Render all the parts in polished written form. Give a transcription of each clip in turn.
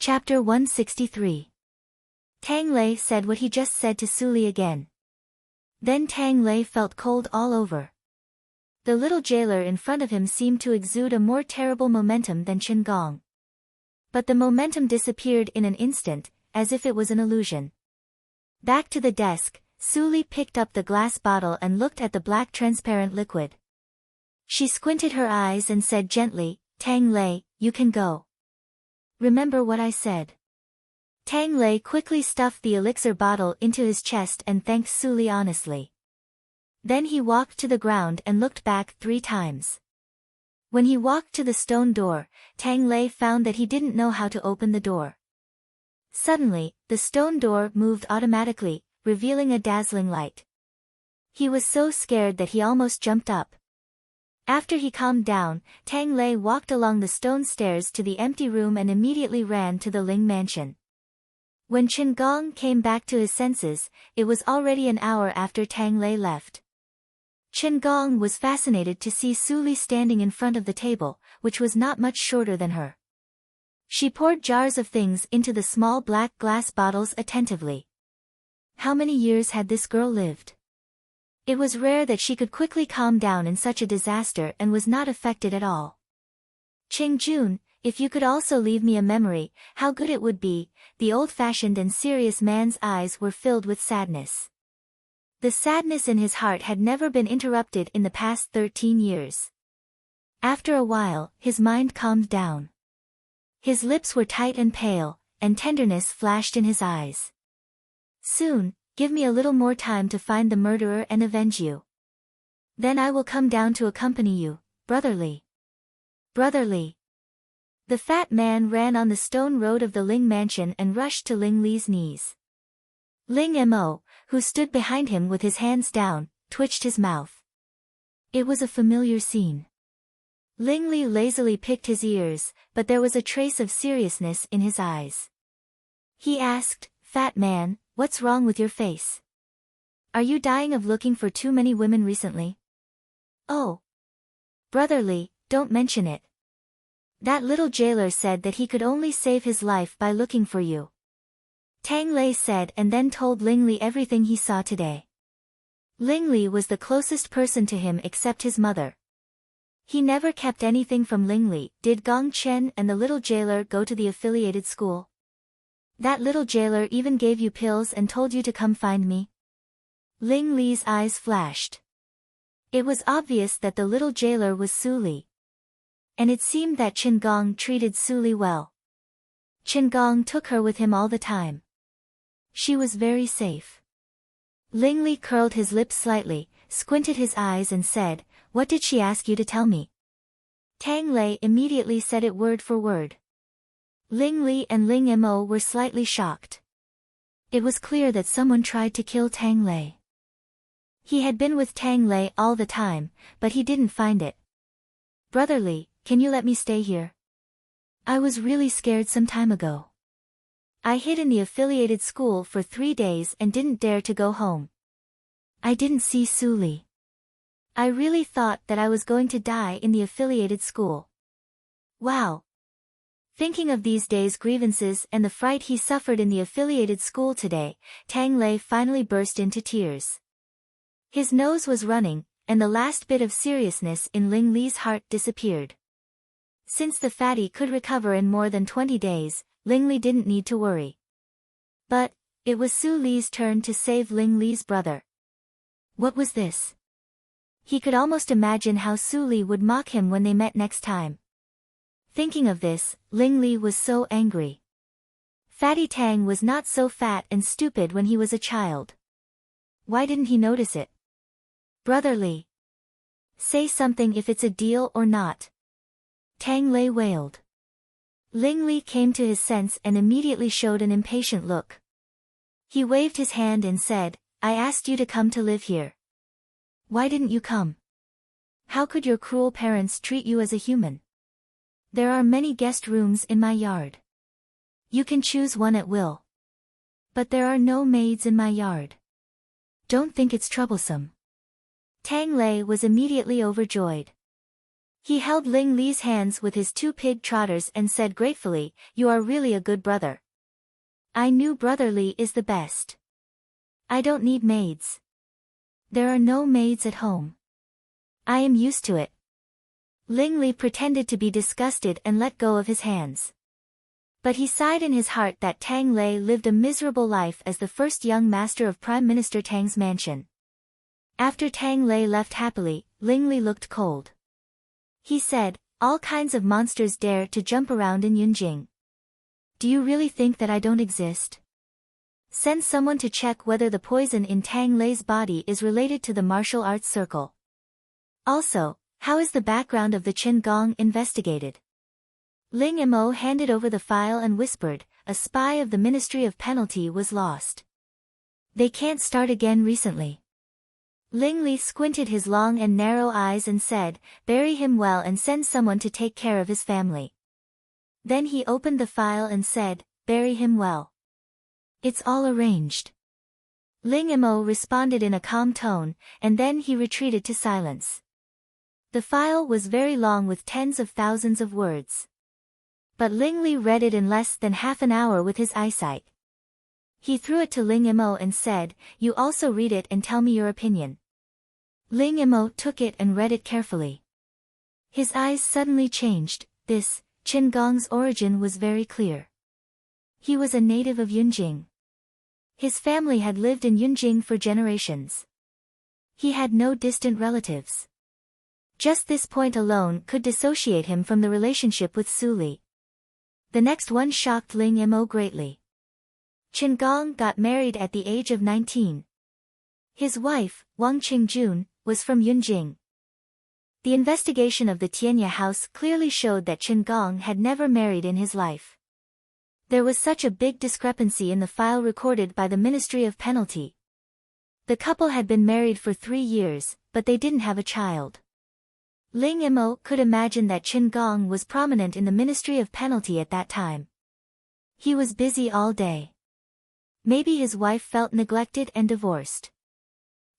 Chapter 163. Tang Lei said what he just said to Su Li again. Then Tang Lei felt cold all over. The little jailer in front of him seemed to exude a more terrible momentum than Qin Gong. But the momentum disappeared in an instant, as if it was an illusion. Back to the desk, Su Li picked up the glass bottle and looked at the black transparent liquid. She squinted her eyes and said gently, "Tang Lei, you can go. Remember what I said." Tang Lei quickly stuffed the elixir bottle into his chest and thanked Su Li honestly. Then he walked to the ground and looked back 3 times. When he walked to the stone door, Tang Lei found that he didn't know how to open the door. Suddenly, the stone door moved automatically, revealing a dazzling light. He was so scared that he almost jumped up. After he calmed down, Tang Lei walked along the stone stairs to the empty room and immediately ran to the Ling mansion. When Qin Gong came back to his senses, it was already an hour after Tang Lei left. Qin Gong was fascinated to see Su Li standing in front of the table, which was not much shorter than her. She poured jars of things into the small black glass bottles attentively. How many years had this girl lived? It was rare that she could quickly calm down in such a disaster and was not affected at all. "Qing Jun, if you could also leave me a memory, how good it would be." The old-fashioned and serious man's eyes were filled with sadness. The sadness in his heart had never been interrupted in the past 13 years. After a while, his mind calmed down. His lips were tight and pale, and tenderness flashed in his eyes. "Soon, give me a little more time to find the murderer and avenge you. Then I will come down to accompany you, brotherly." Brotherly. The fat man ran on the stone road of the Ling mansion and rushed to Ling Li's knees. Ling Mo, who stood behind him with his hands down, twitched his mouth. It was a familiar scene. Ling Li lazily picked his ears, but there was a trace of seriousness in his eyes. He asked, "Fat man, what's wrong with your face? Are you dying of looking for too many women recently?" "Oh. Brotherly, don't mention it. That little jailer said that he could only save his life by looking for you," Tang Lei said, and then told Ling Li everything he saw today. Ling Li was the closest person to him except his mother. He never kept anything from Ling Li. "Did Gong Chen and the little jailer go to the affiliated school? That little jailer even gave you pills and told you to come find me?" Ling Li's eyes flashed. It was obvious that the little jailer was Su Li. And it seemed that Qin Gong treated Su Li well. Qin Gong took her with him all the time. She was very safe. Ling Li curled his lips slightly, squinted his eyes and said, "What did she ask you to tell me?" Tang Lei immediately said it word for word. Ling Li and Ling Mo were slightly shocked. It was clear that someone tried to kill Tang Lei. He had been with Tang Lei all the time, but he didn't find it. "Brotherly, can you let me stay here? I was really scared some time ago. I hid in the affiliated school for 3 days and didn't dare to go home. I didn't see Su Li. I really thought that I was going to die in the affiliated school." Wow. Thinking of these days' grievances and the fright he suffered in the affiliated school today, Tang Lei finally burst into tears. His nose was running, and the last bit of seriousness in Ling Li's heart disappeared. Since the fatty could recover in more than 20 days, Ling Li didn't need to worry. But it was Su Li's turn to save Ling Li's brother. What was this? He could almost imagine how Su Li would mock him when they met next time. Thinking of this, Ling Li was so angry. Fatty Tang was not so fat and stupid when he was a child. Why didn't he notice it? "Brotherly. Say something if it's a deal or not," Tang Lei wailed. Ling Li came to his sense and immediately showed an impatient look. He waved his hand and said, "I asked you to come to live here. Why didn't you come? How could your cruel parents treat you as a human? There are many guest rooms in my yard. You can choose one at will. But there are no maids in my yard. Don't think it's troublesome." Tang Lei was immediately overjoyed. He held Ling Li's hands with his two pig trotters and said gratefully, "You are really a good brother. I knew Brother Li is the best. I don't need maids. There are no maids at home. I am used to it." Ling Li pretended to be disgusted and let go of his hands. But he sighed in his heart that Tang Lei lived a miserable life as the first young master of Prime Minister Tang's mansion. After Tang Lei left happily, Ling Li looked cold. He said, "All kinds of monsters dare to jump around in Yunjing. Do you really think that I don't exist? Send someone to check whether the poison in Tang Lei's body is related to the martial arts circle. Also, how is the background of the Qin Gong investigated?" Ling Mo handed over the file and whispered, "A spy of the Ministry of Penalty was lost. They can't start again recently." Ling Li squinted his long and narrow eyes and said, "Bury him well and send someone to take care of his family." Then he opened the file and said, "Bury him well. It's all arranged." Ling Mo responded in a calm tone, and then he retreated to silence. The file was very long with tens of thousands of words. But Ling Li read it in less than half an hour with his eyesight. He threw it to Ling Mo and said, "You also read it and tell me your opinion." Ling Mo took it and read it carefully. His eyes suddenly changed. This, Qin Gong's origin was very clear. He was a native of Yunjing. His family had lived in Yunjing for generations. He had no distant relatives. Just this point alone could dissociate him from the relationship with Su Li. The next one shocked Ling Mo greatly. Qin Gong got married at the age of 19. His wife, Wang Qingjun, was from Yunjing. The investigation of the Tianya house clearly showed that Qin Gong had never married in his life. There was such a big discrepancy in the file recorded by the Ministry of Penalty. The couple had been married for 3 years, but they didn't have a child. Ling Mo could imagine that Qin Gong was prominent in the Ministry of Penalty at that time. He was busy all day. Maybe his wife felt neglected and divorced.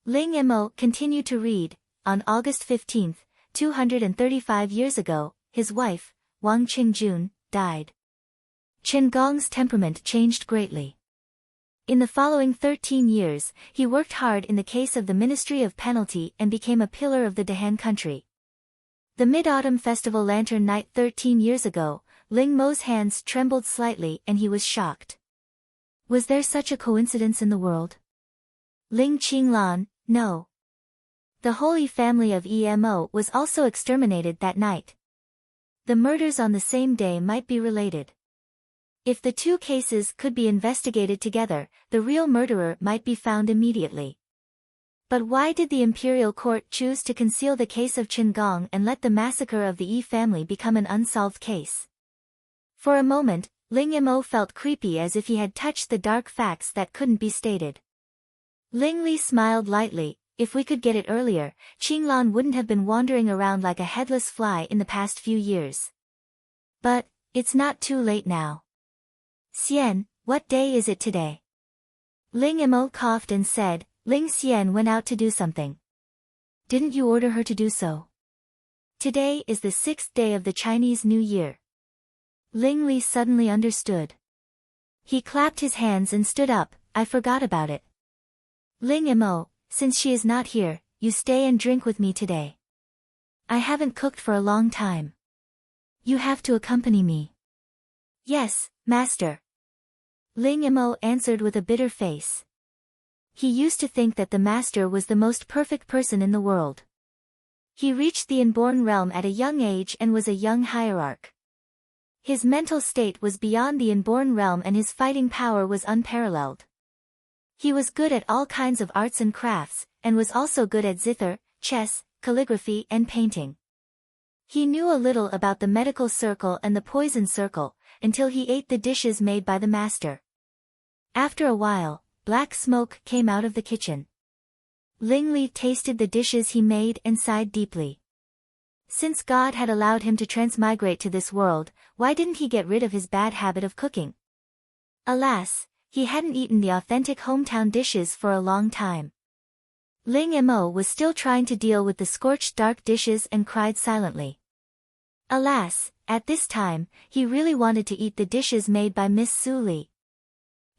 Ling Mo continued to read. On August 15, 235 years ago, his wife, Wang Qingjun, died. Qin Gong's temperament changed greatly. In the following 13 years, he worked hard in the case of the Ministry of Penalty and became a pillar of the Dehan country. The Mid-Autumn Festival Lantern Night 13 years ago, Ling Mo's hands trembled slightly and he was shocked. Was there such a coincidence in the world? Ling Qinglan, no. The Holy Family of Emo was also exterminated that night. The murders on the same day might be related. If the two cases could be investigated together, the real murderer might be found immediately. But why did the imperial court choose to conceal the case of Qin Gong and let the massacre of the Yi family become an unsolved case? For a moment, Ling Mo felt creepy as if he had touched the dark facts that couldn't be stated. Ling Li smiled lightly. If we could get it earlier, Qinglan wouldn't have been wandering around like a headless fly in the past few years. But, it's not too late now. Xian, what day is it today? Ling Mo coughed and said, Ling Xian went out to do something. Didn't you order her to do so? Today is the 6th day of the Chinese New Year. Ling Li suddenly understood. He clapped his hands and stood up. I forgot about it. Ling Mo, since she is not here, you stay and drink with me today. I haven't cooked for a long time. You have to accompany me. Yes, master. Ling Mo answered with a bitter face. He used to think that the master was the most perfect person in the world. He reached the inborn realm at a young age and was a young hierarch. His mental state was beyond the inborn realm and his fighting power was unparalleled. He was good at all kinds of arts and crafts, and was also good at zither, chess, calligraphy and painting. He knew a little about the medical circle and the poison circle, until he ate the dishes made by the master. After a while, black smoke came out of the kitchen. Ling Li tasted the dishes he made and sighed deeply. Since God had allowed him to transmigrate to this world, why didn't he get rid of his bad habit of cooking? Alas, he hadn't eaten the authentic hometown dishes for a long time. Ling Mo was still trying to deal with the scorched dark dishes and cried silently. Alas, at this time, he really wanted to eat the dishes made by Miss Su Li.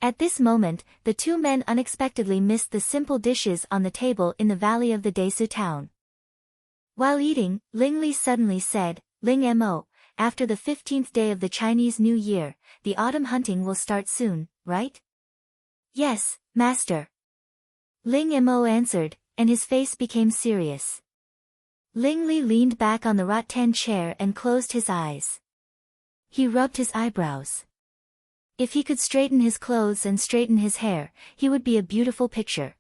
At this moment, the two men unexpectedly missed the simple dishes on the table in the valley of the Desu town. While eating, Ling Li suddenly said, Ling Mo, after the 15th day of the Chinese New Year, the autumn hunting will start soon, right? Yes, master. Ling Mo answered, and his face became serious. Ling Li leaned back on the rattan chair and closed his eyes. He rubbed his eyebrows. If he could straighten his clothes and straighten his hair, he would be a beautiful picture.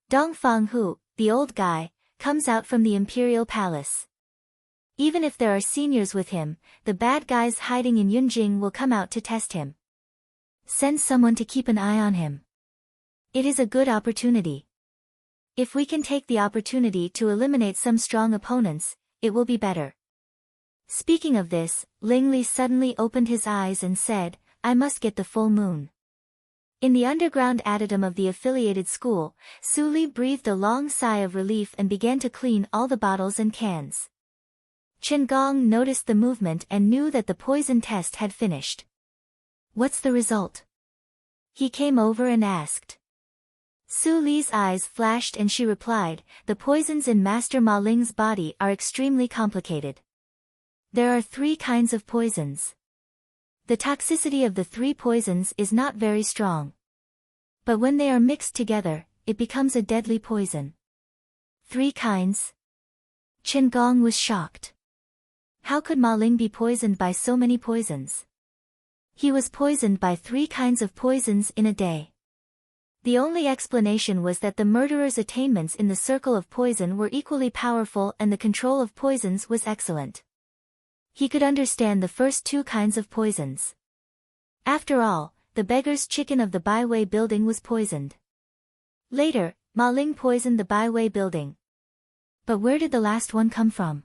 Dong Fanghu, the old guy, comes out from the imperial palace. Even if there are seniors with him, the bad guys hiding in Yunjing will come out to test him. Send someone to keep an eye on him. It is a good opportunity. If we can take the opportunity to eliminate some strong opponents, it will be better. Speaking of this, Ling Li suddenly opened his eyes and said, I must get the full moon. In the underground adytum of the affiliated school, Su Li breathed a long sigh of relief and began to clean all the bottles and cans. Chen Gong noticed the movement and knew that the poison test had finished. What's the result? He came over and asked. Su Li's eyes flashed and she replied, the poisons in Master Ma Ling's body are extremely complicated. There are 3 kinds of poisons. The toxicity of the 3 poisons is not very strong. But when they are mixed together, it becomes a deadly poison. 3 kinds? Chen Gong was shocked. How could Ma Ling be poisoned by so many poisons? He was poisoned by 3 kinds of poisons in a day. The only explanation was that the murderer's attainments in the circle of poison were equally powerful and the control of poisons was excellent. He could understand the first 2 kinds of poisons. After all, the beggar's chicken of the Baiwei building was poisoned. Later, Ma Ling poisoned the Baiwei building. But where did the last one come from?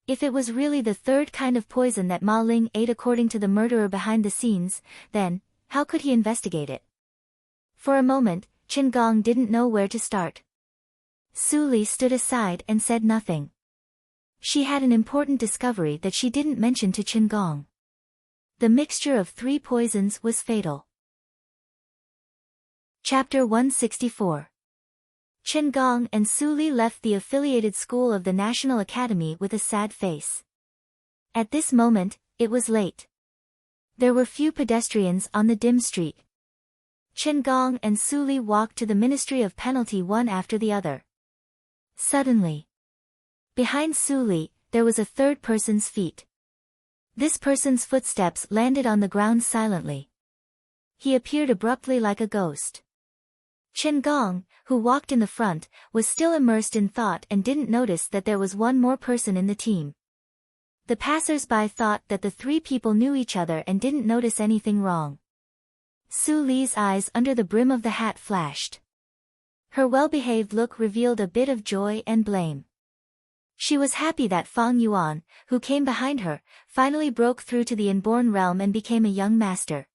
If it was really the 3rd kind of poison that Ma Ling ate according to the murderer behind the scenes, then, how could he investigate it? For a moment, Chen Gong didn't know where to start. Su Li stood aside and said nothing. She had an important discovery that she didn't mention to Chen Gong. The mixture of 3 poisons was fatal. Chapter 164. Chen Gong and Su Li left the affiliated school of the National Academy with a sad face. At this moment, it was late. There were few pedestrians on the dim street. Chen Gong and Su Li walked to the Ministry of Penalty one after the other. Suddenly, behind Su Li, there was a 3rd person's feet. This person's footsteps landed on the ground silently. He appeared abruptly like a ghost. Chen Gong, who walked in the front, was still immersed in thought and didn't notice that there was one more person in the team. The passers-by thought that the 3 people knew each other and didn't notice anything wrong. Su Li's eyes under the brim of the hat flashed. Her well-behaved look revealed a bit of joy and blame. She was happy that Fang Yuan, who came behind her, finally broke through to the inborn realm and became a young master.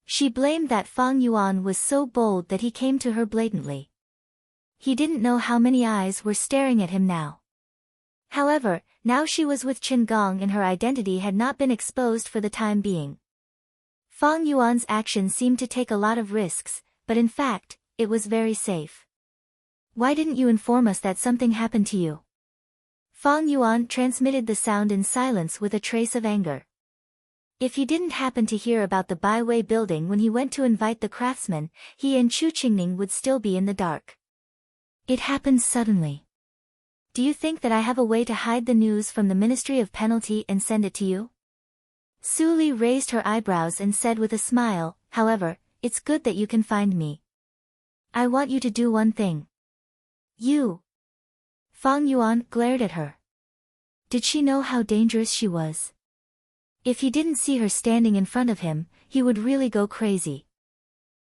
She blamed that Fang Yuan was so bold that he came to her blatantly. He didn't know how many eyes were staring at him now. However, now she was with Chen Gong and her identity had not been exposed for the time being. Fang Yuan's action seemed to take a lot of risks, but in fact, it was very safe. Why didn't you inform us that something happened to you? Fang Yuan transmitted the sound in silence with a trace of anger. If he didn't happen to hear about the Baiwei building when he went to invite the craftsman, he and Chu Qingning would still be in the dark. It happened suddenly. Do you think that I have a way to hide the news from the Ministry of Penalty and send it to you? Su Li raised her eyebrows and said with a smile, however, it's good that you can find me. I want you to do one thing. You. Fang Yuan glared at her. Did she know how dangerous she was? If he didn't see her standing in front of him, he would really go crazy.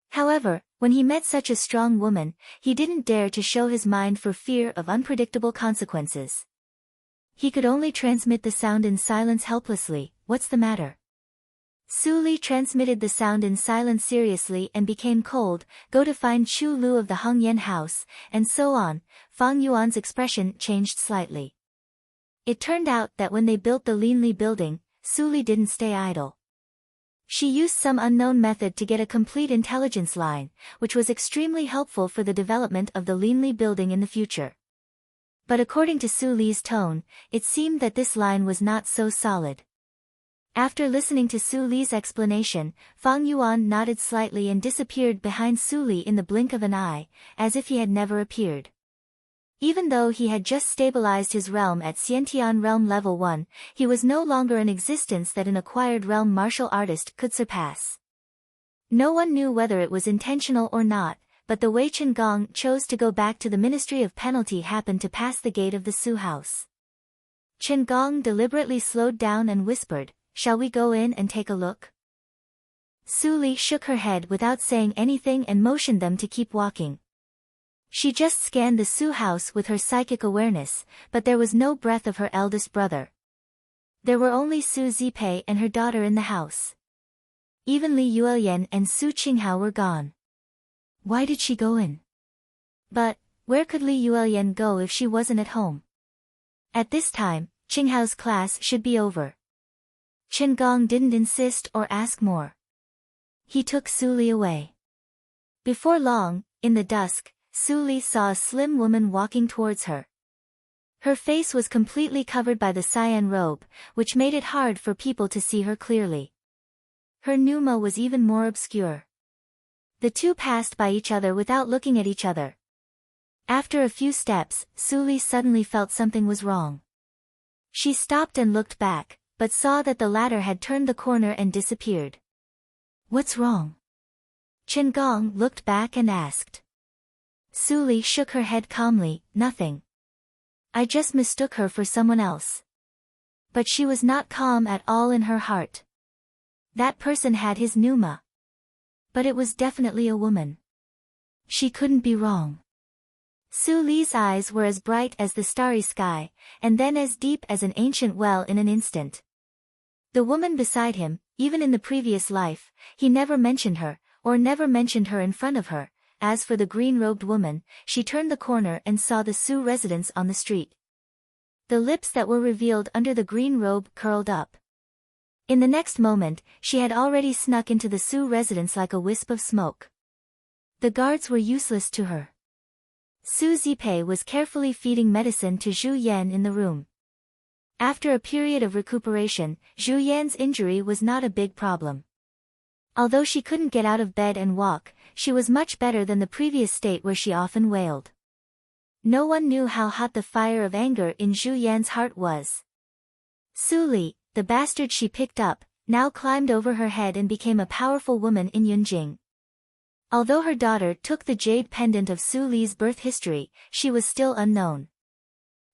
However, when he met such a strong woman, he didn't dare to show his mind for fear of unpredictable consequences. He could only transmit the sound in silence helplessly. What's the matter? Su Li transmitted the sound in silence seriously and became cold, go to find Chu Lu of the Hong Yen house, and so on. Fang Yuan's expression changed slightly. It turned out that when they built the Linli building, Suli didn't stay idle. She used some unknown method to get a complete intelligence line, which was extremely helpful for the development of the Linli building in the future. But according to Suli's tone, it seemed that this line was not so solid. After listening to Suli's explanation, Fang Yuan nodded slightly and disappeared behind Suli in the blink of an eye, as if he had never appeared. Even though he had just stabilized his realm at Xiantian Realm Level 1, he was no longer an existence that an acquired realm martial artist could surpass. No one knew whether it was intentional or not, but the Wei Qingong chose to go back to the Ministry of Penalty happened to pass the gate of the Su house. Qingong deliberately slowed down and whispered, "Shall we go in and take a look?" Suli shook her head without saying anything and motioned them to keep walking. She just scanned the Su house with her psychic awareness, but there was no breath of her eldest brother. There were only Su Zipei and her daughter in the house. Even Li Yuelian and Su Qinghao were gone. Why did she go in? But, where could Li Yuelian go if she wasn't at home? At this time, Qinghao's class should be over. Qingong didn't insist or ask more. He took Suli away. Before long, in the dusk, Suli saw a slim woman walking towards her. Her face was completely covered by the cyan robe, which made it hard for people to see her clearly. Her pneuma was even more obscure. The two passed by each other without looking at each other. After a few steps, Suli suddenly felt something was wrong. She stopped and looked back, but saw that the latter had turned the corner and disappeared. What's wrong? Qingong looked back and asked. Suli shook her head calmly, nothing. I just mistook her for someone else. But she was not calm at all in her heart. That person had his pneuma. But it was definitely a woman. She couldn't be wrong. Suli's eyes were as bright as the starry sky, and then as deep as an ancient well in an instant. The woman beside him, even in the previous life, he never mentioned her, or never mentioned her in front of her. As for the green-robed woman, she turned the corner and saw the Su residence on the street. The lips that were revealed under the green robe curled up. In the next moment, she had already snuck into the Su residence like a wisp of smoke. The guards were useless to her. Su Zipei was carefully feeding medicine to Zhu Yan in the room. After a period of recuperation, Zhu Yan's injury was not a big problem. Although she couldn't get out of bed and walk, she was much better than the previous state where she often wailed. No one knew how hot the fire of anger in Zhu Yan's heart was. Suli, the bastard she picked up, now climbed over her head and became a powerful woman in Yunjing. Although her daughter took the jade pendant of Suli's birth history, she was still unknown.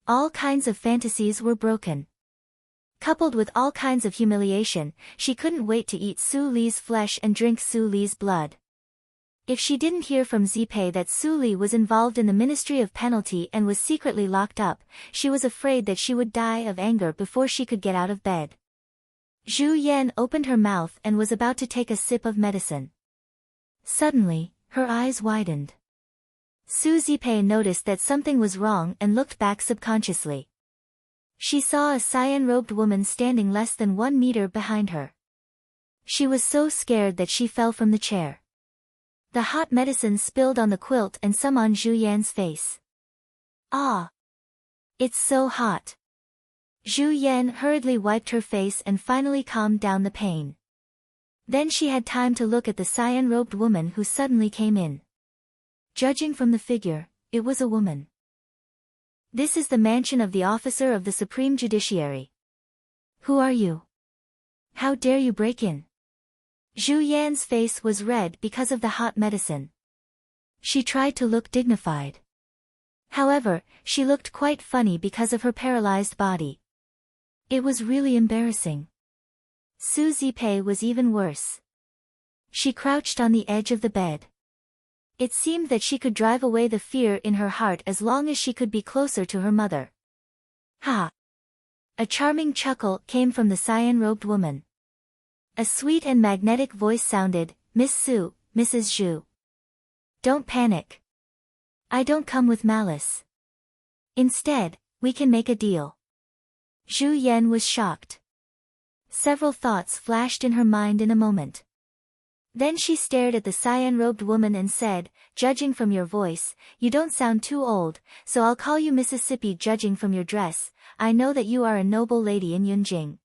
All kinds of fantasies were broken. Coupled with all kinds of humiliation, she couldn't wait to eat Suli's flesh and drink Suli's blood. If she didn't hear from Zipei that Suli was involved in the Ministry of Penalty and was secretly locked up, she was afraid that she would die of anger before she could get out of bed. Zhu Yan opened her mouth and was about to take a sip of medicine. Suddenly, her eyes widened. Su Zipei noticed that something was wrong and looked back subconsciously. She saw a cyan-robed woman standing less than 1 meter behind her. She was so scared that she fell from the chair. The hot medicine spilled on the quilt and some on Zhu Yan's face. Ah! It's so hot. Zhu Yan hurriedly wiped her face and finally calmed down the pain. Then she had time to look at the cyan-robed woman who suddenly came in. Judging from the figure, it was a woman. This is the mansion of the officer of the Supreme Judiciary. Who are you? How dare you break in? Zhu Yan's face was red because of the hot medicine. She tried to look dignified. However, she looked quite funny because of her paralyzed body. It was really embarrassing. Su Zipei was even worse. She crouched on the edge of the bed. It seemed that she could drive away the fear in her heart as long as she could be closer to her mother. Ha! A charming chuckle came from the cyan-robed woman. A sweet and magnetic voice sounded, Miss Su, Mrs. Zhu. Don't panic. I don't come with malice. Instead, we can make a deal. Zhu Yan was shocked. Several thoughts flashed in her mind in a moment. Then she stared at the cyan-robed woman and said, "Judging from your voice, you don't sound too old, so I'll call you Mississippi. Judging from your dress, I know that you are a noble lady in Yunjing.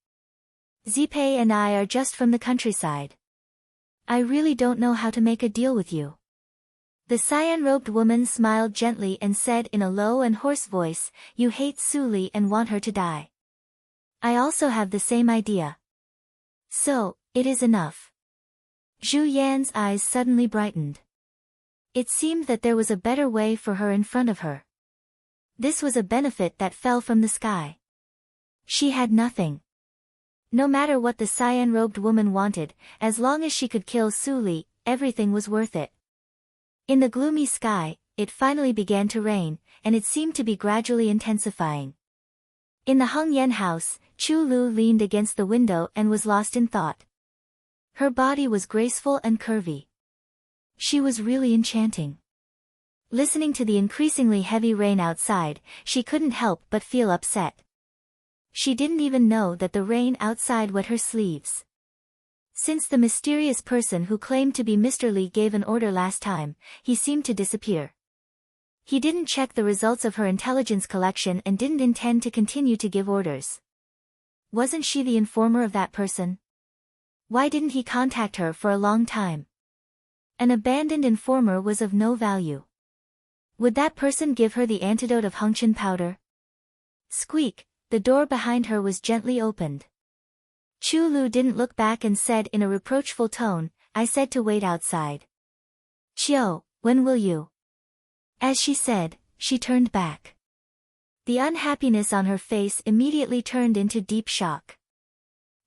Zipei and I are just from the countryside. I really don't know how to make a deal with you." The cyan-robed woman smiled gently and said in a low and hoarse voice, "You hate Su Li and want her to die. I also have the same idea. So, it is enough." Zhu Yan's eyes suddenly brightened. It seemed that there was a better way for her in front of her. This was a benefit that fell from the sky. She had nothing. No matter what the cyan-robed woman wanted, as long as she could kill Su Li, everything was worth it. In the gloomy sky, it finally began to rain, and it seemed to be gradually intensifying. In the Heng Yan house, Chu Lu leaned against the window and was lost in thought. Her body was graceful and curvy. She was really enchanting. Listening to the increasingly heavy rain outside, she couldn't help but feel upset. She didn't even know that the rain outside wet her sleeves. Since the mysterious person who claimed to be Mr. Li gave an order last time, he seemed to disappear. He didn't check the results of her intelligence collection and didn't intend to continue to give orders. Wasn't she the informer of that person? Why didn't he contact her for a long time? An abandoned informer was of no value. Would that person give her the antidote of Hengqin powder? Squeak, the door behind her was gently opened. Chu Lu didn't look back and said in a reproachful tone, "I said to wait outside." "Chiu, when will you?" As she said, she turned back. The unhappiness on her face immediately turned into deep shock.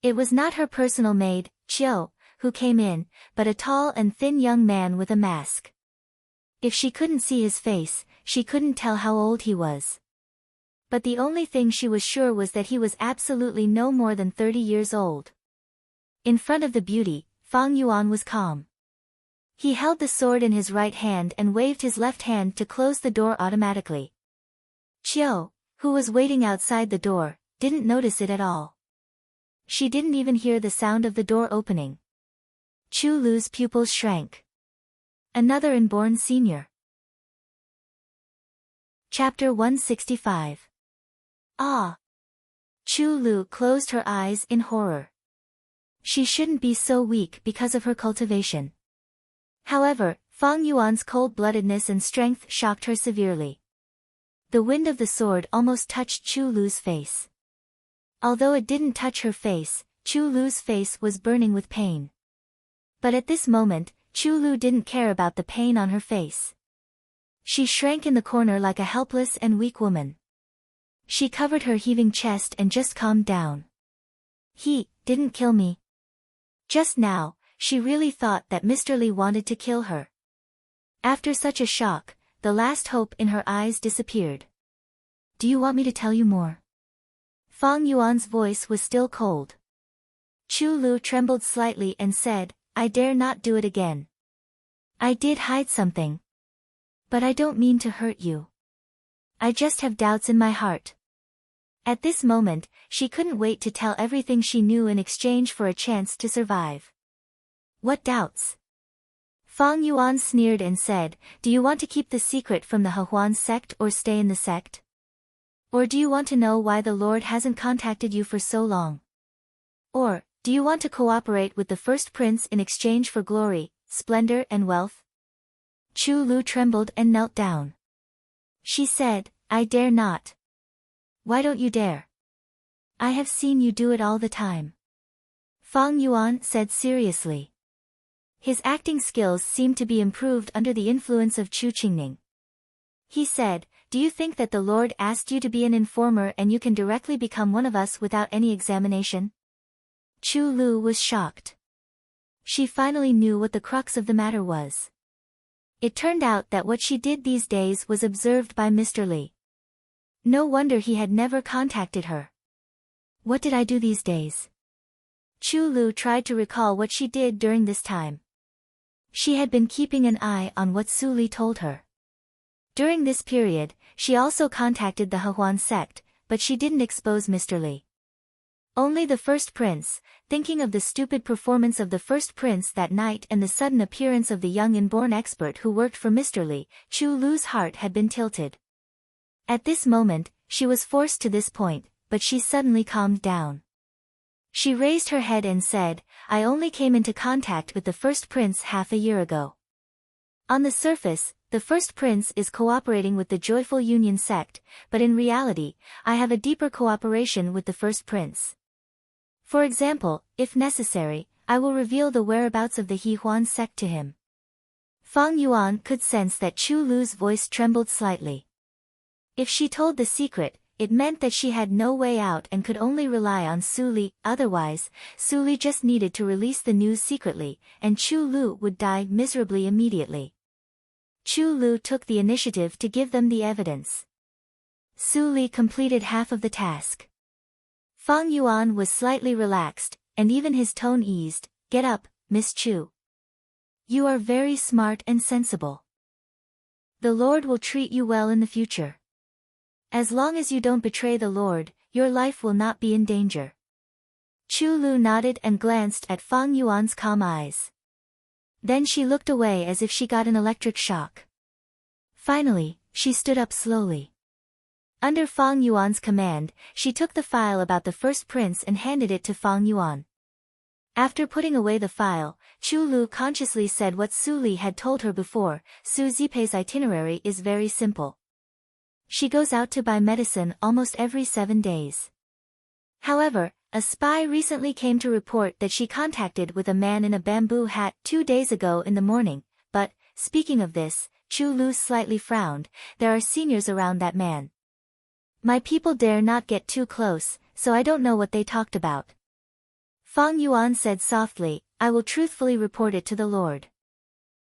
It was not her personal maid, Chiu, who came in, but a tall and thin young man with a mask. If she couldn't see his face, she couldn't tell how old he was. But the only thing she was sure was that he was absolutely no more than 30 years old. In front of the beauty, Fang Yuan was calm. He held the sword in his right hand and waved his left hand to close the door automatically. Chiu, who was waiting outside the door, didn't notice it at all. She didn't even hear the sound of the door opening. Chu Lu's pupils shrank. Another inborn senior. Chapter 165. Ah! Chu Lu closed her eyes in horror. She shouldn't be so weak because of her cultivation. However, Fang Yuan's cold-bloodedness and strength shocked her severely. The wind of the sword almost touched Chu Lu's face. Although it didn't touch her face, Chu Lu's face was burning with pain. But at this moment, Chu Lu didn't care about the pain on her face. She shrank in the corner like a helpless and weak woman. She covered her heaving chest and just calmed down. "He didn't kill me." Just now, she really thought that Mr. Li wanted to kill her. After such a shock, the last hope in her eyes disappeared. "Do you want me to tell you more?" Fang Yuan's voice was still cold. Chu Lu trembled slightly and said, "I dare not do it again. I did hide something. But I don't mean to hurt you. I just have doubts in my heart." At this moment, she couldn't wait to tell everything she knew in exchange for a chance to survive. "What doubts?" Fang Yuan sneered and said, "Do you want to keep the secret from the Hehuan sect or stay in the sect? Or do you want to know why the Lord hasn't contacted you for so long? Or, do you want to cooperate with the first prince in exchange for glory, splendor and wealth?" Chu Lu trembled and knelt down. She said, "I dare not." "Why don't you dare?" "I have seen you do it all the time," Fang Yuan said seriously. His acting skills seemed to be improved under the influence of Chu Qingning. He said, "Do you think that the Lord asked you to be an informer and you can directly become one of us without any examination?" Chu Lu was shocked. She finally knew what the crux of the matter was. It turned out that what she did these days was observed by Mr. Li. No wonder he had never contacted her. What did I do these days? Chu Lu tried to recall what she did during this time. She had been keeping an eye on what Su Li told her. During this period, she also contacted the Hehuan sect, but she didn't expose Mr. Li. Only the first prince, thinking of the stupid performance of the first prince that night and the sudden appearance of the young inborn expert who worked for Mr. Li, Chu Lu's heart had been tilted. At this moment, she was forced to this point, but she suddenly calmed down. She raised her head and said, I only came into contact with the first prince half a year ago. On the surface, the first prince is cooperating with the Joyful Union sect, but in reality, I have a deeper cooperation with the first prince. For example, if necessary, I will reveal the whereabouts of the He Huan sect to him. Fang Yuan could sense that Chu Lu's voice trembled slightly. If she told the secret, it meant that she had no way out and could only rely on Su Li, otherwise, Su Li just needed to release the news secretly, and Chu Lu would die miserably immediately. Chu Lu took the initiative to give them the evidence. Su Li completed half of the task. Fang Yuan was slightly relaxed, and even his tone eased. Get up, Miss Chu. You are very smart and sensible. The Lord will treat you well in the future. As long as you don't betray the Lord, your life will not be in danger. Chu Lu nodded and glanced at Fang Yuan's calm eyes. Then she looked away as if she got an electric shock. Finally, she stood up slowly. Under Fang Yuan's command, she took the file about the first prince and handed it to Fang Yuan. After putting away the file, Chu Lu consciously said what Su Li had told her before. Su Zipei's itinerary is very simple. She goes out to buy medicine almost every 7 days. However, a spy recently came to report that she contacted with a man in a bamboo hat 2 days ago in the morning, but, speaking of this, Chu Lu slightly frowned, there are seniors around that man. My people dare not get too close, so I don't know what they talked about. Fang Yuan said softly, I will truthfully report it to the Lord.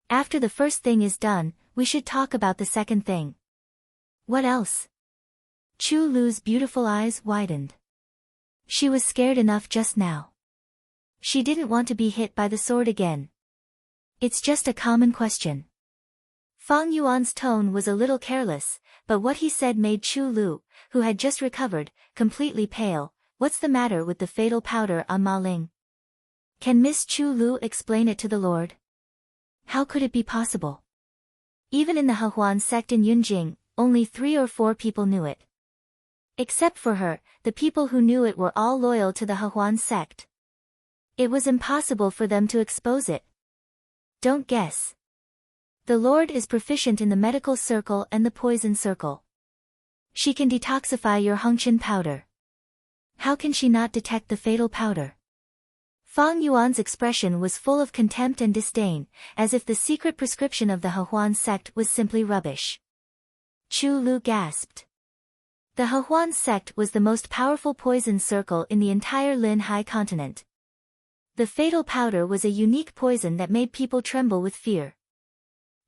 After the first thing is done, we should talk about the second thing. What else? Chu Lu's beautiful eyes widened. She was scared enough just now. She didn't want to be hit by the sword again. It's just a common question. Fang Yuan's tone was a little careless, but what he said made Chu Lu, who had just recovered, completely pale. What's the matter with the fatal powder on Ma Ling? Can Miss Chu Lu explain it to the Lord? How could it be possible? Even in the He Huan sect in Yunjing, only 3 or 4 people knew it. Except for her, the people who knew it were all loyal to the He Huan sect. It was impossible for them to expose it. Don't guess. The Lord is proficient in the medical circle and the poison circle. She can detoxify your Hongqian powder. How can she not detect the fatal powder? Fang Yuan's expression was full of contempt and disdain, as if the secret prescription of the He Huan sect was simply rubbish. Chu Lu gasped. The He Huan sect was the most powerful poison circle in the entire Lin Hai continent. The fatal powder was a unique poison that made people tremble with fear.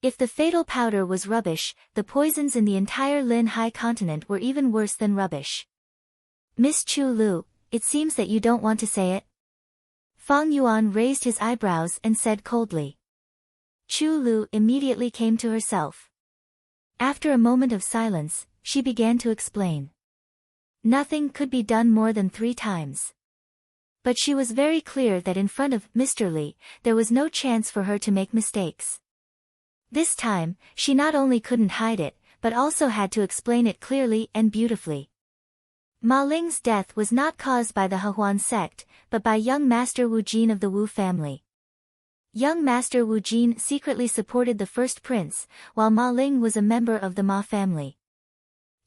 If the fatal powder was rubbish, the poisons in the entire Lin Hai continent were even worse than rubbish. Miss Chu Lu, it seems that you don't want to say it. Fang Yuan raised his eyebrows and said coldly. Chu Lu immediately came to herself. After a moment of silence, she began to explain. Nothing could be done more than 3 times. But she was very clear that in front of Mr. Li, there was no chance for her to make mistakes. This time, she not only couldn't hide it, but also had to explain it clearly and beautifully. Ma Ling's death was not caused by the He Huan sect, but by young Master Wu Jin of the Wu family. Young Master Wu Jin secretly supported the first prince, while Ma Ling was a member of the Ma family.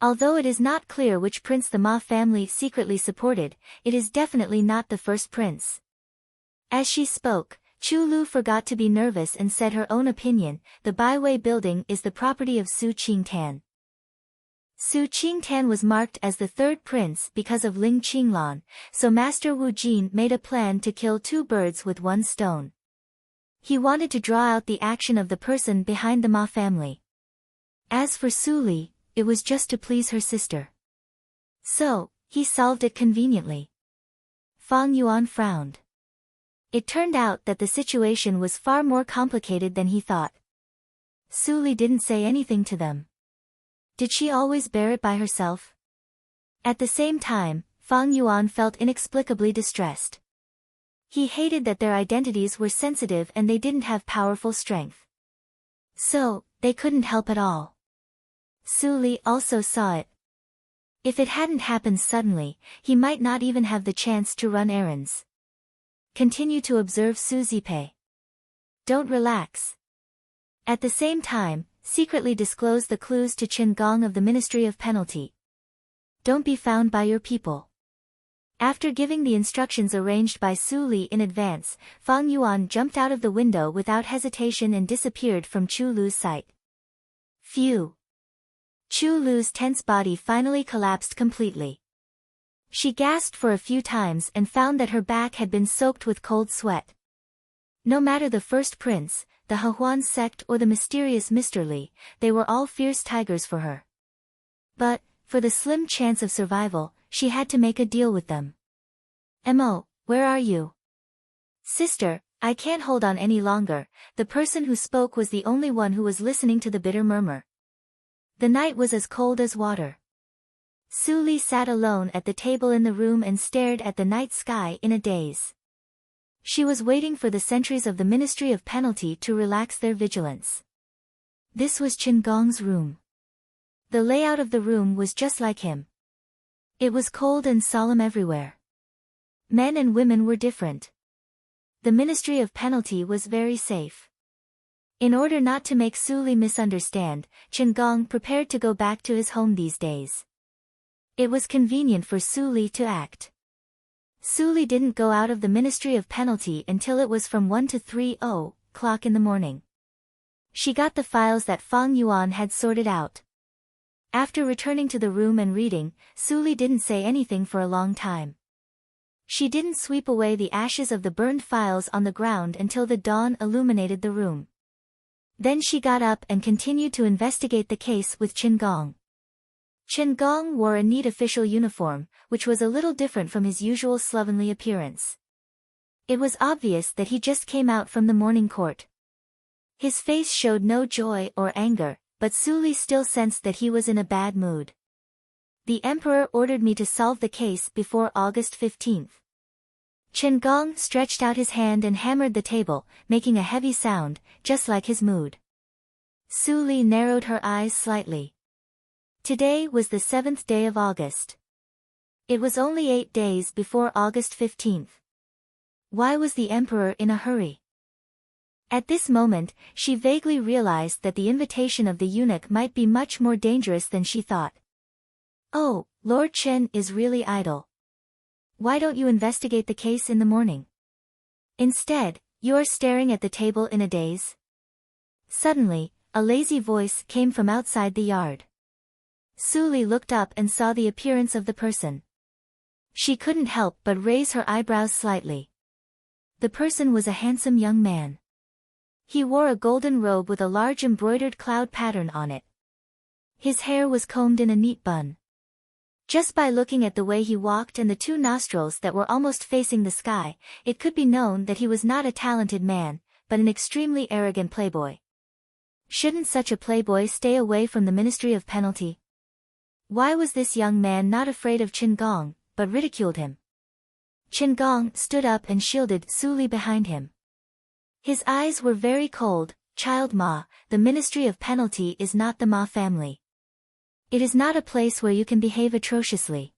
Although it is not clear which prince the Ma family secretly supported, it is definitely not the first prince. As she spoke, Chu Lu forgot to be nervous and said her own opinion. The Baiwei building is the property of Su Qingtan. Su Qingtan was marked as the 3rd prince because of Ling Qinglan, so Master Wu Jin made a plan to kill 2 birds with 1 stone. He wanted to draw out the action of the person behind the Ma family. As for Su Li, it was just to please her sister. So, he solved it conveniently. Fang Yuan frowned. It turned out that the situation was far more complicated than he thought. Su Li didn't say anything to them. Did she always bear it by herself? At the same time, Fang Yuan felt inexplicably distressed. He hated that their identities were sensitive and they didn't have powerful strength. So, they couldn't help at all. Su Li also saw it. If it hadn't happened suddenly, he might not even have the chance to run errands. Continue to observe Su Zipei. Don't relax. At the same time, secretly disclose the clues to Qin Gong of the Ministry of Penalty. Don't be found by your people. After giving the instructions arranged by Su Li in advance, Fang Yuan jumped out of the window without hesitation and disappeared from Chu Lu's sight. Phew! Chu Lu's tense body finally collapsed completely. She gasped for a few times and found that her back had been soaked with cold sweat. No matter the first prince, the Hehuan sect or the mysterious Mr. Li, they were all fierce tigers for her. But, for the slim chance of survival, she had to make a deal with them. Mo, where are you? Sister, I can't hold on any longer. The person who spoke was the only one who was listening to the bitter murmur. The night was as cold as water. Su Li sat alone at the table in the room and stared at the night sky in a daze. She was waiting for the sentries of the Ministry of Penalty to relax their vigilance. This was Qin Gong's room. The layout of the room was just like him. It was cold and solemn everywhere. Men and women were different. The Ministry of Penalty was very safe. In order not to make Su Li misunderstand, Qin Gong prepared to go back to his home these days. It was convenient for Su Li to act. Su Li didn't go out of the Ministry of Penalty until it was from 1 to 3:00 in the morning. She got the files that Fang Yuan had sorted out. After returning to the room and reading, Su Li didn't say anything for a long time. She didn't sweep away the ashes of the burned files on the ground until the dawn illuminated the room. Then she got up and continued to investigate the case with Qin Gong. Qin Gong wore a neat official uniform, which was a little different from his usual slovenly appearance. It was obvious that he just came out from the morning court. His face showed no joy or anger, but Su Li still sensed that he was in a bad mood. The emperor ordered me to solve the case before August 15th. Qin Gong stretched out his hand and hammered the table, making a heavy sound, just like his mood. Su Li narrowed her eyes slightly. Today was the 7th day of August. It was only 8 days before August 15th. Why was the emperor in a hurry? At this moment, she vaguely realized that the invitation of the eunuch might be much more dangerous than she thought. Oh, Lord Chen is really idle. Why don't you investigate the case in the morning? Instead, you are staring at the table in a daze? Suddenly, a lazy voice came from outside the yard. Su Li looked up and saw the appearance of the person. She couldn't help but raise her eyebrows slightly. The person was a handsome young man. He wore a golden robe with a large embroidered cloud pattern on it. His hair was combed in a neat bun. Just by looking at the way he walked and the two nostrils that were almost facing the sky, it could be known that he was not a talented man, but an extremely arrogant playboy. Shouldn't such a playboy stay away from the Ministry of Penalty? Why was this young man not afraid of Qin Gong, but ridiculed him? Qin Gong stood up and shielded Su Li behind him. His eyes were very cold. Child Ma, the Ministry of Penalty is not the Ma family. It is not a place where you can behave atrociously.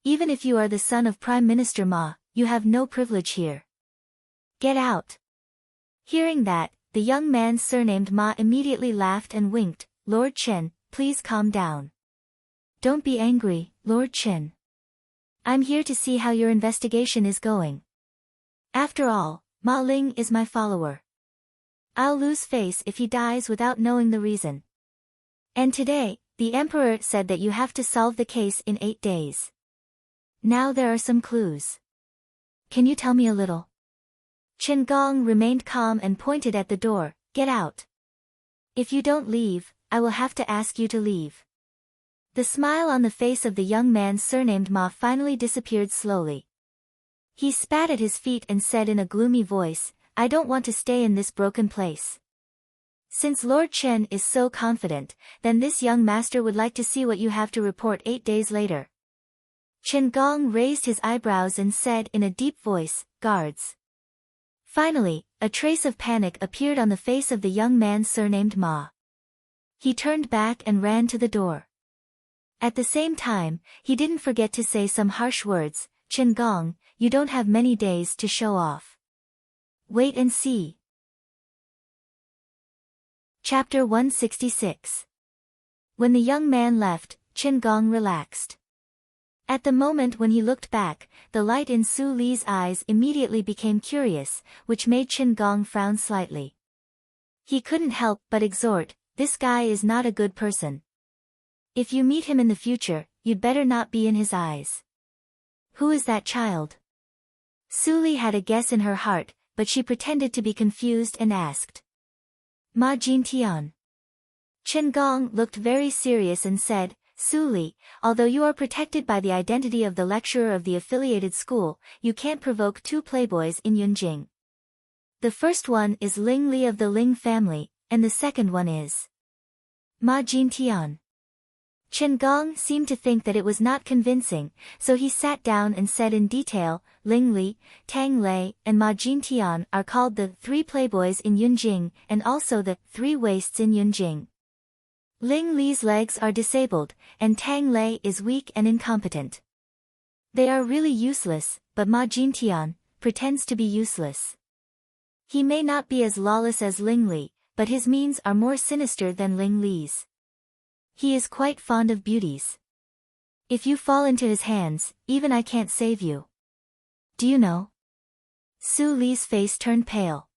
Even if you are the son of Prime Minister Ma, you have no privilege here. Get out. Hearing that, the young man surnamed Ma immediately laughed and winked. Lord Chen, please calm down. Don't be angry, Lord Chen. I'm here to see how your investigation is going. After all, Ma Ling is my follower. I'll lose face if he dies without knowing the reason. And today, the emperor said that you have to solve the case in 8 days. Now there are some clues. Can you tell me a little? Qin Gong remained calm and pointed at the door. Get out. If you don't leave, I will have to ask you to leave. The smile on the face of the young man surnamed Ma finally disappeared slowly. He spat at his feet and said in a gloomy voice, I don't want to stay in this broken place. Since Lord Chen is so confident, then this young master would like to see what you have to report 8 days later. Chen Gong raised his eyebrows and said in a deep voice, "Guards." Finally, a trace of panic appeared on the face of the young man surnamed Ma. He turned back and ran to the door. At the same time, he didn't forget to say some harsh words, "Chen Gong, you don't have many days to show off. Wait and see." Chapter 166. When the young man left, Chen Gong relaxed. At the moment when he looked back, the light in Su Li's eyes immediately became curious, which made Chen Gong frown slightly. He couldn't help but exhort, "This guy is not a good person. If you meet him in the future, you'd better not be in his eyes." "Who is that child?" Su Li had a guess in her heart, but she pretended to be confused and asked. "Ma Jintian." Chen Gong looked very serious and said, "Su Li, although you are protected by the identity of the lecturer of the affiliated school, you can't provoke two playboys in Yunjing. The first one is Ling Li of the Ling family, and the second one is Ma Jintian." Chen Gong seemed to think that it was not convincing, so he sat down and said in detail, "Ling Li, Tang Lei, and Ma Jintian are called the three playboys in Yunjing and also the three wastes in Yunjing. Ling Li's legs are disabled, and Tang Lei is weak and incompetent. They are really useless, but Ma Jintian pretends to be useless. He may not be as lawless as Ling Li, but his means are more sinister than Ling Li's. He is quite fond of beauties. If you fall into his hands, even I can't save you. Do you know?" Su Li's face turned pale.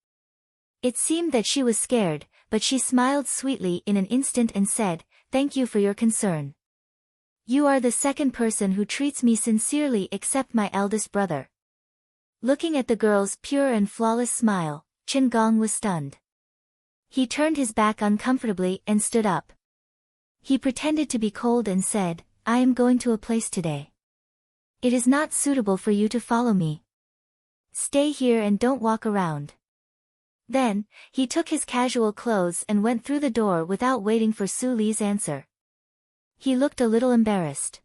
It seemed that she was scared, but she smiled sweetly in an instant and said, "Thank you for your concern. You are the second person who treats me sincerely except my eldest brother." Looking at the girl's pure and flawless smile, Chen Gong was stunned. He turned his back uncomfortably and stood up. He pretended to be cold and said, "I am going to a place today. It is not suitable for you to follow me. Stay here and don't walk around." Then, he took his casual clothes and went through the door without waiting for Su Li's answer. He looked a little embarrassed.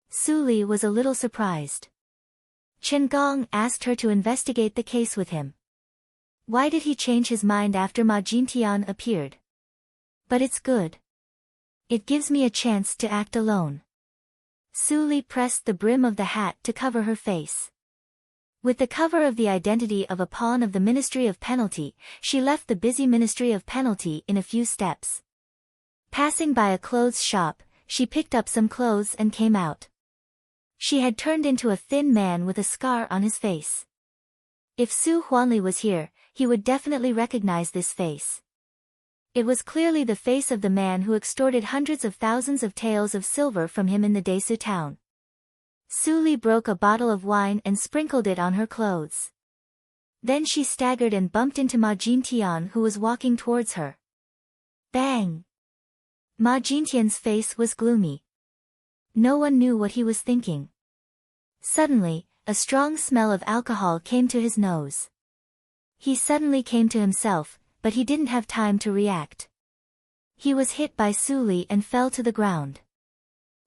Su Li was a little surprised. Chen Gong asked her to investigate the case with him. Why did he change his mind after Ma Jintian appeared? But it's good. It gives me a chance to act alone. Su Li pressed the brim of the hat to cover her face. With the cover of the identity of a pawn of the Ministry of Penalty, she left the busy Ministry of Penalty in a few steps. Passing by a clothes shop, she picked up some clothes and came out. She had turned into a thin man with a scar on his face. If Su Huanli was here, he would definitely recognize this face. It was clearly the face of the man who extorted hundreds of thousands of taels of silver from him in the Desu town. Su Li broke a bottle of wine and sprinkled it on her clothes. Then she staggered and bumped into Ma Jintian, who was walking towards her. Bang! Ma Jintian's face was gloomy. No one knew what he was thinking. Suddenly, a strong smell of alcohol came to his nose. He suddenly came to himself, but he didn't have time to react. He was hit by Su Li and fell to the ground.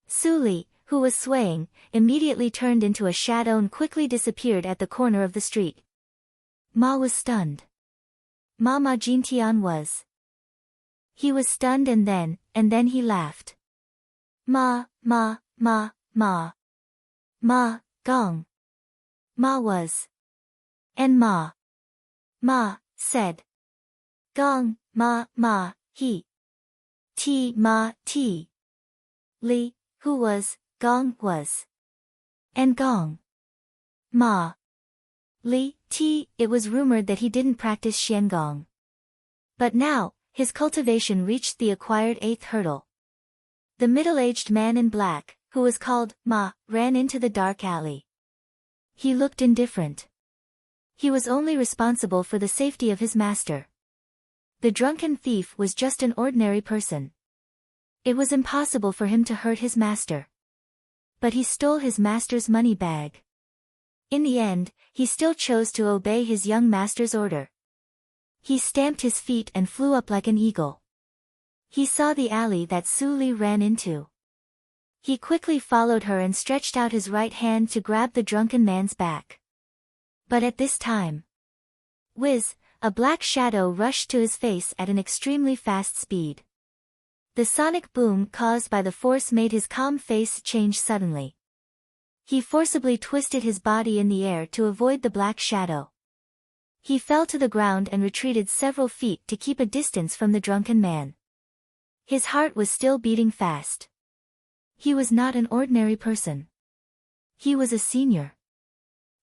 Su Li, who was swaying, immediately turned into a shadow and quickly disappeared at the corner of the street. Ma was stunned. Ma Jintian was. He was stunned and then he laughed. Ma, Gong. Ma was. And Ma said. Gong, he. Ti. Li, who was, Gong was. And Gong. Ma. Li, Ti, it was rumored that he didn't practice Xiangong. But now, his cultivation reached the acquired 8th hurdle. The middle-aged man in black, who was called Ma, ran into the dark alley. He looked indifferent. He was only responsible for the safety of his master. The drunken thief was just an ordinary person. It was impossible for him to hurt his master. But he stole his master's money bag. In the end, he still chose to obey his young master's order. He stamped his feet and flew up like an eagle. He saw the alley that Su Li ran into. He quickly followed her and stretched out his right hand to grab the drunken man's back. But at this time, whiz, a black shadow rushed to his face at an extremely fast speed. The sonic boom caused by the force made his calm face change suddenly. He forcibly twisted his body in the air to avoid the black shadow. He fell to the ground and retreated several feet to keep a distance from the drunken man. His heart was still beating fast. He was not an ordinary person. He was a senior.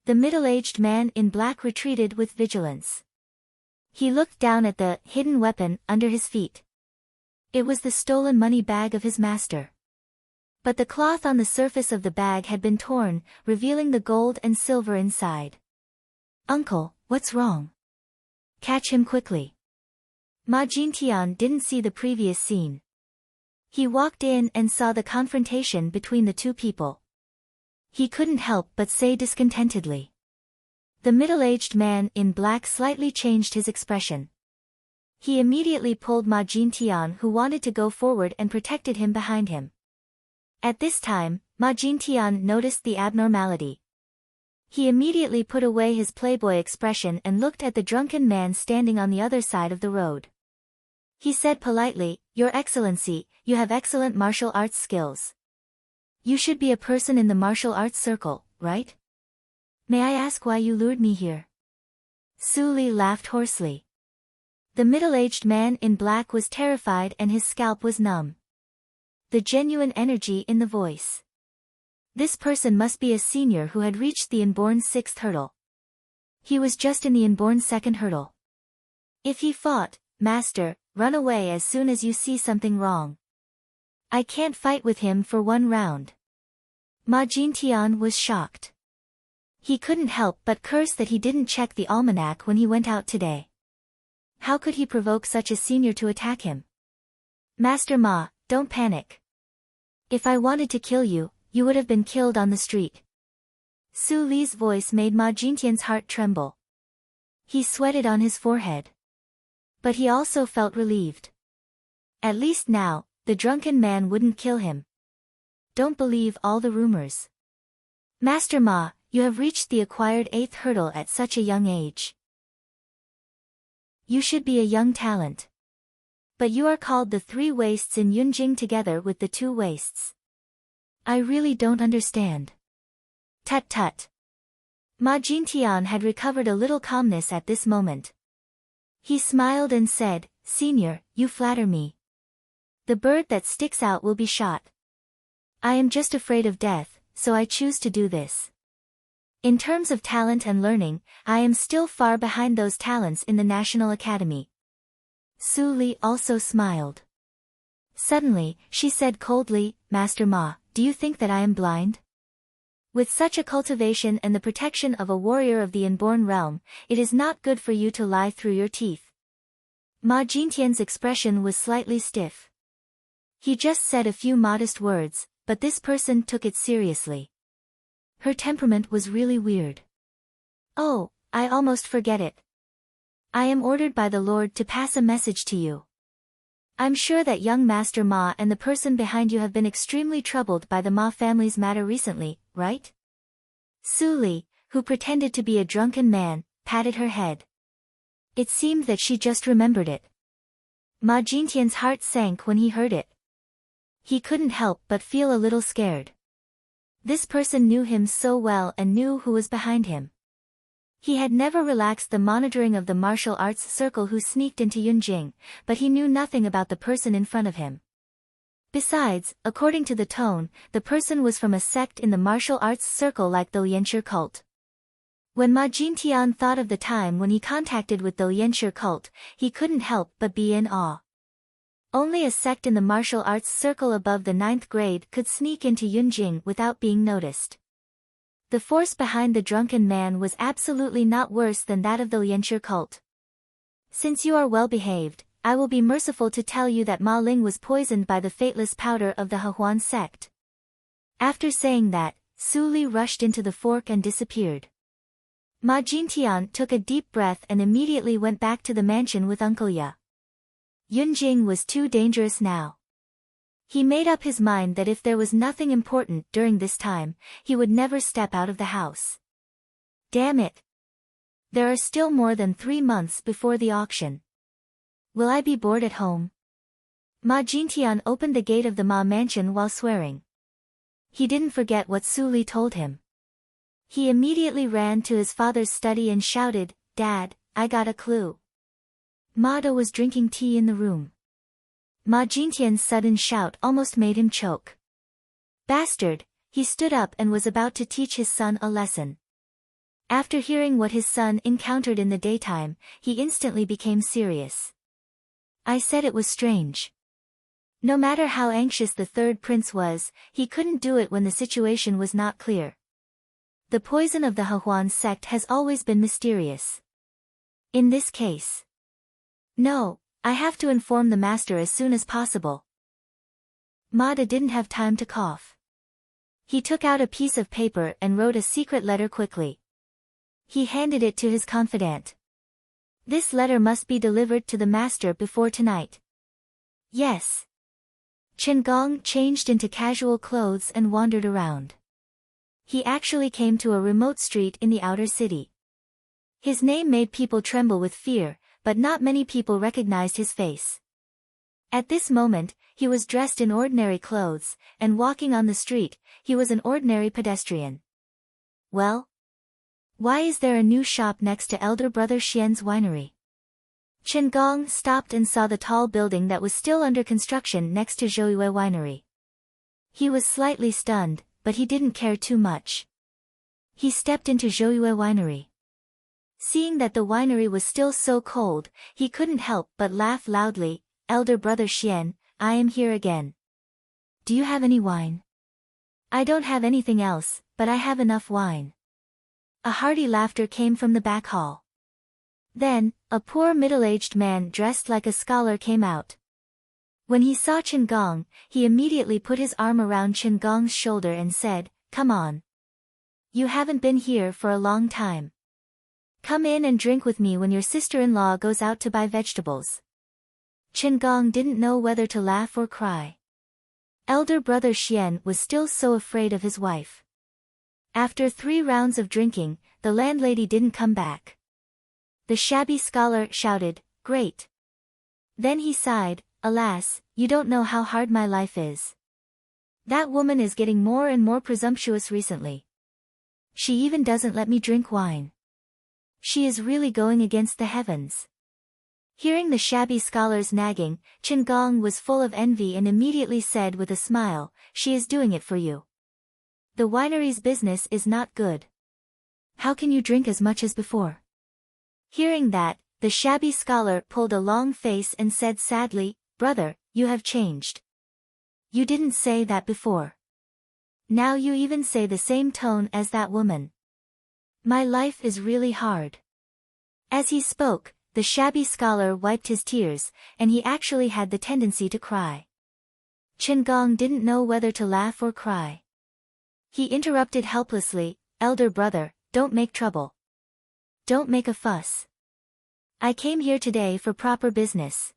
The middle-aged man in black retreated with vigilance. He looked down at the hidden weapon under his feet. It was the stolen money bag of his master. But the cloth on the surface of the bag had been torn, revealing the gold and silver inside. "Uncle, what's wrong? Catch him quickly." Ma Jintian didn't see the previous scene. He walked in and saw the confrontation between the two people. He couldn't help but say discontentedly. The middle-aged man in black slightly changed his expression. He immediately pulled Ma Jintian, who wanted to go forward, and protected him behind him. At this time, Ma Jintian noticed the abnormality. He immediately put away his playboy expression and looked at the drunken man standing on the other side of the road. He said politely, "Your Excellency, you have excellent martial arts skills. You should be a person in the martial arts circle, right? May I ask why you lured me here?" Su Li laughed hoarsely. The middle-aged man in black was terrified and his scalp was numb. The genuine energy in the voice. This person must be a senior who had reached the inborn 6th hurdle. He was just in the inborn 2nd hurdle. If he fought, "Master, run away as soon as you see something wrong. I can't fight with him for one round." Ma Jintian was shocked. He couldn't help but curse that he didn't check the almanac when he went out today. How could he provoke such a senior to attack him? "Master Ma, don't panic. If I wanted to kill you, you would have been killed on the street." Su Li's voice made Ma Jintian's heart tremble. He sweated on his forehead. But he also felt relieved. At least now, the drunken man wouldn't kill him. Don't believe all the rumors. "Master Ma, you have reached the acquired 8th hurdle at such a young age. You should be a young talent. But you are called the 3 wastes in Yunjing together with the 2 wastes. I really don't understand." "Tut tut." Ma Jintian had recovered a little calmness at this moment. He smiled and said, "Senior, you flatter me. The bird that sticks out will be shot. I am just afraid of death, so I choose to do this. In terms of talent and learning, I am still far behind those talents in the National Academy." Su Li also smiled. Suddenly, she said coldly, "Master Ma, do you think that I am blind? With such a cultivation and the protection of a warrior of the inborn realm, it is not good for you to lie through your teeth." Ma Jintian's expression was slightly stiff. He just said a few modest words, but this person took it seriously. Her temperament was really weird. "Oh, I almost forget it. I am ordered by the Lord to pass a message to you. I'm sure that young Master Ma and the person behind you have been extremely troubled by the Ma family's matter recently, right?" Su Li, who pretended to be a drunken man, patted her head. It seemed that she just remembered it. Ma Jintian's heart sank when he heard it. He couldn't help but feel a little scared. This person knew him so well and knew who was behind him. He had never relaxed the monitoring of the martial arts circle who sneaked into Yunjing, but he knew nothing about the person in front of him. Besides, according to the tone, the person was from a sect in the martial arts circle like the Lianshi cult. When Ma Jintian thought of the time when he contacted with the Lianshi cult, he couldn't help but be in awe. Only a sect in the martial arts circle above the 9th grade could sneak into Yunjing without being noticed. The force behind the drunken man was absolutely not worse than that of the Lianshi cult. "Since you are well behaved, I will be merciful to tell you that Ma Ling was poisoned by the fateless powder of the Hehuan sect." After saying that, Su Li rushed into the fork and disappeared. Ma Jintian took a deep breath and immediately went back to the mansion with Uncle Ya. Yunjing was too dangerous now. He made up his mind that if there was nothing important during this time, he would never step out of the house. Damn it! There are still more than 3 months before the auction. Will I be bored at home? Ma Jintian opened the gate of the Ma mansion while swearing. He didn't forget what Su Li told him. He immediately ran to his father's study and shouted, "Dad, I got a clue." Ma Da was drinking tea in the room. Ma Jintian's sudden shout almost made him choke. Bastard! He stood up and was about to teach his son a lesson. After hearing what his son encountered in the daytime, he instantly became serious. I said it was strange. No matter how anxious the third prince was, he couldn't do it when the situation was not clear. The poison of the Hehuan sect has always been mysterious. In this case. No, I have to inform the master as soon as possible. Ma Da didn't have time to cough. He took out a piece of paper and wrote a secret letter quickly. He handed it to his confidant. This letter must be delivered to the master before tonight. Yes. Chen Gong changed into casual clothes and wandered around. He actually came to a remote street in the outer city. His name made people tremble with fear, but not many people recognized his face. At this moment, he was dressed in ordinary clothes, and walking on the street, he was an ordinary pedestrian. Well? Why is there a new shop next to elder brother Xian's winery? Chen Gong stopped and saw the tall building that was still under construction next to Zhouyue winery. He was slightly stunned, but he didn't care too much. He stepped into Zhouyue winery. Seeing that the winery was still so cold, he couldn't help but laugh loudly. Elder brother Xian, I am here again. Do you have any wine? I don't have anything else, but I have enough wine. A hearty laughter came from the back hall. Then, a poor middle-aged man dressed like a scholar came out. When he saw Chen Gong, he immediately put his arm around Chen Gong's shoulder and said, "Come on. You haven't been here for a long time. Come in and drink with me when your sister-in-law goes out to buy vegetables." Chen Gong didn't know whether to laugh or cry. Elder brother Xian was still so afraid of his wife. After 3 rounds of drinking, the landlady didn't come back. The shabby scholar shouted, "Great." Then he sighed, "Alas, you don't know how hard my life is. That woman is getting more and more presumptuous recently. She even doesn't let me drink wine. She is really going against the heavens." Hearing the shabby scholar's nagging, Chen Gong was full of envy and immediately said with a smile, "She is doing it for you. The winery's business is not good. How can you drink as much as before?" Hearing that, the shabby scholar pulled a long face and said sadly, "Brother, you have changed. You didn't say that before. Now you even say the same tone as that woman. My life is really hard." As he spoke, the shabby scholar wiped his tears, and he actually had the tendency to cry. Chen Gong didn't know whether to laugh or cry. He interrupted helplessly, "Elder brother, don't make trouble. Don't make a fuss. I came here today for proper business.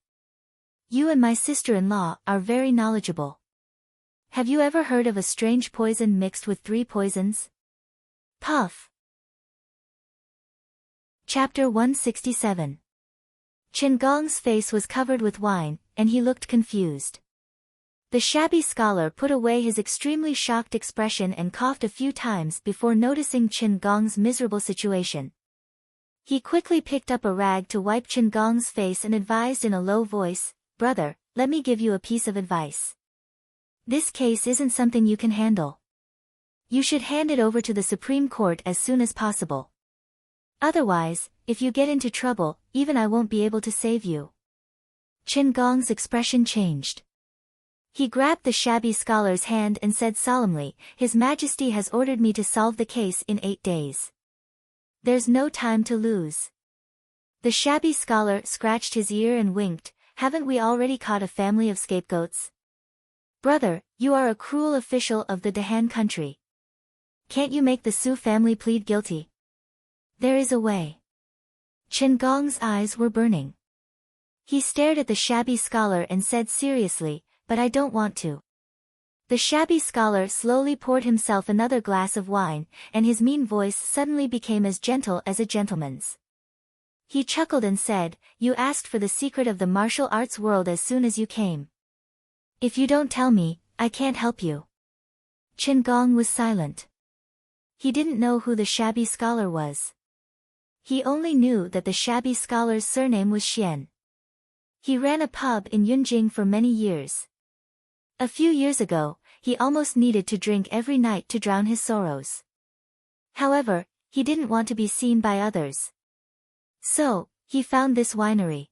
You and my sister-in-law are very knowledgeable. Have you ever heard of a strange poison mixed with 3 poisons? Puff." Chapter 167. Chen Gong's face was covered with wine, and he looked confused. The shabby scholar put away his extremely shocked expression and coughed a few times before noticing Chen Gong's miserable situation. He quickly picked up a rag to wipe Chen Gong's face and advised in a low voice, "Brother, let me give you a piece of advice. This case isn't something you can handle. You should hand it over to the Supreme Court as soon as possible. Otherwise, if you get into trouble, even I won't be able to save you." Chen Gong's expression changed. He grabbed the shabby scholar's hand and said solemnly, "His Majesty has ordered me to solve the case in 8 days. There's no time to lose." The shabby scholar scratched his ear and winked, "Haven't we already caught a family of scapegoats? Brother, you are a cruel official of the Dahan country. Can't you make the Su family plead guilty?" "There is a way." Chen Gong's eyes were burning. He stared at the shabby scholar and said seriously, "But I don't want to." The shabby scholar slowly poured himself another glass of wine, and his mean voice suddenly became as gentle as a gentleman's. He chuckled and said, "You asked for the secret of the martial arts world as soon as you came. If you don't tell me, I can't help you." Qin Gong was silent. He didn't know who the shabby scholar was. He only knew that the shabby scholar's surname was Xian. He ran a pub in Yunjing for many years. A few years ago, he almost needed to drink every night to drown his sorrows. However, he didn't want to be seen by others. So, he found this winery.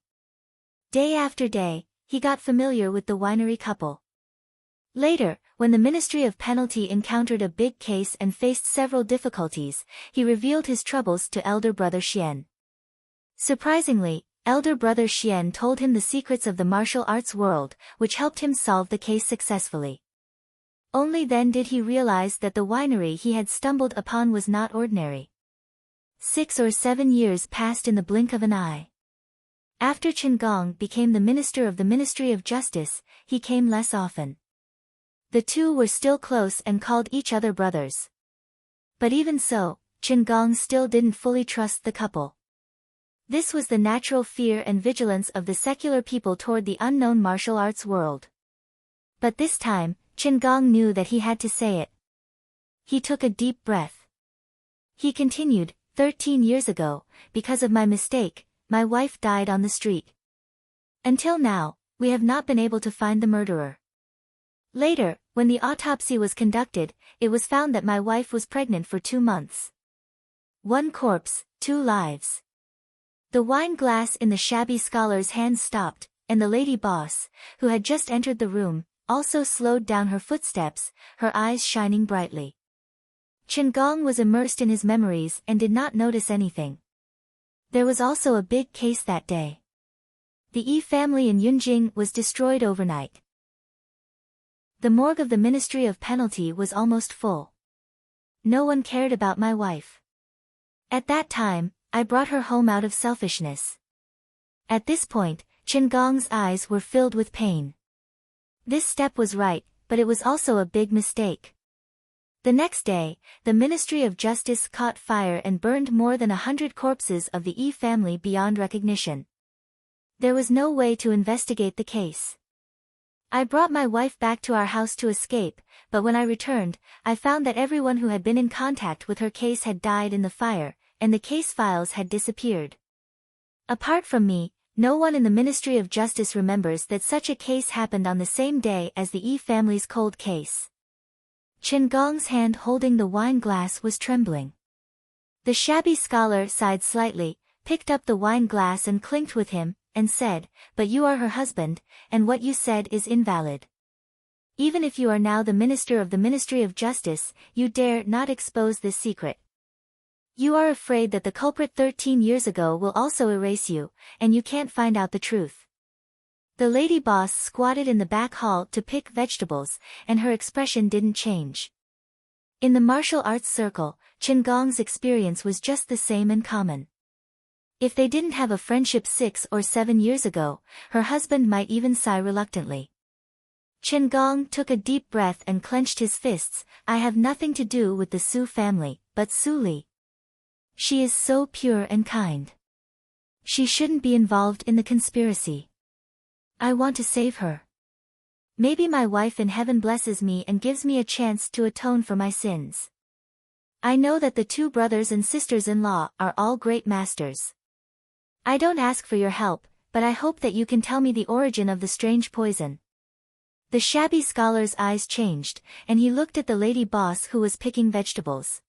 Day after day, he got familiar with the winery couple. Later, when the Ministry of Penalty encountered a big case and faced several difficulties, he revealed his troubles to elder brother Xian. Surprisingly, elder brother Xian told him the secrets of the martial arts world, which helped him solve the case successfully. Only then did he realize that the winery he had stumbled upon was not ordinary. 6 or 7 years passed in the blink of an eye. After Qin Gong became the minister of the Ministry of Justice, he came less often. The two were still close and called each other brothers. But even so, Qin Gong still didn't fully trust the couple. This was the natural fear and vigilance of the secular people toward the unknown martial arts world. But this time, Qin Gong knew that he had to say it. He took a deep breath. He continued, 13 years ago, because of my mistake, my wife died on the street. Until now, we have not been able to find the murderer. Later, when the autopsy was conducted, it was found that my wife was pregnant for 2 months. 1 corpse, 2 lives. The wine glass in the shabby scholar's hand stopped, and the lady boss, who had just entered the room, also slowed down her footsteps, her eyes shining brightly. Qin Gong was immersed in his memories and did not notice anything. There was also a big case that day. The Yi family in Yunjing was destroyed overnight. The morgue of the Ministry of Penalty was almost full. No one cared about my wife. At that time, I brought her home out of selfishness. At this point, Qin Gong's eyes were filled with pain. This step was right, but it was also a big mistake. The next day, the Ministry of Justice caught fire and burned more than 100 corpses of the Yi family beyond recognition. There was no way to investigate the case. I brought my wife back to our house to escape, but when I returned, I found that everyone who had been in contact with her case had died in the fire, and the case files had disappeared. Apart from me, no one in the Ministry of Justice remembers that such a case happened on the same day as the Yi family's cold case. Qin Gong's hand holding the wine glass was trembling. The shabby scholar sighed slightly, picked up the wine glass and clinked with him, and said, "But you are her husband, and what you said is invalid. Even if you are now the minister of the Ministry of Justice, you dare not expose this secret. You are afraid that the culprit 13 years ago will also erase you, and you can't find out the truth." The lady boss squatted in the back hall to pick vegetables, and her expression didn't change. In the martial arts circle, Qin Gong's experience was just the same and common. If they didn't have a friendship 6 or 7 years ago, her husband might even sigh reluctantly. Qin Gong took a deep breath and clenched his fists. "I have nothing to do with the Su family, but Su Li. She is so pure and kind. She shouldn't be involved in the conspiracy. I want to save her. Maybe my wife in heaven blesses me and gives me a chance to atone for my sins. I know that the 2 brothers and sisters-in-law are all great masters. I don't ask for your help, but I hope that you can tell me the origin of the strange poison." The shabby scholar's eyes changed, and he looked at the lady boss who was picking vegetables.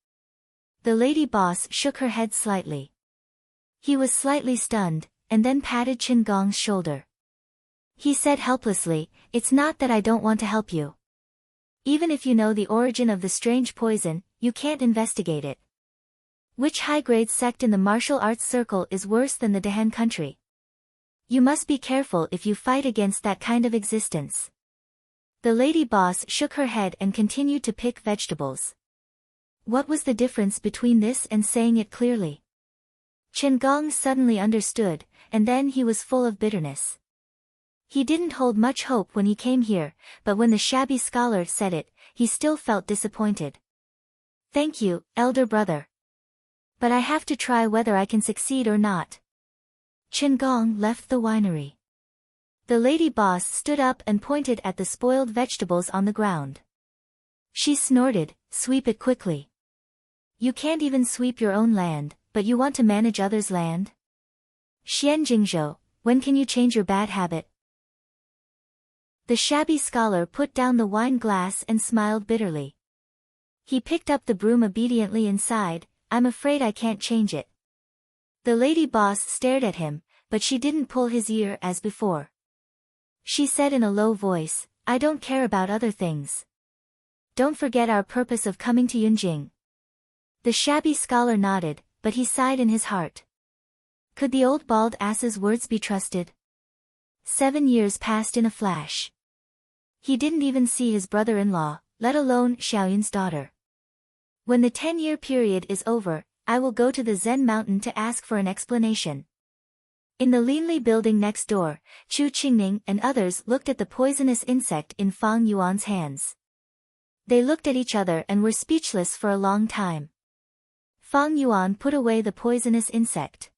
The lady boss shook her head slightly. He was slightly stunned, and then patted Qin Gong's shoulder. He said helplessly, "It's not that I don't want to help you. Even if you know the origin of the strange poison, you can't investigate it. Which high-grade sect in the martial arts circle is worse than the Dahan country? You must be careful if you fight against that kind of existence." The lady boss shook her head and continued to pick vegetables. What was the difference between this and saying it clearly? Qin Gong suddenly understood, and then he was full of bitterness. He didn't hold much hope when he came here, but when the shabby scholar said it, he still felt disappointed. Thank you, elder brother. But I have to try whether I can succeed or not. Qingong left the winery. The lady boss stood up and pointed at the spoiled vegetables on the ground. She snorted, sweep it quickly. You can't even sweep your own land, but you want to manage others' land? Xianjingzhou, when can you change your bad habit? The shabby scholar put down the wine glass and smiled bitterly. He picked up the broom obediently and sighed, I'm afraid I can't change it. The lady boss stared at him, but she didn't pull his ear as before. She said in a low voice, I don't care about other things. Don't forget our purpose of coming to Yunjing. The shabby scholar nodded, but he sighed in his heart. Could the old bald ass's words be trusted? 7 years passed in a flash. He didn't even see his brother-in-law, let alone Xiaoyun's daughter. When the 10-year period is over, I will go to the Zen mountain to ask for an explanation. In the Linli building next door, Chu Qingning and others looked at the poisonous insect in Fang Yuan's hands. They looked at each other and were speechless for a long time. Fang Yuan put away the poisonous insect.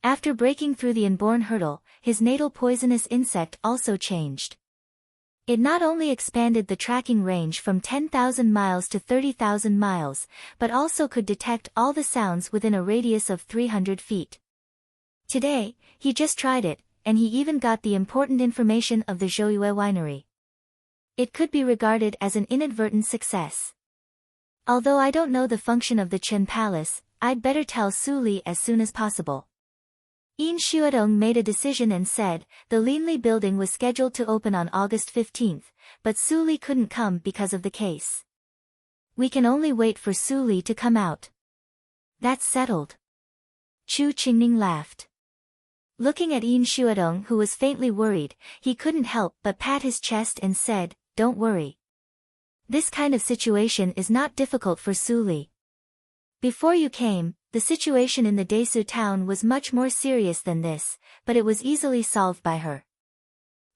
After breaking through the inborn hurdle, his natal poisonous insect also changed. It not only expanded the tracking range from 10,000 miles to 30,000 miles, but also could detect all the sounds within a radius of 300 feet. Today, he just tried it, and he even got the important information of the Zhouyue winery. It could be regarded as an inadvertent success. Although I don't know the function of the Qin Palace, I'd better tell Su Li as soon as possible. Yin Xuedong made a decision and said, the Linli building was scheduled to open on August 15th, but Su Li couldn't come because of the case. We can only wait for Su Li to come out. That's settled. Chu Qingning laughed. Looking at Yin Xuedong, who was faintly worried, he couldn't help but pat his chest and said, don't worry. This kind of situation is not difficult for Su Li. Before you came, the situation in the Desu town was much more serious than this, but it was easily solved by her.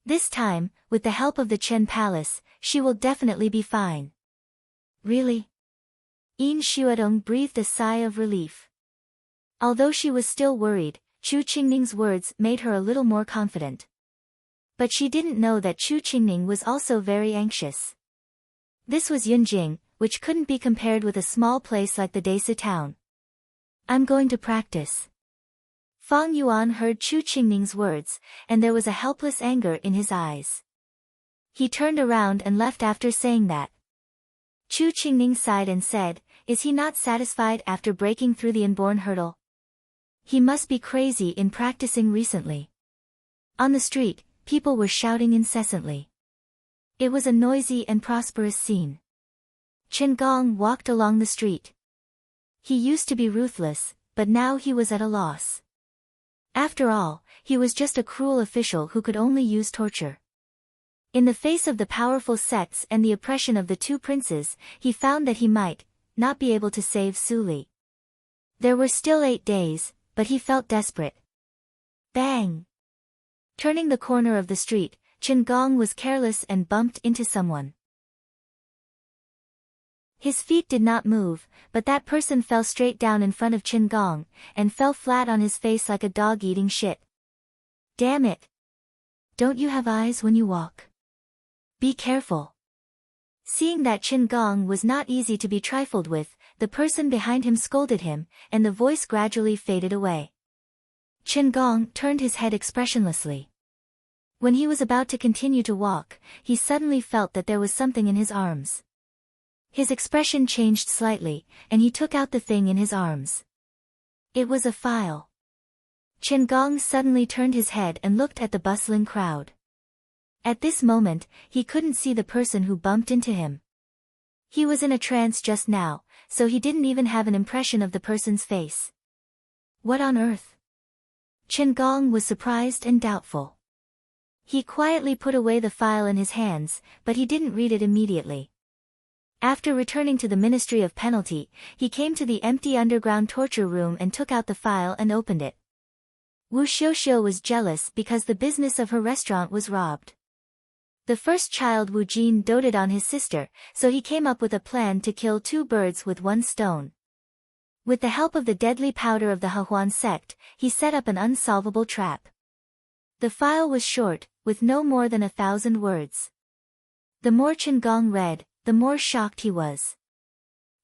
This time, with the help of the Chen Palace, she will definitely be fine. Really? Yin Xuedong breathed a sigh of relief. Although she was still worried, Chu Qingning's words made her a little more confident. But she didn't know that Chu Qingning was also very anxious. This was Yunjing, which couldn't be compared with a small place like the Desu town. I'm going to practice. Fang Yuan heard Chu Qingning's words, and there was a helpless anger in his eyes. He turned around and left after saying that. Chu Qingning sighed and said, is he not satisfied after breaking through the inborn hurdle? He must be crazy in practicing recently. On the street, people were shouting incessantly. It was a noisy and prosperous scene. Qingong walked along the street. He used to be ruthless, but now he was at a loss. After all, he was just a cruel official who could only use torture. In the face of the powerful sects and the oppression of the two princes, he found that he might not be able to save Su Li. There were still 8 days, but he felt desperate. Bang! Turning the corner of the street, Qingong was careless and bumped into someone. His feet did not move, but that person fell straight down in front of Qingong, and fell flat on his face like a dog eating shit. Damn it! Don't you have eyes when you walk? Be careful. Seeing that Qingong was not easy to be trifled with, the person behind him scolded him, and the voice gradually faded away. Qingong turned his head expressionlessly. When he was about to continue to walk, he suddenly felt that there was something in his arms. His expression changed slightly, and he took out the thing in his arms. It was a file. Qingong suddenly turned his head and looked at the bustling crowd. At this moment, he couldn't see the person who bumped into him. He was in a trance just now, so he didn't even have an impression of the person's face. What on earth? Qingong was surprised and doubtful. He quietly put away the file in his hands, but he didn't read it immediately. After returning to the Ministry of Penalty, he came to the empty underground torture room and took out the file and opened it. Wu Xiuxiu was jealous because the business of her restaurant was robbed. The first child Wu Jin doted on his sister, so he came up with a plan to kill two birds with one stone. With the help of the deadly powder of the Hehuan sect, he set up an unsolvable trap. The file was short, with no more than 1,000 words. The more Chen Gong read, the more shocked he was.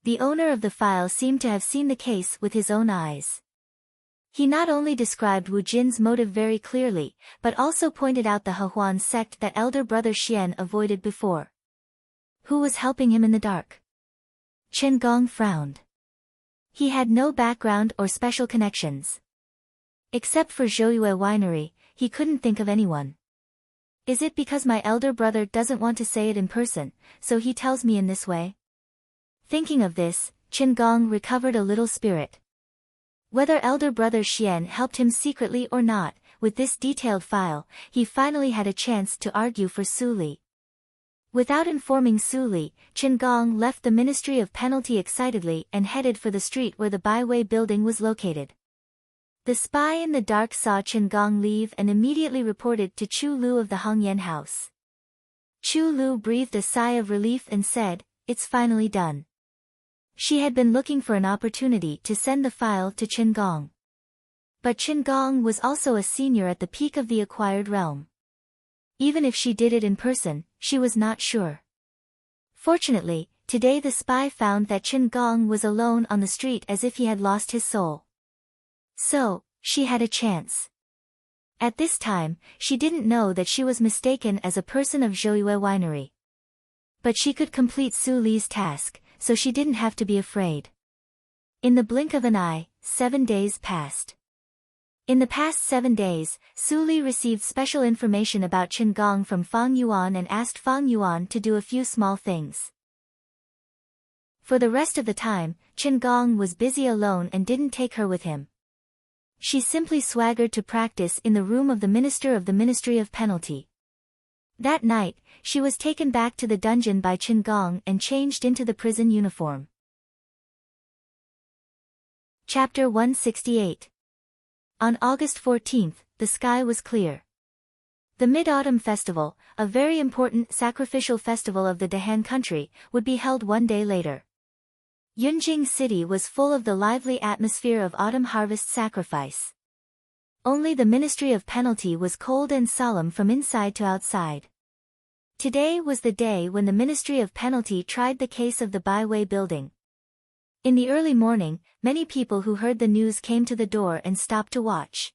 The owner of the file seemed to have seen the case with his own eyes. He not only described Wu Jin's motive very clearly, but also pointed out the Hehuan sect that elder brother Xian avoided before. Who was helping him in the dark? Chen Gong frowned. He had no background or special connections. Except for Zhouyue Winery, he couldn't think of anyone. Is it because my elder brother doesn't want to say it in person, so he tells me in this way? Thinking of this, Chen Gong recovered a little spirit. Whether elder brother Xian helped him secretly or not, with this detailed file, he finally had a chance to argue for Su Li. Without informing Su Li, Chen Gong left the Ministry of Penalty excitedly and headed for the street where the Baiwei building was located. The spy in the dark saw Chen Gong leave and immediately reported to Chu Lu of the Hongyan house. Chu Lu breathed a sigh of relief and said, "It's finally done." She had been looking for an opportunity to send the file to Chen Gong. But Chen Gong was also a senior at the peak of the acquired realm. Even if she did it in person, she was not sure. Fortunately, today the spy found that Chen Gong was alone on the street as if he had lost his soul. So, she had a chance. At this time, she didn't know that she was mistaken as a person of Zhouyue Winery. But she could complete Su Li's task, so she didn't have to be afraid. In the blink of an eye, 7 days passed. In the past 7 days, Su Li received special information about Chen Gong from Fang Yuan and asked Fang Yuan to do a few small things. For the rest of the time, Chen Gong was busy alone and didn't take her with him. She simply swaggered to practice in the room of the Minister of the Ministry of Penalty. That night, she was taken back to the dungeon by Chen Gong and changed into the prison uniform. Chapter 168. On August 14th, the sky was clear. The Mid-Autumn Festival, a very important sacrificial festival of the Dehan country, would be held 1 day later. Yunjing City was full of the lively atmosphere of autumn harvest sacrifice. Only the Ministry of Penalty was cold and solemn from inside to outside. Today was the day when the Ministry of Penalty tried the case of the Baiwei building. In the early morning, many people who heard the news came to the door and stopped to watch.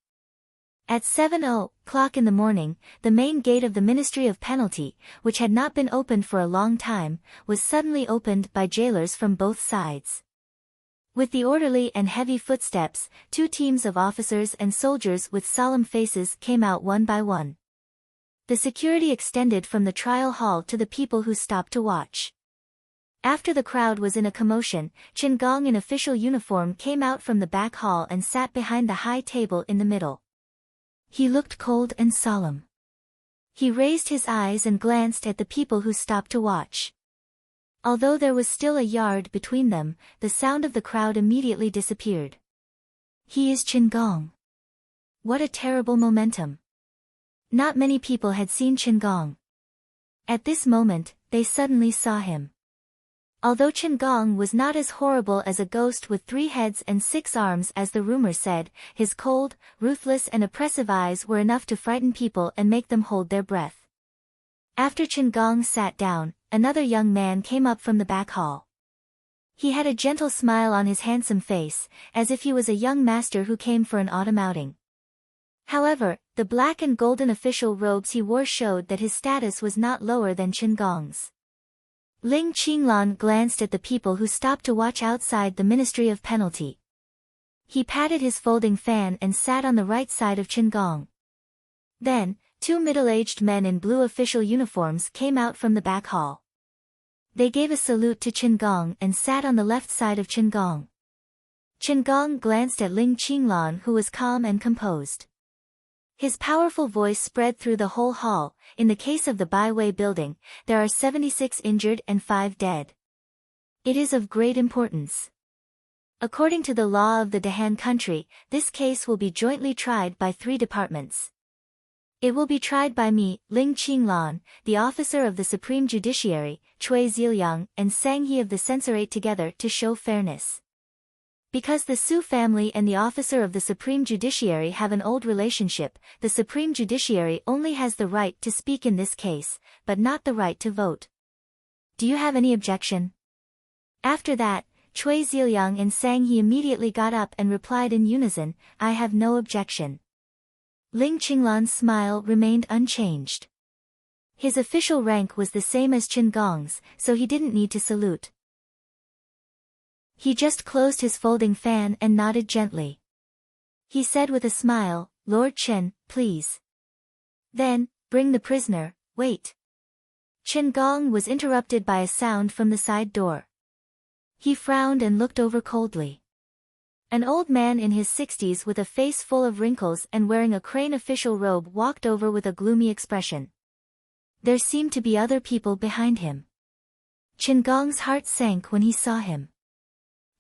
At 7 o'clock in the morning, the main gate of the Ministry of Penalty, which had not been opened for a long time, was suddenly opened by jailers from both sides. With the orderly and heavy footsteps, 2 teams of officers and soldiers with solemn faces came out one by one. The security extended from the trial hall to the people who stopped to watch. After the crowd was in a commotion, Chen Gong in official uniform came out from the back hall and sat behind the high table in the middle. He looked cold and solemn. He raised his eyes and glanced at the people who stopped to watch. Although there was still a yard between them, the sound of the crowd immediately disappeared. He is Chen Gong. What a terrible momentum. Not many people had seen Chen Gong. At this moment, they suddenly saw him. Although Chen Gong was not as horrible as a ghost with 3 heads and 6 arms as the rumor said, his cold, ruthless and oppressive eyes were enough to frighten people and make them hold their breath. After Chen Gong sat down, another young man came up from the back hall. He had a gentle smile on his handsome face, as if he was a young master who came for an autumn outing. However, the black and golden official robes he wore showed that his status was not lower than Chen Gong's. Ling Qinglan glanced at the people who stopped to watch outside the Ministry of Penalty. He patted his folding fan and sat on the right side of Chen Gong. Then, 2 middle-aged men in blue official uniforms came out from the back hall. They gave a salute to Chen Gong and sat on the left side of Chen Gong. Chen Gong glanced at Ling Qinglan, who was calm and composed. His powerful voice spread through the whole hall. In the case of the Baiwei building, there are 76 injured and 5 dead. It is of great importance. According to the law of the Dahan country, this case will be jointly tried by 3 departments. It will be tried by me, Ling Qinglan, the officer of the Supreme Judiciary, Cui Ziliang, and Sang He of the Censorate together to show fairness. Because the Su family and the officer of the Supreme Judiciary have an old relationship, the Supreme Judiciary only has the right to speak in this case, but not the right to vote. Do you have any objection? After that, Cui Ziliang and Sang He immediately got up and replied in unison, I have no objection. Ling Qinglan's smile remained unchanged. His official rank was the same as Qin Gong's, so he didn't need to salute. He just closed his folding fan and nodded gently. He said with a smile, Lord Qin, please. Then, bring the prisoner, wait. Qin Gong was interrupted by a sound from the side door. He frowned and looked over coldly. An old man in his 60s with a face full of wrinkles and wearing a crane official robe walked over with a gloomy expression. There seemed to be other people behind him. Qin Gong's heart sank when he saw him.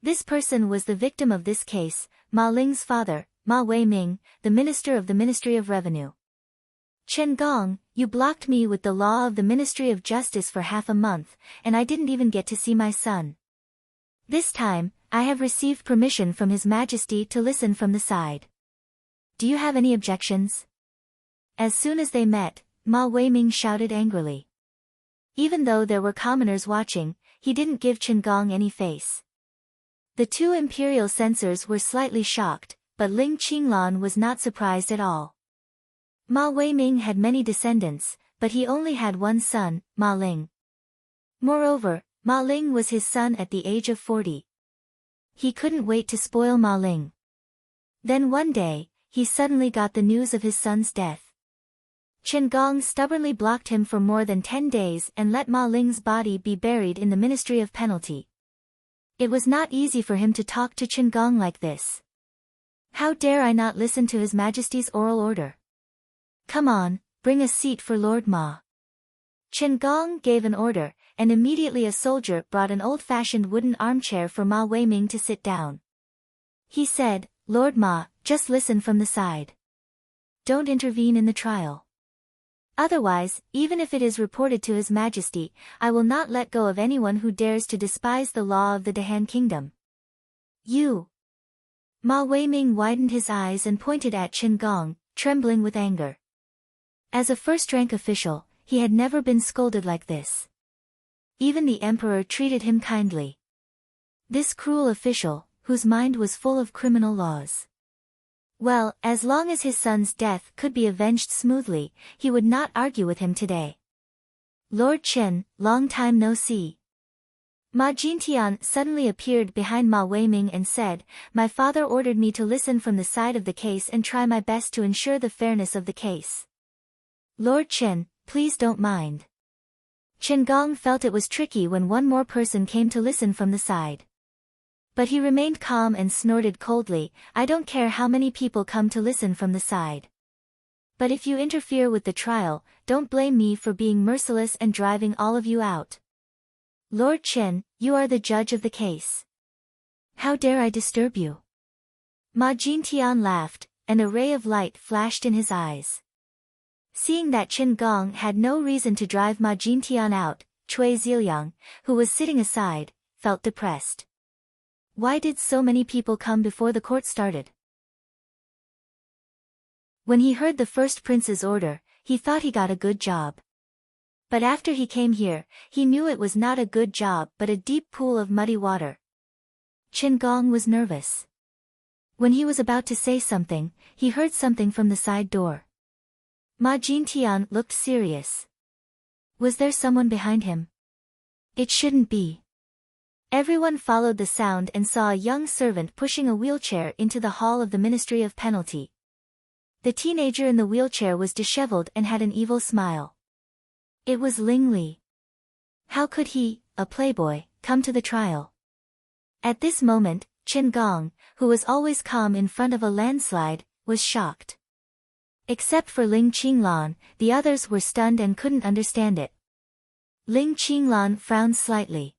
This person was the victim of this case, Ma Ling's father, Ma Weiming, the minister of the Ministry of Revenue. Qin Gong, you blocked me with the law of the Ministry of Justice for half a month, and I didn't even get to see my son. This time, I have received permission from His Majesty to listen from the side. Do you have any objections? As soon as they met, Ma Weiming shouted angrily. Even though there were commoners watching, he didn't give Qin Gong any face. The 2 imperial censors were slightly shocked, but Ling Qinglan was not surprised at all. Ma Weiming had many descendants, but he only had one son, Ma Ling. Moreover, Ma Ling was his son at the age of 40. He couldn't wait to spoil Ma Ling. Then one day, he suddenly got the news of his son's death. Qin Gong stubbornly blocked him for more than 10 days and let Ma Ling's body be buried in the Ministry of Penalty. It was not easy for him to talk to Qin Gong like this. How dare I not listen to His Majesty's oral order? Come on, bring a seat for Lord Ma. Qin Gong gave an order, and immediately a soldier brought an old-fashioned wooden armchair for Ma Weiming to sit down. He said, Lord Ma, just listen from the side. Don't intervene in the trial. Otherwise, even if it is reported to His Majesty, I will not let go of anyone who dares to despise the law of the Dahan Kingdom. You. Ma Weiming widened his eyes and pointed at Qin Gong, trembling with anger. As a first-rank official, he had never been scolded like this. Even the emperor treated him kindly. This cruel official, whose mind was full of criminal laws. Well, as long as his son's death could be avenged smoothly, he would not argue with him today. Lord Qin, long time no see. Ma Jintian suddenly appeared behind Ma Weiming and said, My father ordered me to listen from the side of the case and try my best to ensure the fairness of the case. Lord Qin, please don't mind. Qin Gong felt it was tricky when one more person came to listen from the side. But he remained calm and snorted coldly, I don't care how many people come to listen from the side. But if you interfere with the trial, don't blame me for being merciless and driving all of you out. Lord Qin, you are the judge of the case. How dare I disturb you? Ma Jintian laughed, and a ray of light flashed in his eyes. Seeing that Qin Gong had no reason to drive Ma Jintian out, Cui Ziliang, who was sitting aside, felt depressed. Why did so many people come before the court started? When he heard the first prince's order, he thought he got a good job. But after he came here, he knew it was not a good job but a deep pool of muddy water. Qin Gong was nervous. When he was about to say something, he heard something from the side door. Ma Jintian looked serious. Was there someone behind him? It shouldn't be. Everyone followed the sound and saw a young servant pushing a wheelchair into the hall of the Ministry of Penalty. The teenager in the wheelchair was disheveled and had an evil smile. It was Ling Li. How could he, a playboy, come to the trial? At this moment, Qin Gong, who was always calm in front of a landslide, was shocked. Except for Ling Qinglan, the others were stunned and couldn't understand it. Ling Qinglan frowned slightly.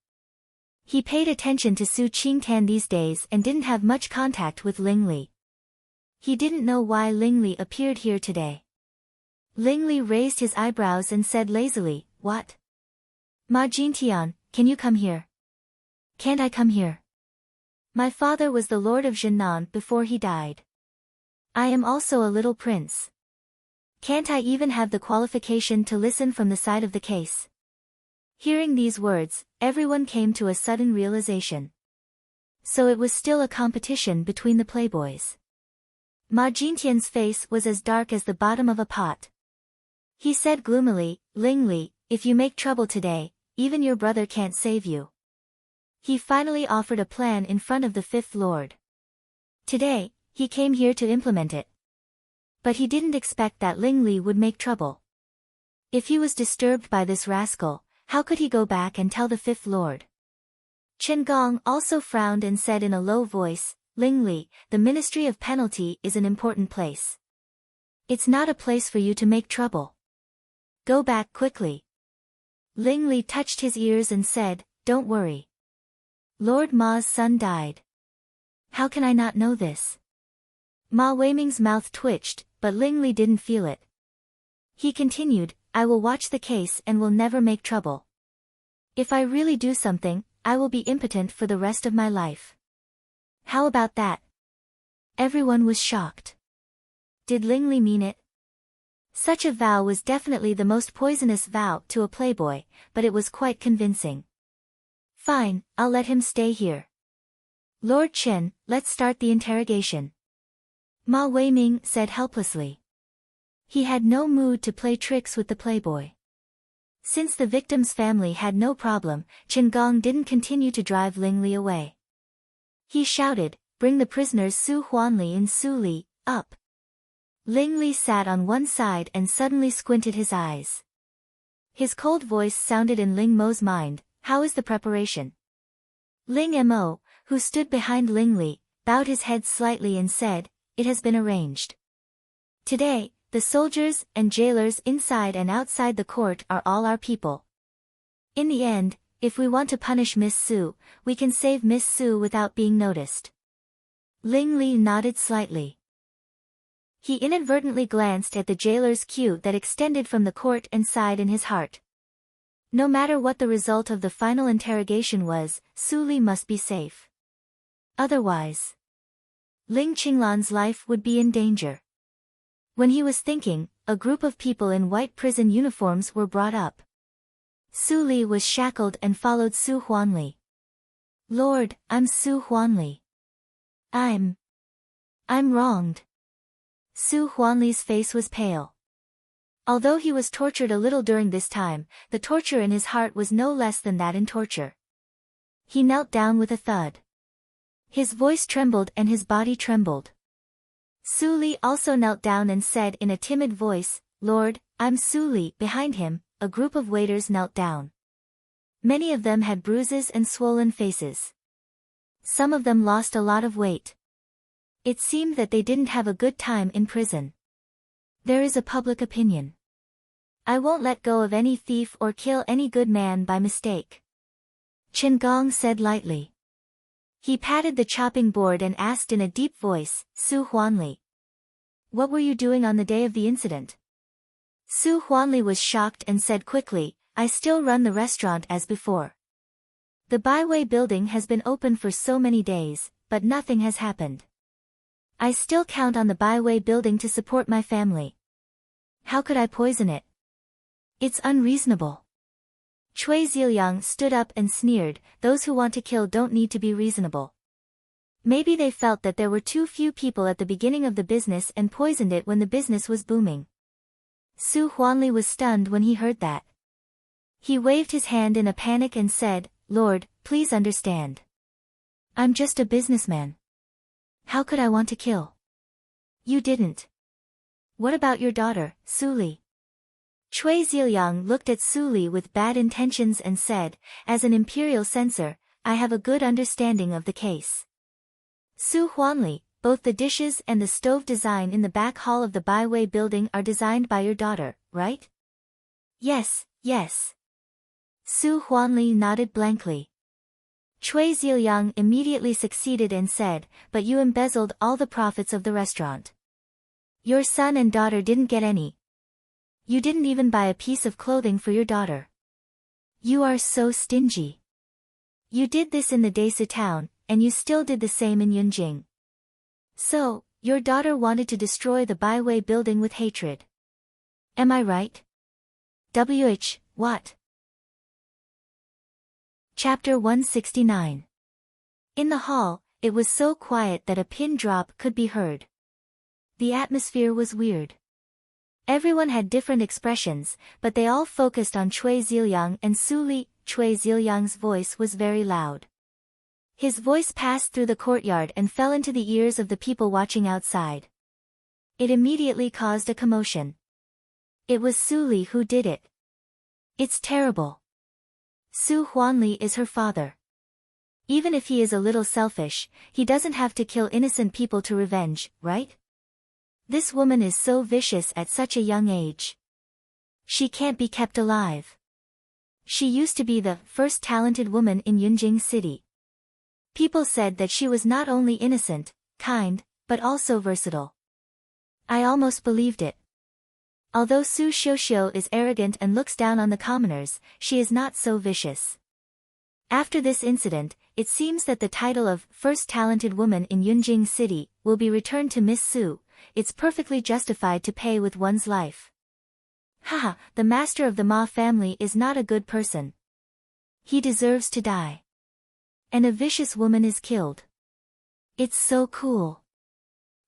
He paid attention to Su Qingtan these days and didn't have much contact with Ling Li. He didn't know why Ling Li appeared here today. Ling Li raised his eyebrows and said lazily, "What? Ma Jintian, can you come here?" "Can't I come here? My father was the Lord of Zhennan before he died. I am also a little prince. Can't I even have the qualification to listen from the side of the case?" Hearing these words, everyone came to a sudden realization. So it was still a competition between the playboys. Ma Jintian's face was as dark as the bottom of a pot. He said gloomily, "Ling Li, if you make trouble today, even your brother can't save you." He finally offered a plan in front of the Fifth Lord. Today, he came here to implement it. But he didn't expect that Ling Li would make trouble. If he was disturbed by this rascal, how could he go back and tell the Fifth Lord? Chen Gong also frowned and said in a low voice, "Ling Li, the Ministry of Penalty is an important place. It's not a place for you to make trouble. Go back quickly." Ling Li touched his ears and said, "Don't worry. Lord Ma's son died. How can I not know this?" Ma Weiming's mouth twitched, but Ling Li didn't feel it. He continued, "I will watch the case and will never make trouble. If I really do something, I will be impotent for the rest of my life." "How about that?" Everyone was shocked. Did Ling Li mean it? Such a vow was definitely the most poisonous vow to a playboy, but it was quite convincing. "Fine, I'll let him stay here. Lord Chen, let's start the interrogation." Ma Weiming said helplessly. He had no mood to play tricks with the playboy. Since the victim's family had no problem, Chen Gong didn't continue to drive Ling Li away. He shouted, "Bring the prisoners Su Huanli and Su Li, up." Ling Li sat on one side and suddenly squinted his eyes. His cold voice sounded in Ling Mo's mind, "How is the preparation?" Ling Mo, who stood behind Ling Li, bowed his head slightly and said, "It has been arranged. Today, the soldiers and jailers inside and outside the court are all our people. In the end, if we want to punish Miss Su, we can save Miss Su without being noticed." Ling Li nodded slightly. He inadvertently glanced at the jailer's queue that extended from the court and sighed in his heart. No matter what the result of the final interrogation was, Su Li must be safe. Otherwise, Ling Qinglan's life would be in danger. When he was thinking, a group of people in white prison uniforms were brought up. Su Li was shackled and followed Su Huanli. "Lord, I'm Su Huanli. I'm wronged." Su Huanli's face was pale. Although he was tortured a little during this time, the torture in his heart was no less than that in torture. He knelt down with a thud. His voice trembled and his body trembled. Su Li also knelt down and said in a timid voice, "Lord, I'm Su Li." Behind him, a group of waiters knelt down. Many of them had bruises and swollen faces. Some of them lost a lot of weight. It seemed that they didn't have a good time in prison. There is a public opinion. I won't let go of any thief or kill any good man by mistake. Chen Gong said lightly. He patted the chopping board and asked in a deep voice, "Su Huanli, what were you doing on the day of the incident?" Su Huanli was shocked and said quickly, "I still run the restaurant as before. The Baiwei building has been open for so many days, but nothing has happened. I still count on the Baiwei building to support my family. How could I poison it? It's unreasonable." Cui Ziliang stood up and sneered, "Those who want to kill don't need to be reasonable. Maybe they felt that there were too few people at the beginning of the business and poisoned it when the business was booming." Su Huanli was stunned when he heard that. He waved his hand in a panic and said, "Lord, please understand. I'm just a businessman. How could I want to kill? You didn't. What about your daughter, Su Li?" Cui Ziliang looked at Su Li with bad intentions and said, "As an imperial censor, I have a good understanding of the case. Su Huanli, both the dishes and the stove design in the back hall of the Baiwei building are designed by your daughter, right?" "Yes, yes." Su Huanli nodded blankly. Chui Ziliang immediately succeeded and said, but you embezzled all the profits of the restaurant. Your son and daughter didn't get any. You didn't even buy a piece of clothing for your daughter. You are so stingy. You did this in the Desu town, and you still did the same in Yunjing. So, your daughter wanted to destroy the Baiwei building with hatred. Am I right? What? Chapter 169. In the hall, it was so quiet that a pin drop could be heard. The atmosphere was weird. Everyone had different expressions, but they all focused on Chui Ziliang and Su Li. Chui Ziliang's voice was very loud. His voice passed through the courtyard and fell into the ears of the people watching outside. It immediately caused a commotion. It was Su Li who did it. It's terrible. Su Huanli is her father. Even if he is a little selfish, he doesn't have to kill innocent people to revenge, right? This woman is so vicious at such a young age. She can't be kept alive. She used to be the first talented woman in Yunjing City. People said that she was not only innocent, kind, but also versatile. I almost believed it. Although Su Xiuxiu is arrogant and looks down on the commoners, she is not so vicious. After this incident, it seems that the title of First Talented Woman in Yunjing City will be returned to Miss Su. It's perfectly justified to pay with one's life. Haha, the master of the Ma family is not a good person. He deserves to die. And a vicious woman is killed. It's so cool.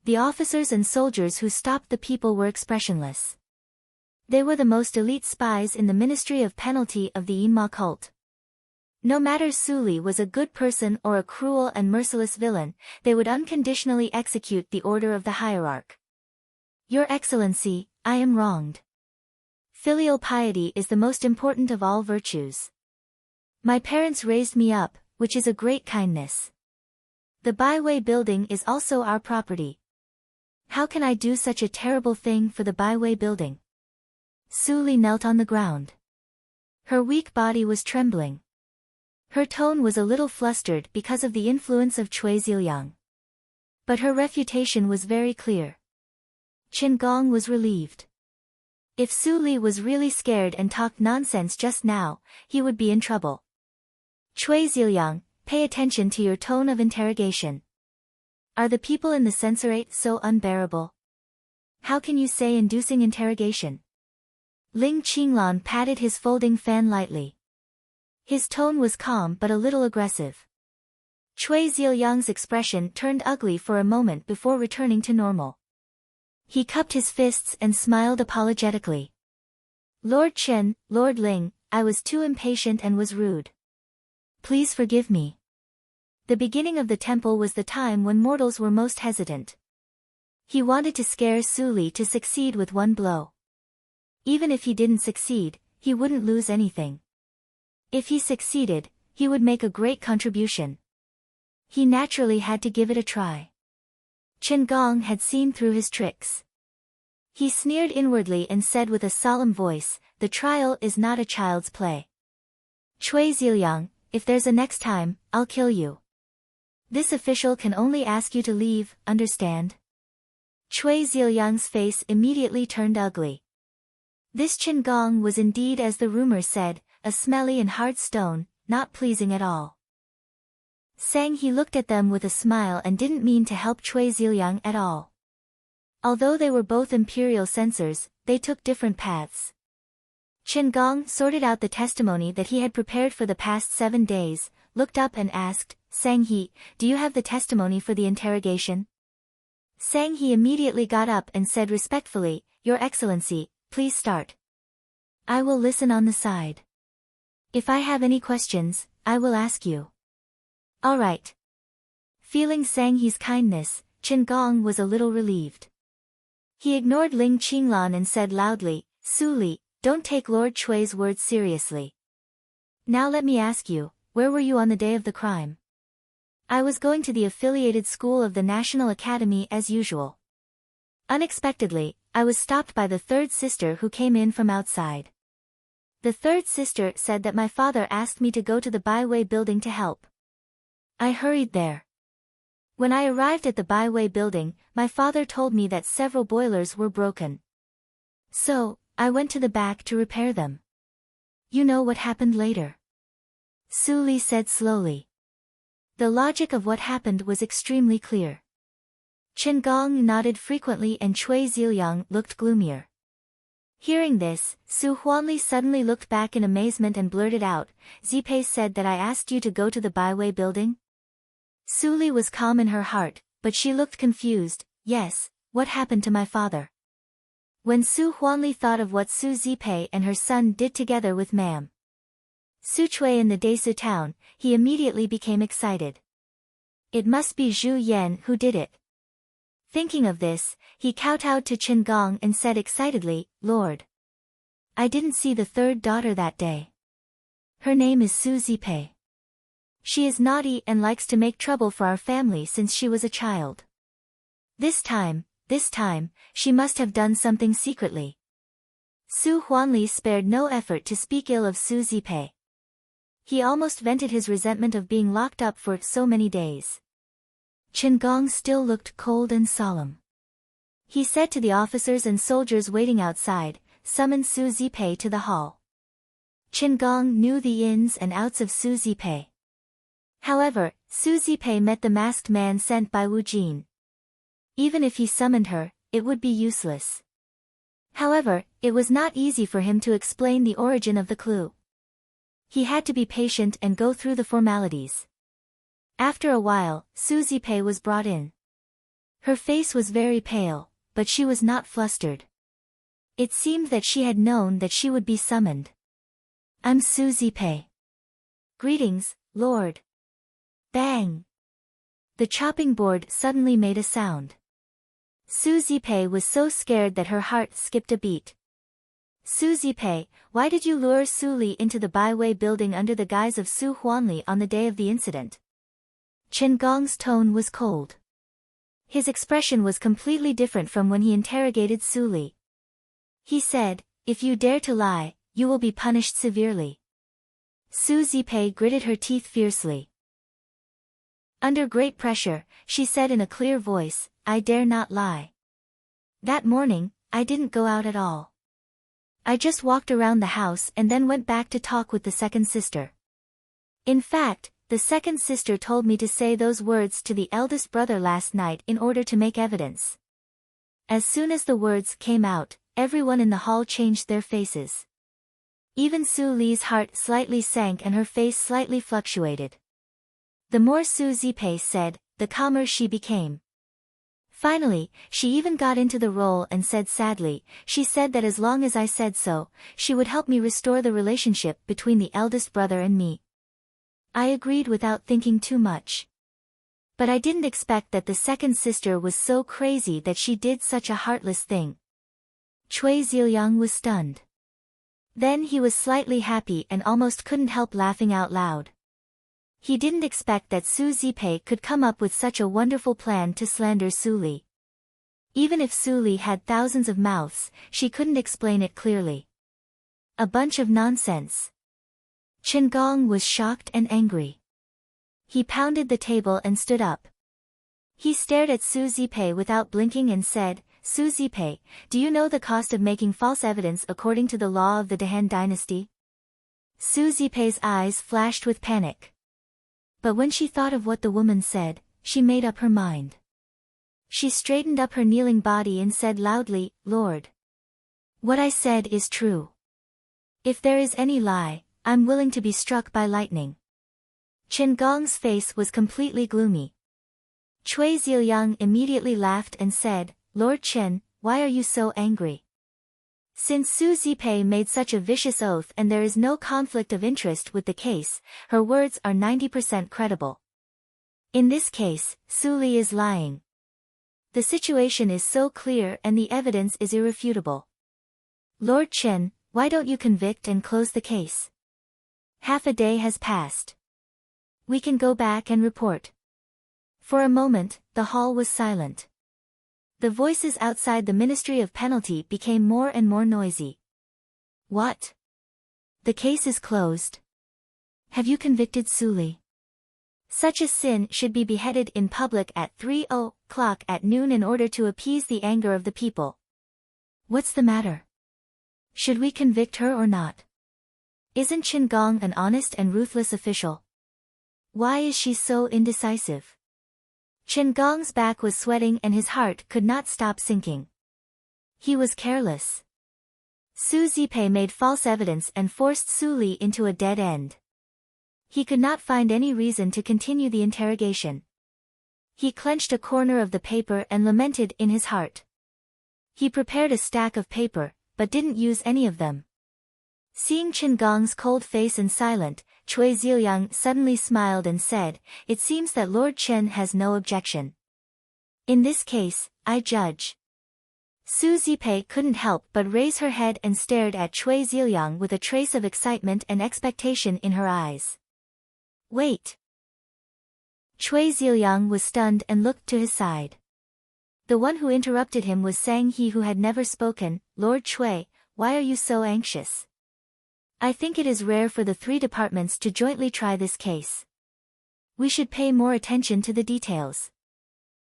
The officers and soldiers who stopped the people were expressionless. They were the most elite spies in the Ministry of Penalty of the Yinma cult. No matter Su Li was a good person or a cruel and merciless villain, they would unconditionally execute the order of the hierarch. Your Excellency, I am wronged. Filial piety is the most important of all virtues. My parents raised me up, which is a great kindness. The Baiwei building is also our property. How can I do such a terrible thing for the Baiwei building? Su Li knelt on the ground. Her weak body was trembling. Her tone was a little flustered because of the influence of Chui Ziliang. But her refutation was very clear. Qin Gong was relieved. If Su Li was really scared and talked nonsense just now, he would be in trouble. Chui Ziliang, pay attention to your tone of interrogation. Are the people in the censorate so unbearable? How can you say inducing interrogation? Ling Qinglan patted his folding fan lightly. His tone was calm but a little aggressive. Chui Ziliang's expression turned ugly for a moment before returning to normal. He cupped his fists and smiled apologetically. Lord Chen, Lord Ling, I was too impatient and was rude. Please forgive me. The beginning of the temple was the time when mortals were most hesitant. He wanted to scare Su Li to succeed with one blow. Even if he didn't succeed, he wouldn't lose anything. If he succeeded, he would make a great contribution. He naturally had to give it a try. Qin Gong had seen through his tricks. He sneered inwardly and said with a solemn voice, the trial is not a child's play. Chui Ziliang, if there's a next time, I'll kill you. This official can only ask you to leave, understand? Chui Ziliang's face immediately turned ugly. This Qin Gong was indeed, as the rumor said, a smelly and hard stone, not pleasing at all. Sang He looked at them with a smile and didn't mean to help Chui Ziliang at all. Although they were both imperial censors, they took different paths. Qin Gong sorted out the testimony that he had prepared for the past 7 days, looked up and asked, Sang He, do you have the testimony for the interrogation? Sang He immediately got up and said respectfully, Your Excellency, please start. I will listen on the side. If I have any questions, I will ask you. All right. Feeling Sang He's kindness, Qin Gong was a little relieved. He ignored Ling Qinglan and said loudly, Su Li, don't take Lord Chui's words seriously. Now let me ask you, where were you on the day of the crime? I was going to the affiliated school of the National Academy as usual. Unexpectedly, I was stopped by the third sister who came in from outside. The third sister said that my father asked me to go to the Baiwei building to help. I hurried there. When I arrived at the byway building, my father told me that several boilers were broken. So, I went to the back to repair them. You know what happened later? Su said slowly. The logic of what happened was extremely clear. Chen Gong nodded frequently and Cui Ziyang looked gloomier. Hearing this, Su Huanli suddenly looked back in amazement and blurted out, Zipei said that I asked you to go to the byway building? Su Li was calm in her heart, but she looked confused. Yes, what happened to my father? When Su Huanli thought of what Su Zipei and her son did together with Mam Su Chui in the Desu town, he immediately became excited. It must be Zhu Yan who did it. Thinking of this, he kowtowed to Chen Gong and said excitedly, Lord, I didn't see the third daughter that day. Her name is Su Zipei. She is naughty and likes to make trouble for our family since she was a child. This time, she must have done something secretly. Su Huanli spared no effort to speak ill of Su Zipei. He almost vented his resentment of being locked up for so many days. Chen Gong still looked cold and solemn. He said to the officers and soldiers waiting outside, summon Su Zipei to the hall. Chen Gong knew the ins and outs of Su Zipei. However, Su Zipei met the masked man sent by Wu Jin. Even if he summoned her, it would be useless. However, it was not easy for him to explain the origin of the clue. He had to be patient and go through the formalities. After a while, Su Zipei was brought in. Her face was very pale, but she was not flustered. It seemed that she had known that she would be summoned. I'm Su Zipei. Greetings, Lord. Bang! The chopping board suddenly made a sound. Su Zipei was so scared that her heart skipped a beat. Su Zipei, why did you lure Su Li into the byway building under the guise of Su Huanli on the day of the incident? Chen Gong's tone was cold. His expression was completely different from when he interrogated Su Li. He said, if you dare to lie, you will be punished severely. Su Zipei gritted her teeth fiercely. Under great pressure, she said in a clear voice, I dare not lie. That morning, I didn't go out at all. I just walked around the house and then went back to talk with the second sister. In fact, the second sister told me to say those words to the eldest brother last night in order to make evidence. As soon as the words came out, everyone in the hall changed their faces. Even Su Li's heart slightly sank and her face slightly fluctuated. The more Su Zipei said, the calmer she became. Finally, she even got into the role and said sadly, she said that as long as I said so, she would help me restore the relationship between the eldest brother and me. I agreed without thinking too much. But I didn't expect that the second sister was so crazy that she did such a heartless thing. Cui Ziyang was stunned. Then he was slightly happy and almost couldn't help laughing out loud. He didn't expect that Su Zipei could come up with such a wonderful plan to slander Su Li. Even if Su Li had thousands of mouths, she couldn't explain it clearly. A bunch of nonsense. Chen Gong was shocked and angry. He pounded the table and stood up. He stared at Su Zipei without blinking and said, Su Zipei, do you know the cost of making false evidence according to the law of the Han dynasty? Su Zipei's eyes flashed with panic. But when she thought of what the woman said, she made up her mind. She straightened up her kneeling body and said loudly, Lord, what I said is true. If there is any lie, I'm willing to be struck by lightning. Chen Gong's face was completely gloomy. Cui Ziyang immediately laughed and said, Lord Chen, why are you so angry? Since Su Zipei made such a vicious oath and there is no conflict of interest with the case, her words are 90% credible. In this case, Su Li is lying. The situation is so clear and the evidence is irrefutable. Lord Chen, why don't you convict and close the case? Half a day has passed. We can go back and report. For a moment, the hall was silent. The voices outside the Ministry of Penalty became more and more noisy. What? The case is closed. Have you convicted Su Li? Such a sin should be beheaded in public at 3 o'clock at noon in order to appease the anger of the people. What's the matter? Should we convict her or not? Isn't Qin Gong an honest and ruthless official? Why is she so indecisive? Qin Gong's back was sweating and his heart could not stop sinking. He was careless. Su Zipei made false evidence and forced Su Li into a dead end. He could not find any reason to continue the interrogation. He clenched a corner of the paper and lamented in his heart. He prepared a stack of paper, but didn't use any of them. Seeing Qin Gong's cold face and silent, Cui Ziliang suddenly smiled and said, "It seems that Lord Chen has no objection. In this case, I judge." Su Zipei couldn't help but raise her head and stared at Cui Ziliang with a trace of excitement and expectation in her eyes. "Wait." Cui Ziliang was stunned and looked to his side. The one who interrupted him was Sang He, who had never spoken. "Lord Cui, why are you so anxious? I think it is rare for the three departments to jointly try this case. We should pay more attention to the details.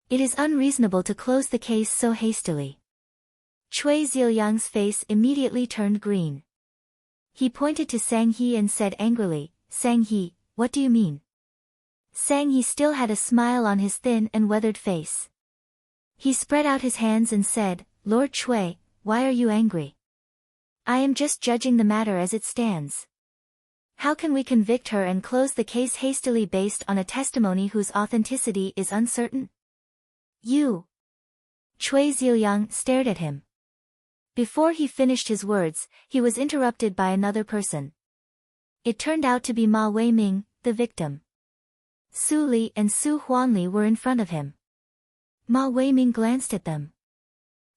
It is unreasonable to close the case so hastily." Cui Ziliang's face immediately turned green. He pointed to Sang He and said angrily, "Sang He, what do you mean?" Sang He still had a smile on his thin and weathered face. He spread out his hands and said, "Lord Cui, why are you angry? I am just judging the matter as it stands. How can we convict her and close the case hastily based on a testimony whose authenticity is uncertain?" "You." Cui Ziliang stared at him. Before he finished his words, he was interrupted by another person. It turned out to be Ma Weiming, the victim. Su Li and Su Huanli were in front of him. Ma Weiming glanced at them.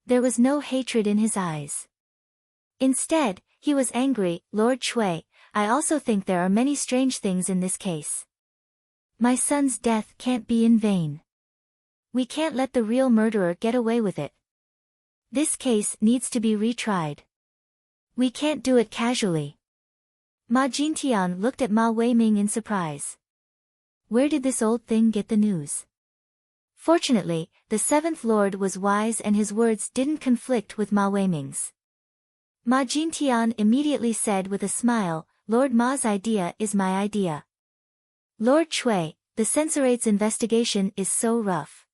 There was no hatred in his eyes. Instead, he was angry. "Lord Cui, I also think there are many strange things in this case. My son's death can't be in vain. We can't let the real murderer get away with it. This case needs to be retried. We can't do it casually." Ma Jintian looked at Ma Weiming in surprise. Where did this old thing get the news? Fortunately, the seventh lord was wise and his words didn't conflict with Ma Weiming's. Ma Jintian immediately said with a smile, "Lord Ma's idea is my idea. Lord Cui, the censorate's investigation is so rough.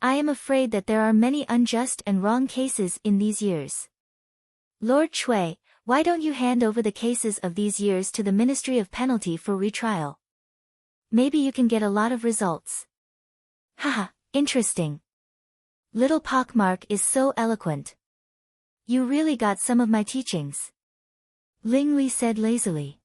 I am afraid that there are many unjust and wrong cases in these years. Lord Cui, why don't you hand over the cases of these years to the Ministry of Penalty for retrial? Maybe you can get a lot of results." "Haha, interesting. Little Pockmark is so eloquent. You really got some of my teachings," Ling Li said lazily.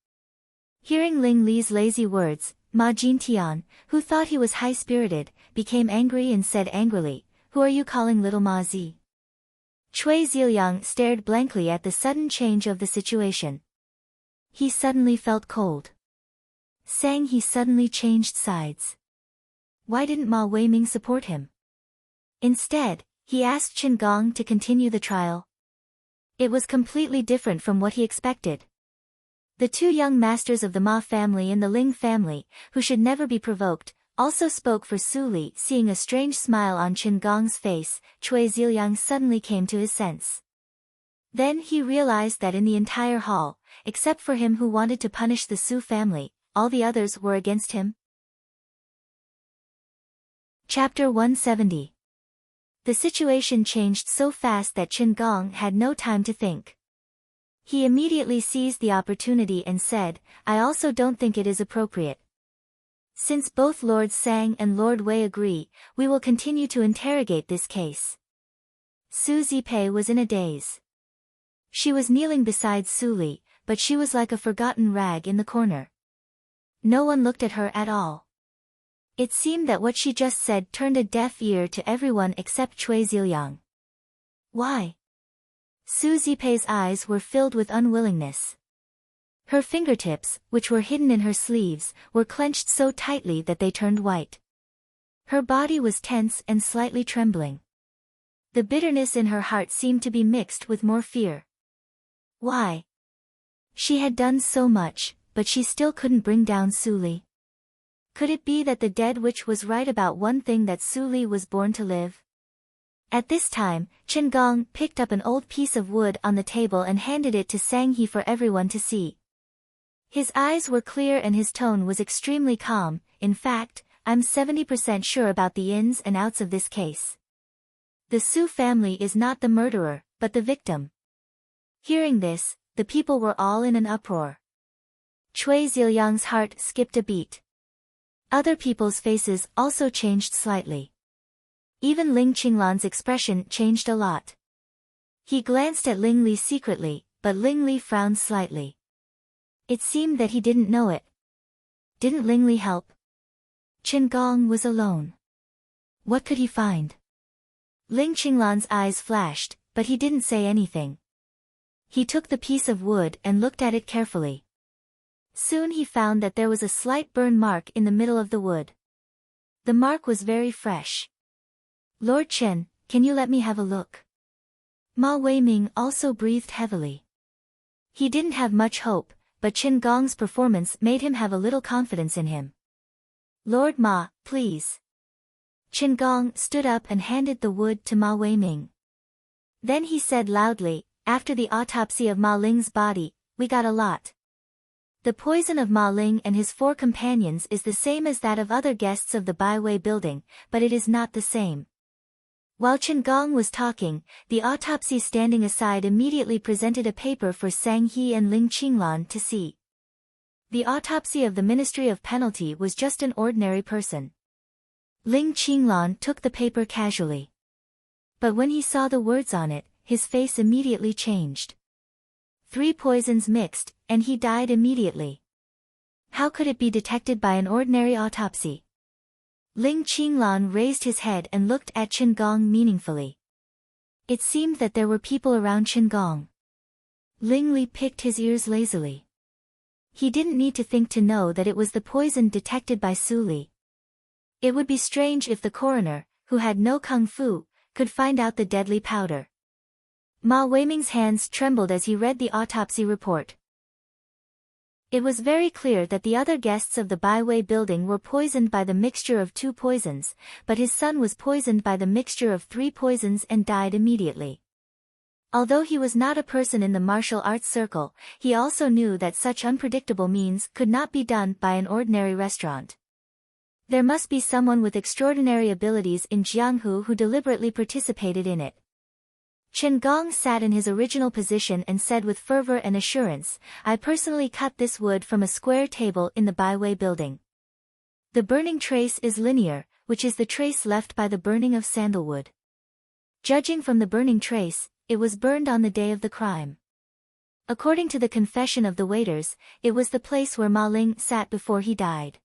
Hearing Ling Li's lazy words, Ma Jintian, who thought he was high-spirited, became angry and said angrily, "Who are you calling little Ma Zi?" Cui Ziliang stared blankly at the sudden change of the situation. He suddenly felt cold. Sang He suddenly changed sides. Why didn't Ma Weiming support him? Instead, he asked Qin Gong to continue the trial. It was completely different from what he expected. The two young masters of the Ma family and the Ling family, who should never be provoked, also spoke for Su Li. Seeing a strange smile on Qin Gong's face, Cui Ziliang suddenly came to his sense. Then he realized that in the entire hall, except for him who wanted to punish the Su family, all the others were against him. Chapter 170. The situation changed so fast that Qin Gong had no time to think. He immediately seized the opportunity and said, "I also don't think it is appropriate. Since both Lord Sang and Lord Wei agree, we will continue to interrogate this case." Su Zipei was in a daze. She was kneeling beside Su Li, but she was like a forgotten rag in the corner. No one looked at her at all. It seemed that what she just said turned a deaf ear to everyone except Cui Ziliang. "Why?" Su Zipei's eyes were filled with unwillingness. Her fingertips, which were hidden in her sleeves, were clenched so tightly that they turned white. Her body was tense and slightly trembling. The bitterness in her heart seemed to be mixed with more fear. Why? She had done so much, but she still couldn't bring down Su Li. Could it be that the dead witch was right about one thing, that Su Li was born to live? At this time, Chen Gong picked up an old piece of wood on the table and handed it to Sang He for everyone to see. His eyes were clear and his tone was extremely calm. In fact, I'm 70% sure about the ins and outs of this case. The Su family is not the murderer, but the victim. Hearing this, the people were all in an uproar. Cui Ziyang's heart skipped a beat. Other people's faces also changed slightly. Even Ling Qinglan's expression changed a lot. He glanced at Ling Li secretly, but Ling Li frowned slightly. It seemed that he didn't know it. Didn't Ling Li help? Chen Gong was alone. What could he find? Ling Qinglan's eyes flashed, but he didn't say anything. He took the piece of wood and looked at it carefully. Soon he found that there was a slight burn mark in the middle of the wood. The mark was very fresh. Lord Chen, can you let me have a look? Ma Weiming also breathed heavily. He didn't have much hope, but Chen Gong's performance made him have a little confidence in him. Lord Ma, please. Chen Gong stood up and handed the wood to Ma Weiming. Then he said loudly, after the autopsy of Ma Ling's body, we got a lot. The poison of Ma Ling and his 4 companions is the same as that of other guests of the Baiwei building, but it is not the same. While Chen Gong was talking, the autopsy standing aside immediately presented a paper for Sang He and Ling Qinglan to see. The autopsy of the Ministry of Penalty was just an ordinary person. Ling Qinglan took the paper casually. But when he saw the words on it, his face immediately changed. 3 poisons mixed, and he died immediately. How could it be detected by an ordinary autopsy? Ling Qinglan raised his head and looked at Chen Gong meaningfully. It seemed that there were people around Chen Gong. Ling Li picked his ears lazily. He didn't need to think to know that it was the poison detected by Su Li. It would be strange if the coroner, who had no kung fu, could find out the deadly powder. Ma Weiming's hands trembled as he read the autopsy report. It was very clear that the other guests of the Baiwei building were poisoned by the mixture of 2 poisons, but his son was poisoned by the mixture of 3 poisons and died immediately. Although he was not a person in the martial arts circle, he also knew that such unpredictable means could not be done by an ordinary restaurant. There must be someone with extraordinary abilities in Jianghu who deliberately participated in it. Chen Gong sat in his original position and said with fervor and assurance, I personally cut this wood from a square table in the Baiwei building. The burning trace is linear, which is the trace left by the burning of sandalwood. Judging from the burning trace, it was burned on the day of the crime. According to the confession of the waiters, it was the place where Ma Ling sat before he died.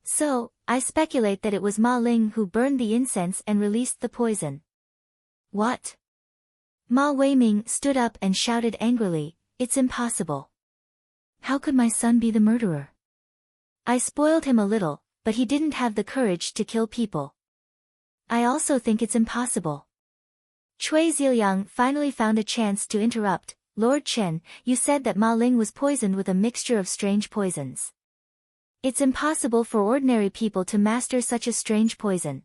So, I speculate that it was Ma Ling who burned the incense and released the poison. What? Ma Weiming stood up and shouted angrily, it's impossible. How could my son be the murderer? I spoiled him a little, but he didn't have the courage to kill people. I also think it's impossible. Cui Ziyang finally found a chance to interrupt, Lord Chen, you said that Ma Ling was poisoned with a mixture of strange poisons. It's impossible for ordinary people to master such a strange poison.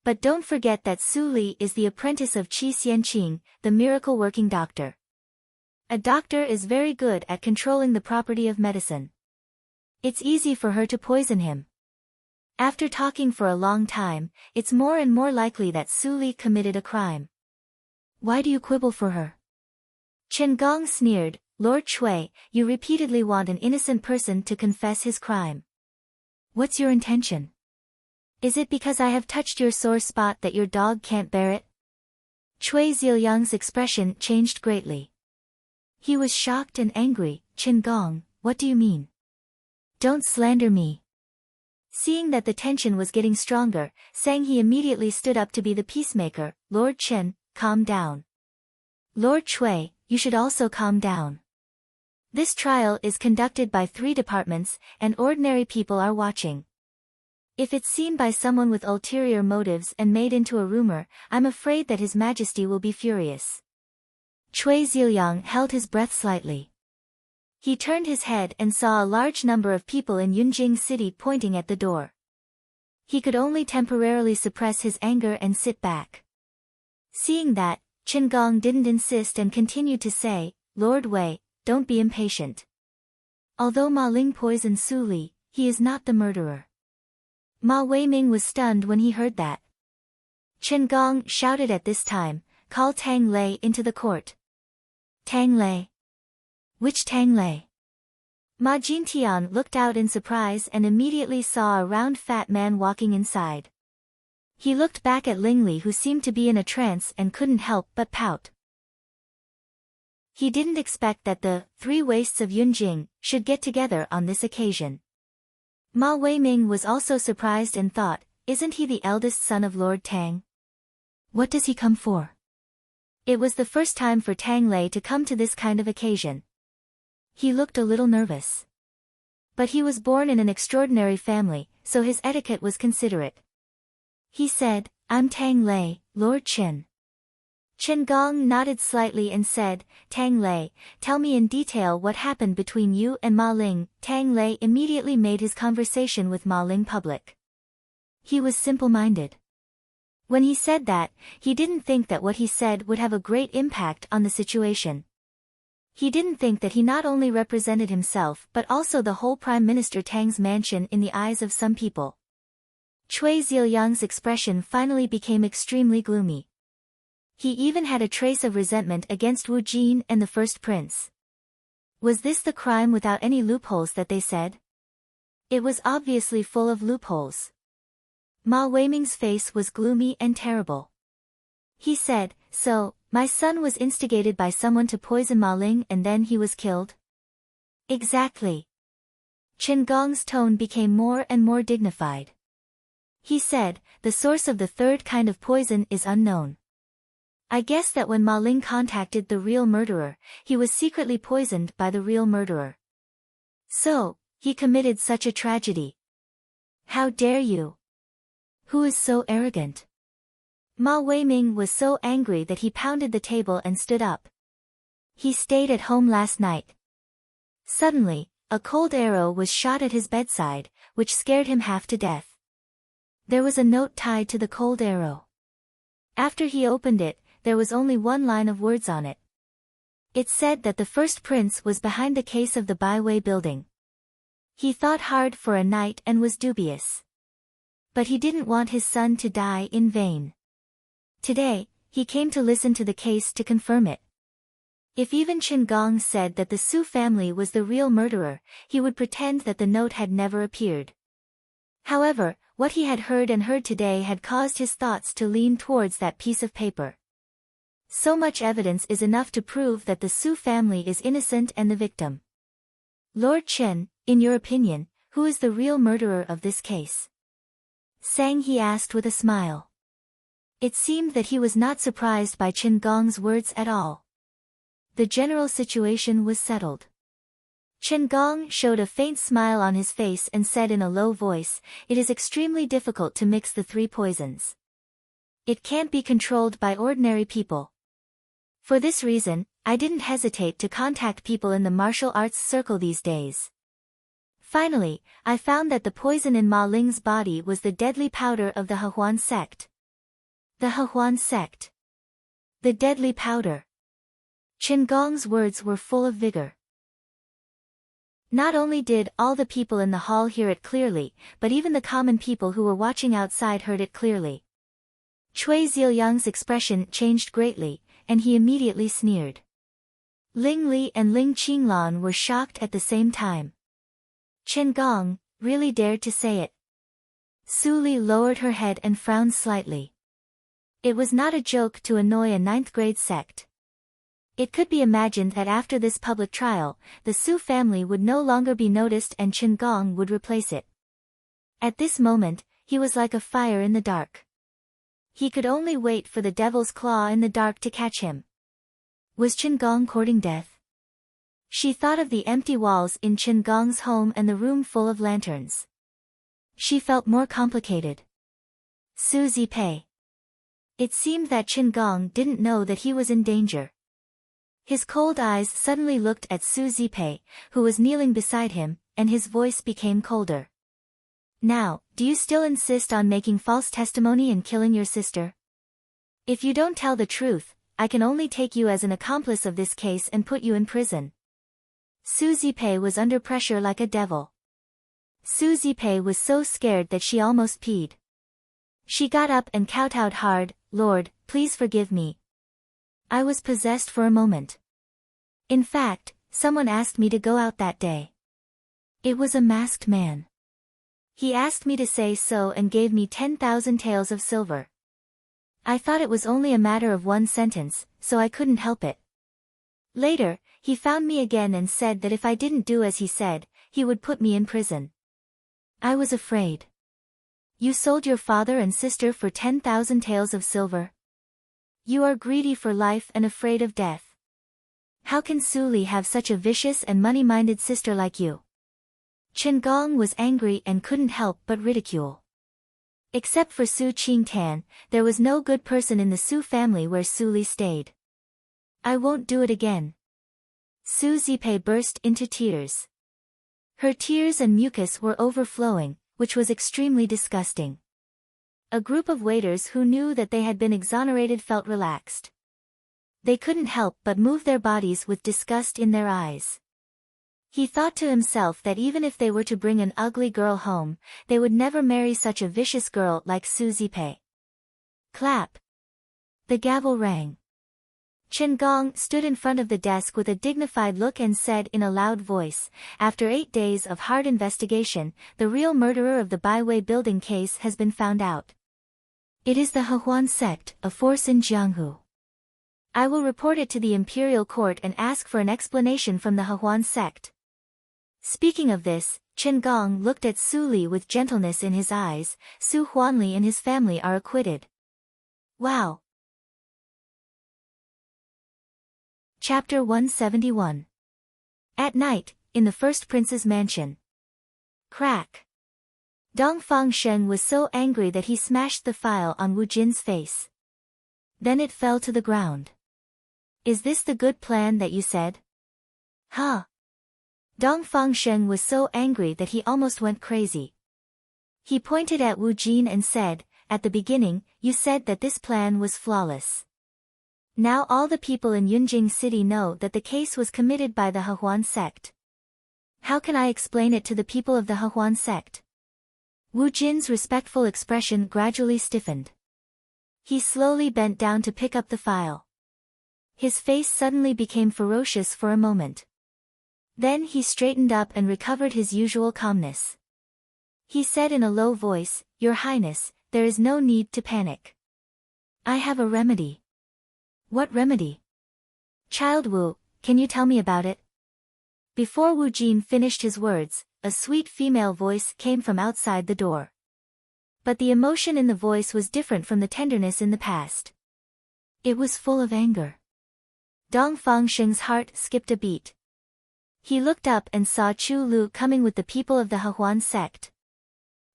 But don't forget that Su Li is the apprentice of Qi Xianqing, the miracle-working doctor. A doctor is very good at controlling the property of medicine. It's easy for her to poison him. After talking for a long time, it's more and more likely that Su Li committed a crime. Why do you quibble for her? Chen Gong sneered, Lord Cui, you repeatedly want an innocent person to confess his crime. What's your intention? Is it because I have touched your sore spot that your dog can't bear it? Cui Ziyang's expression changed greatly. He was shocked and angry. Chen Gong, what do you mean? Don't slander me. Seeing that the tension was getting stronger, Sang He immediately stood up to be the peacemaker. Lord Chen, calm down. Lord Cui, you should also calm down. This trial is conducted by 3 departments, and ordinary people are watching. If it's seen by someone with ulterior motives and made into a rumor, I'm afraid that His Majesty will be furious. Cui Ziyang held his breath slightly. He turned his head and saw a large number of people in Yunjing City pointing at the door. He could only temporarily suppress his anger and sit back. Seeing that, Qin Gong didn't insist and continued to say, "Lord Wei, don't be impatient. Although Ma Ling poisoned Su Li, he is not the murderer." Ma Weiming was stunned when he heard that. Qin Gong shouted at this time, "Call Tang Lei into the court." Tang Lei? Which Tang Lei? Ma Jintian looked out in surprise and immediately saw a round fat man walking inside. He looked back at Ling Li, who seemed to be in a trance and couldn't help but pout. He didn't expect that the three wastes of Yunjing should get together on this occasion. Ma Weiming was also surprised and thought, isn't he the eldest son of Lord Tang? What does he come for? It was the first time for Tang Lei to come to this kind of occasion. He looked a little nervous. But he was born in an extraordinary family, so his etiquette was considerate. He said, "I'm Tang Lei, Lord Qin." Qin Gong nodded slightly and said, "Tang Lei, tell me in detail what happened between you and Ma Ling." Tang Lei immediately made his conversation with Ma Ling public. He was simple-minded. When he said that, he didn't think that what he said would have a great impact on the situation. He didn't think that he not only represented himself but also the whole Prime Minister Tang's mansion in the eyes of some people. Cui Ziyang's expression finally became extremely gloomy. He even had a trace of resentment against Wu Jin and the first prince. Was this the crime without any loopholes that they said? It was obviously full of loopholes. Ma Weiming's face was gloomy and terrible. He said, "So, my son was instigated by someone to poison Ma Ling and then he was killed?" Exactly. Qin Gong's tone became more and more dignified. He said, "The source of the third kind of poison is unknown. I guess that when Ma Ling contacted the real murderer, he was secretly poisoned by the real murderer. So, he committed such a tragedy. How dare you? Who is so arrogant?" Ma Weiming was so angry that he pounded the table and stood up. He stayed at home last night. Suddenly, a cold arrow was shot at his bedside, which scared him half to death. There was a note tied to the cold arrow. After he opened it, there was only one line of words on it. It said that the first prince was behind the case of the Baiwei building. He thought hard for a night and was dubious. But he didn't want his son to die in vain. Today, he came to listen to the case to confirm it. If even Qin Gong said that the Su family was the real murderer, he would pretend that the note had never appeared. However, what he had heard today had caused his thoughts to lean towards that piece of paper. So much evidence is enough to prove that the Su family is innocent and the victim. Lord Qin, in your opinion, who is the real murderer of this case? Sang he asked with a smile. It seemed that he was not surprised by Qin Gong's words at all. The general situation was settled. Qin Gong showed a faint smile on his face and said in a low voice, "It is extremely difficult to mix the three poisons. It can't be controlled by ordinary people. For this reason, I didn't hesitate to contact people in the martial arts circle these days. Finally, I found that the poison in Ma Ling's body was the deadly powder of the Hehuan sect." The Hehuan sect. The deadly powder. Qin Gong's words were full of vigor. Not only did all the people in the hall hear it clearly, but even the common people who were watching outside heard it clearly. Cui Ziyang's expression changed greatly, and he immediately sneered. Ling Li and Ling Qinglan were shocked at the same time. Qin Gong really dared to say it. Su Li lowered her head and frowned slightly. It was not a joke to annoy a ninth-grade sect. It could be imagined that after this public trial, the Su family would no longer be noticed and Qin Gong would replace it. At this moment, he was like a fire in the dark. He could only wait for the devil's claw in the dark to catch him. Was Qin Gong courting death? She thought of the empty walls in Qin Gong's home and the room full of lanterns. She felt more complicated. Su Zipei. It seemed that Qin Gong didn't know that he was in danger. His cold eyes suddenly looked at Su Zipei, who was kneeling beside him, and his voice became colder. Now, do you still insist on making false testimony and killing your sister? If you don't tell the truth, I can only take you as an accomplice of this case and put you in prison. Su Zipei was under pressure like a devil. Su Zipei was so scared that she almost peed. She got up and kowtowed hard, "Lord, please forgive me. I was possessed for a moment. In fact, someone asked me to go out that day. It was a masked man. He asked me to say so and gave me 10,000 taels of silver. I thought it was only a matter of one sentence, so I couldn't help it. Later, he found me again and said that if I didn't do as he said, he would put me in prison. I was afraid." "You sold your father and sister for 10,000 taels of silver? You are greedy for life and afraid of death. How can Su Li have such a vicious and money-minded sister like you?" Chen Gong was angry and couldn't help but ridicule. Except for Su Qingtan, there was no good person in the Su family where Su Li stayed. "I won't do it again." Su Zipei burst into tears. Her tears and mucus were overflowing, which was extremely disgusting. A group of waiters who knew that they had been exonerated felt relaxed. They couldn't help but move their bodies with disgust in their eyes. He thought to himself that even if they were to bring an ugly girl home, they would never marry such a vicious girl like Su Zipei. Clap. The gavel rang. Chen Gong stood in front of the desk with a dignified look and said in a loud voice, "After 8 days of hard investigation, the real murderer of the Baiwei building case has been found out. It is the Hehuan sect, a force in Jianghu. I will report it to the imperial court and ask for an explanation from the Hehuan sect." Speaking of this, Chen Gong looked at Su Li with gentleness in his eyes. Su Huanli and his family are acquitted. Wow! Chapter 171. At night, in the first prince's mansion. Crack. Dong Fangsheng was so angry that he smashed the file on Wu Jin's face. Then it fell to the ground. "Is this the good plan that you said?" "Huh." Dong Fangsheng was so angry that he almost went crazy. He pointed at Wu Jin and said, "At the beginning, you said that this plan was flawless. Now all the people in Yunjing City know that the case was committed by the Hehuan sect. How can I explain it to the people of the Hehuan sect?" Wu Jin's respectful expression gradually stiffened. He slowly bent down to pick up the file. His face suddenly became ferocious for a moment. Then he straightened up and recovered his usual calmness. He said in a low voice, "Your Highness, there is no need to panic. I have a remedy." "What remedy?" "Child Wu, can you tell me about it?" Before Wu Jin finished his words, a sweet female voice came from outside the door. But the emotion in the voice was different from the tenderness in the past. It was full of anger. Dong Fangsheng's heart skipped a beat. He looked up and saw Chu Lu coming with the people of the Hehuan sect.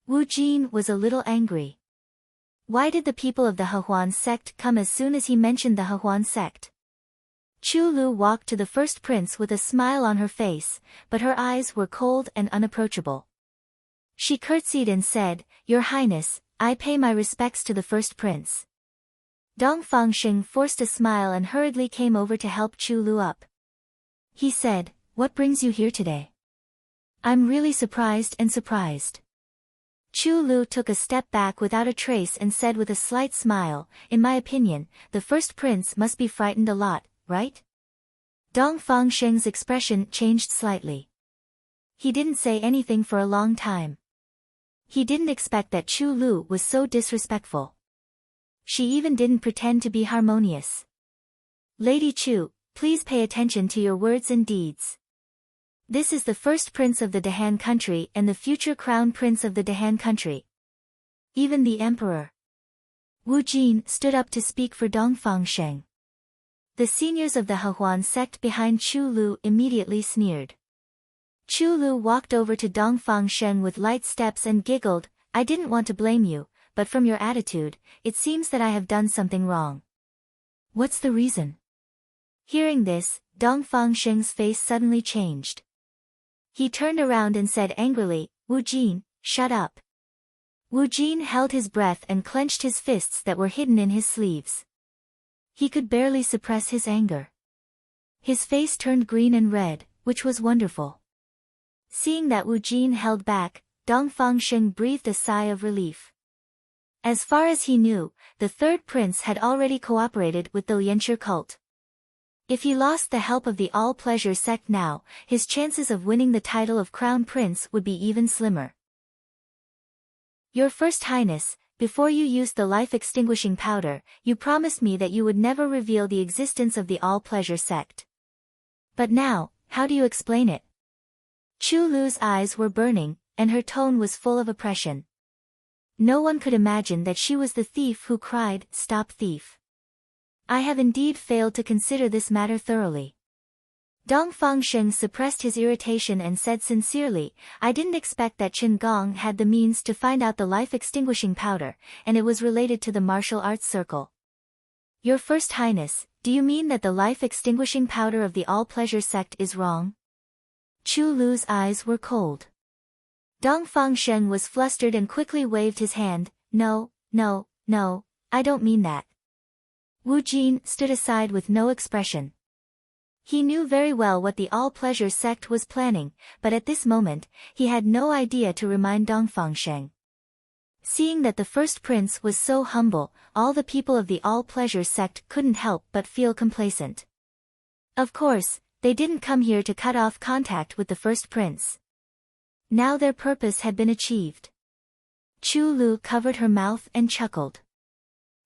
Wu Jin was a little angry. Why did the people of the Hehuan sect come as soon as he mentioned the Hehuan sect? Chu Lu walked to the first prince with a smile on her face, but her eyes were cold and unapproachable. She curtsied and said, "Your Highness, I pay my respects to the first prince." Dong Fangsheng forced a smile and hurriedly came over to help Chu Lu up. He said, "What brings you here today?" "I'm really surprised." Chu Lu took a step back without a trace and said with a slight smile, "In my opinion, the first prince must be frightened a lot, right?" Dong Fangsheng's expression changed slightly. He didn't say anything for a long time. He didn't expect that Chu Lu was so disrespectful. She even didn't pretend to be harmonious. "Lady Chu, please pay attention to your words and deeds. This is the first prince of the Dahan country and the future crown prince of the Dahan country. Even the emperor." Wu Jin stood up to speak for Dong Fangsheng. The seniors of the Hehuan sect behind Chu Lu immediately sneered. Chu Lu walked over to Dong Fangsheng with light steps and giggled, "I didn't want to blame you, but from your attitude, it seems that I have done something wrong." "What's the reason?" Hearing this, Dongfang Sheng's face suddenly changed. He turned around and said angrily, "Wu Jin, shut up." Wu Jin held his breath and clenched his fists that were hidden in his sleeves. He could barely suppress his anger. His face turned green and red, which was wonderful. Seeing that Wu Jin held back, Dongfang Sheng breathed a sigh of relief. As far as he knew, the third prince had already cooperated with the Lianshi cult. If he lost the help of the all-pleasure sect now, his chances of winning the title of crown prince would be even slimmer. "Your First Highness, before you used the life-extinguishing powder, you promised me that you would never reveal the existence of the all-pleasure sect. But now, how do you explain it?" Chu Lu's eyes were burning, and her tone was full of oppression. No one could imagine that she was the thief who cried, "Stop thief." "I have indeed failed to consider this matter thoroughly." Dongfang Sheng suppressed his irritation and said sincerely, "I didn't expect that Chen Gong had the means to find out the life-extinguishing powder, and it was related to the martial arts circle." "Your First Highness, do you mean that the life-extinguishing powder of the all-pleasure sect is wrong?" Chu Lu's eyes were cold. Dongfang Sheng was flustered and quickly waved his hand, No, I don't mean that." Wu Jin stood aside with no expression. He knew very well what the all-pleasure sect was planning, but at this moment, he had no idea to remind Dongfang Sheng. Seeing that the first prince was so humble, all the people of the all-pleasure sect couldn't help but feel complacent. Of course, they didn't come here to cut off contact with the first prince. Now their purpose had been achieved. Chu Lu covered her mouth and chuckled.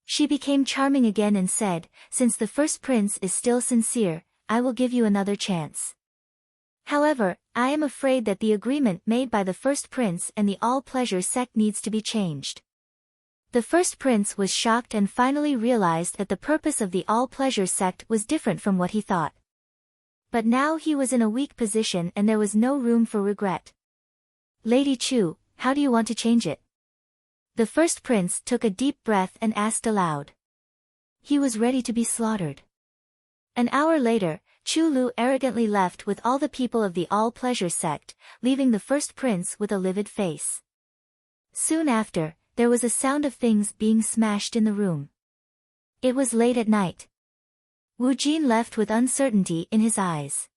She became charming again and said, "Since the first prince is still sincere, I will give you another chance. However, I am afraid that the agreement made by the first prince and the all-pleasure sect needs to be changed." The first prince was shocked and finally realized that the purpose of the all-pleasure sect was different from what he thought. But now he was in a weak position and there was no room for regret. "Lady Chu, how do you want to change it?" The first prince took a deep breath and asked aloud. He was ready to be slaughtered. An hour later, Chu Lu arrogantly left with all the people of the all-pleasure sect, leaving the first prince with a livid face. Soon after, there was a sound of things being smashed in the room. It was late at night. Wu Jin left with uncertainty in his eyes.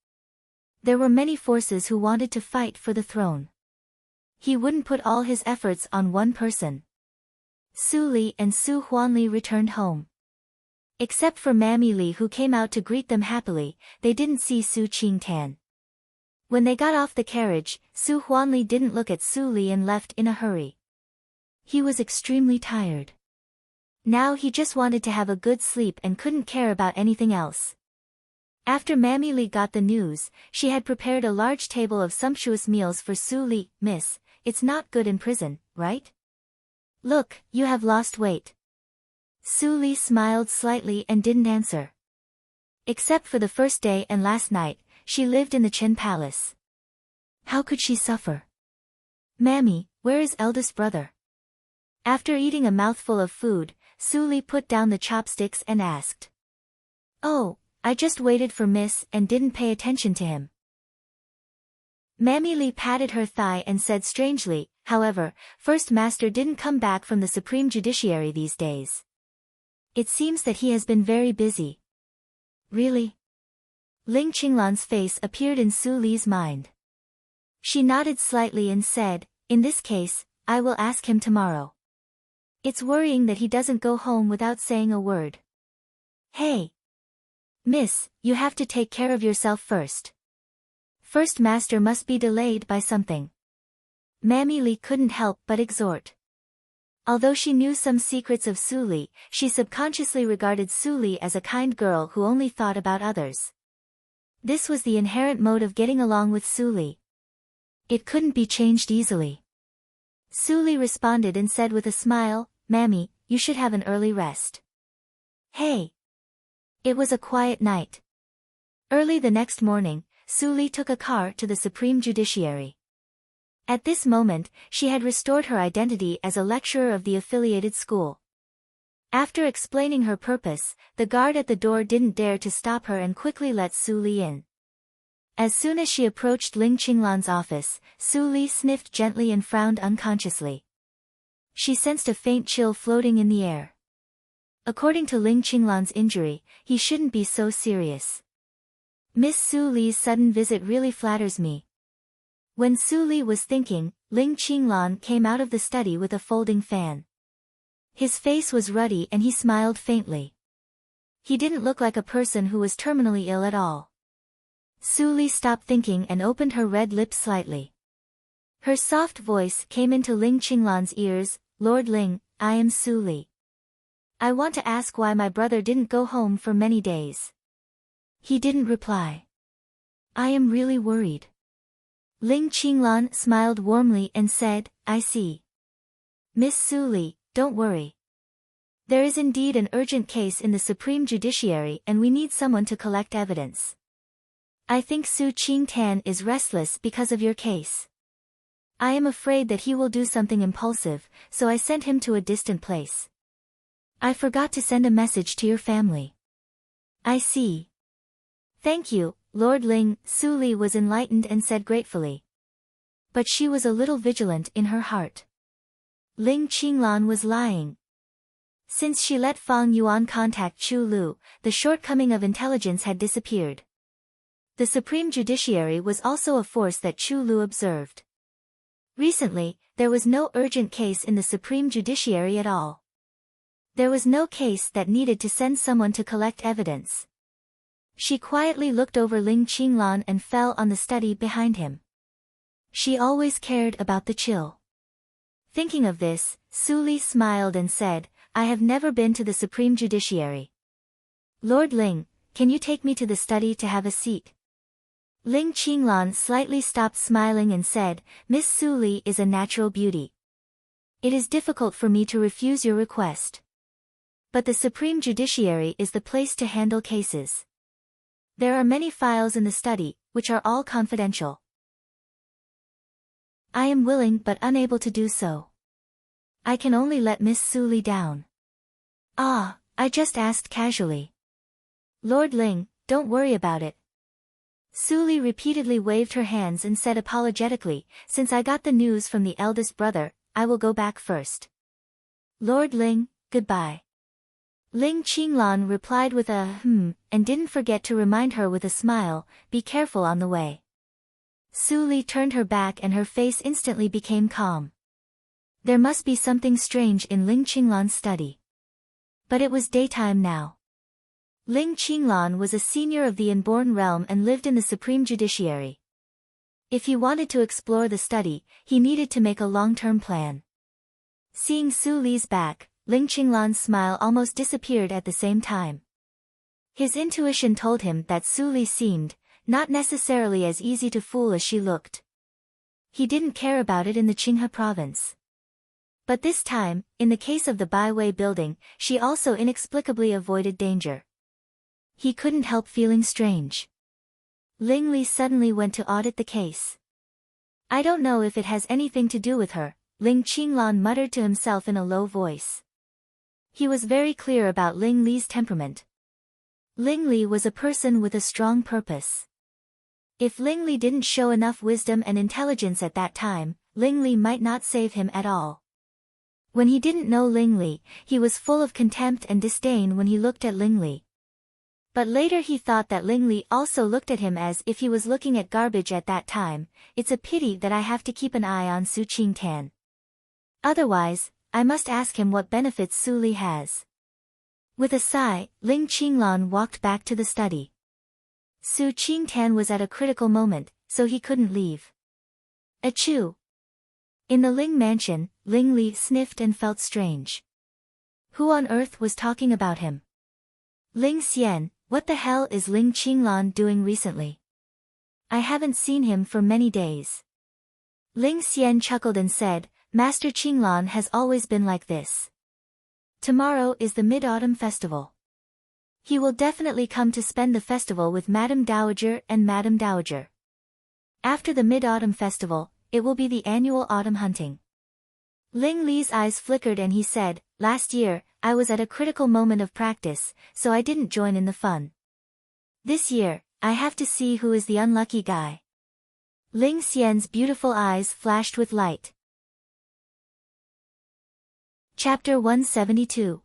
There were many forces who wanted to fight for the throne. He wouldn't put all his efforts on one person. Su Li and Su Huanli returned home. Except for Mammy Li who came out to greet them happily, they didn't see Su Qingtan. When they got off the carriage, Su Huanli didn't look at Su Li and left in a hurry. He was extremely tired. Now he just wanted to have a good sleep and couldn't care about anything else. After Mammy Li got the news, she had prepared a large table of sumptuous meals for Su Li. "Miss, it's not good in prison, right? Look, you have lost weight." Su Li smiled slightly and didn't answer. Except for the first day and last night, she lived in the Chen Palace. How could she suffer? "Mammy, where is eldest brother?" After eating a mouthful of food, Su Li put down the chopsticks and asked. "Oh, I just waited for Miss and didn't pay attention to him." Mammy Li patted her thigh and said strangely, "However, First Master didn't come back from the Supreme Judiciary these days. It seems that he has been very busy." "Really?" Ling Qinglan's face appeared in Su Li's mind. She nodded slightly and said, "In this case, I will ask him tomorrow. It's worrying that he doesn't go home without saying a word." "Hey! Miss, you have to take care of yourself first. First Master must be delayed by something." Mammy Li couldn't help but exhort. Although she knew some secrets of Su Li, she subconsciously regarded Su Li as a kind girl who only thought about others. This was the inherent mode of getting along with Su Li. It couldn't be changed easily. Su Li responded and said with a smile, "Mammy, you should have an early rest." "Hey!" It was a quiet night. Early the next morning, Su Li took a car to the Supreme Judiciary. At this moment, she had restored her identity as a lecturer of the affiliated school. After explaining her purpose, the guard at the door didn't dare to stop her and quickly let Su Li in. As soon as she approached Ling Qinglan's office, Su Li sniffed gently and frowned unconsciously. She sensed a faint chill floating in the air. According to Ling Qinglan's injury, he shouldn't be so serious. Miss Su Li's sudden visit really flatters me. When Su Li was thinking, Ling Qinglan came out of the study with a folding fan. His face was ruddy and he smiled faintly. He didn't look like a person who was terminally ill at all. Su Li stopped thinking and opened her red lips slightly. Her soft voice came into Ling Qinglan's ears, "Lord Ling, I am Su Li. I want to ask why my brother didn't go home for many days." He didn't reply. "I am really worried." Ling Qinglan smiled warmly and said, "I see. Miss Su Li, don't worry. There is indeed an urgent case in the Supreme Judiciary and we need someone to collect evidence. I think Su Qingtan is restless because of your case. I am afraid that he will do something impulsive, so I sent him to a distant place. I forgot to send a message to your family." "I see. Thank you, Lord Ling," Su Li was enlightened and said gratefully. But she was a little vigilant in her heart. Ling Qinglan was lying. Since she let Fang Yuan contact Chu Lu, the shortcoming of intelligence had disappeared. The Supreme Judiciary was also a force that Chu Lu observed. Recently, there was no urgent case in the Supreme Judiciary at all. There was no case that needed to send someone to collect evidence. She quietly looked over Ling Qinglan and fell on the study behind him. She always cared about the chill. Thinking of this, Su Li smiled and said, "I have never been to the Supreme Judiciary. Lord Ling, can you take me to the study to have a seat?" Ling Qinglan slightly stopped smiling and said, "Miss Su Li is a natural beauty. It is difficult for me to refuse your request. But the Supreme Judiciary is the place to handle cases. There are many files in the study, which are all confidential. I am willing but unable to do so. I can only let Miss Su Li down." "Ah, I just asked casually. Lord Ling, don't worry about it." Su Li repeatedly waved her hands and said apologetically, "Since I got the news from the eldest brother, I will go back first. Lord Ling, goodbye." Ling Qinglan replied with a and didn't forget to remind her with a smile, "Be careful on the way." Su Li turned her back and her face instantly became calm. There must be something strange in Ling Qinglan's study. But it was daytime now. Ling Qinglan was a senior of the inborn realm and lived in the Supreme Judiciary. If he wanted to explore the study, he needed to make a long-term plan. Seeing Su Li's back, Ling Qinglan's smile almost disappeared at the same time. His intuition told him that Su Li seemed, not necessarily as easy to fool as she looked. He didn't care about it in the Qinghe province. But this time, in the case of the Baiwei building, she also inexplicably avoided danger. He couldn't help feeling strange. Ling Li suddenly went to audit the case. "I don't know if it has anything to do with her," Ling Qinglan muttered to himself in a low voice. He was very clear about Ling Li's temperament. Ling Li was a person with a strong purpose. If Ling Li didn't show enough wisdom and intelligence at that time, Ling Li might not save him at all. When he didn't know Ling Li, he was full of contempt and disdain when he looked at Ling Li. But later he thought that Ling Li also looked at him as if he was looking at garbage at that time. "It's a pity that I have to keep an eye on Su Qingtan. Otherwise, I must ask him what benefits Su Li has." With a sigh, Ling Qinglan walked back to the study. Su Qingtan was at a critical moment, so he couldn't leave. Achoo! In the Ling mansion, Ling Li sniffed and felt strange. Who on earth was talking about him? Ling Xian, what the hell is Ling Qinglan doing recently? I haven't seen him for many days. Ling Xian chuckled and said, "Master Qinglan has always been like this. Tomorrow is the Mid-Autumn Festival. He will definitely come to spend the festival with Madame Dowager and Madame Dowager. After the Mid-Autumn Festival, it will be the annual autumn hunting." Ling Li's eyes flickered and he said, "Last year, I was at a critical moment of practice, so I didn't join in the fun. This year, I have to see who is the unlucky guy. Ling Xian's beautiful eyes flashed with light. Chapter 172.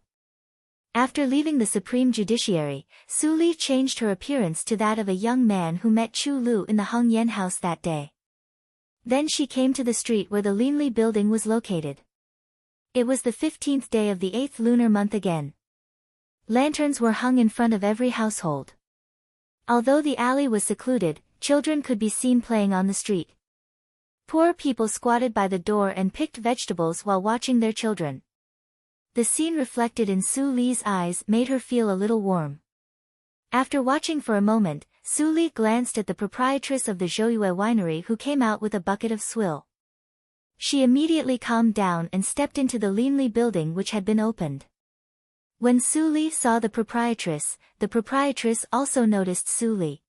After leaving the Supreme Judiciary, Su Li changed her appearance to that of a young man who met Chu Lu in the Heng Yan house that day. Then she came to the street where the Linli building was located. It was the 15th day of the 8th lunar month again. Lanterns were hung in front of every household. Although the alley was secluded, children could be seen playing on the street. Poor people squatted by the door and picked vegetables while watching their children. The scene reflected in Su Li's eyes made her feel a little warm. After watching for a moment, Su Li glanced at the proprietress of the Zhouyue winery who came out with a bucket of swill. She immediately calmed down and stepped into the Linli building which had been opened. When Su Li saw the proprietress also noticed Su Li.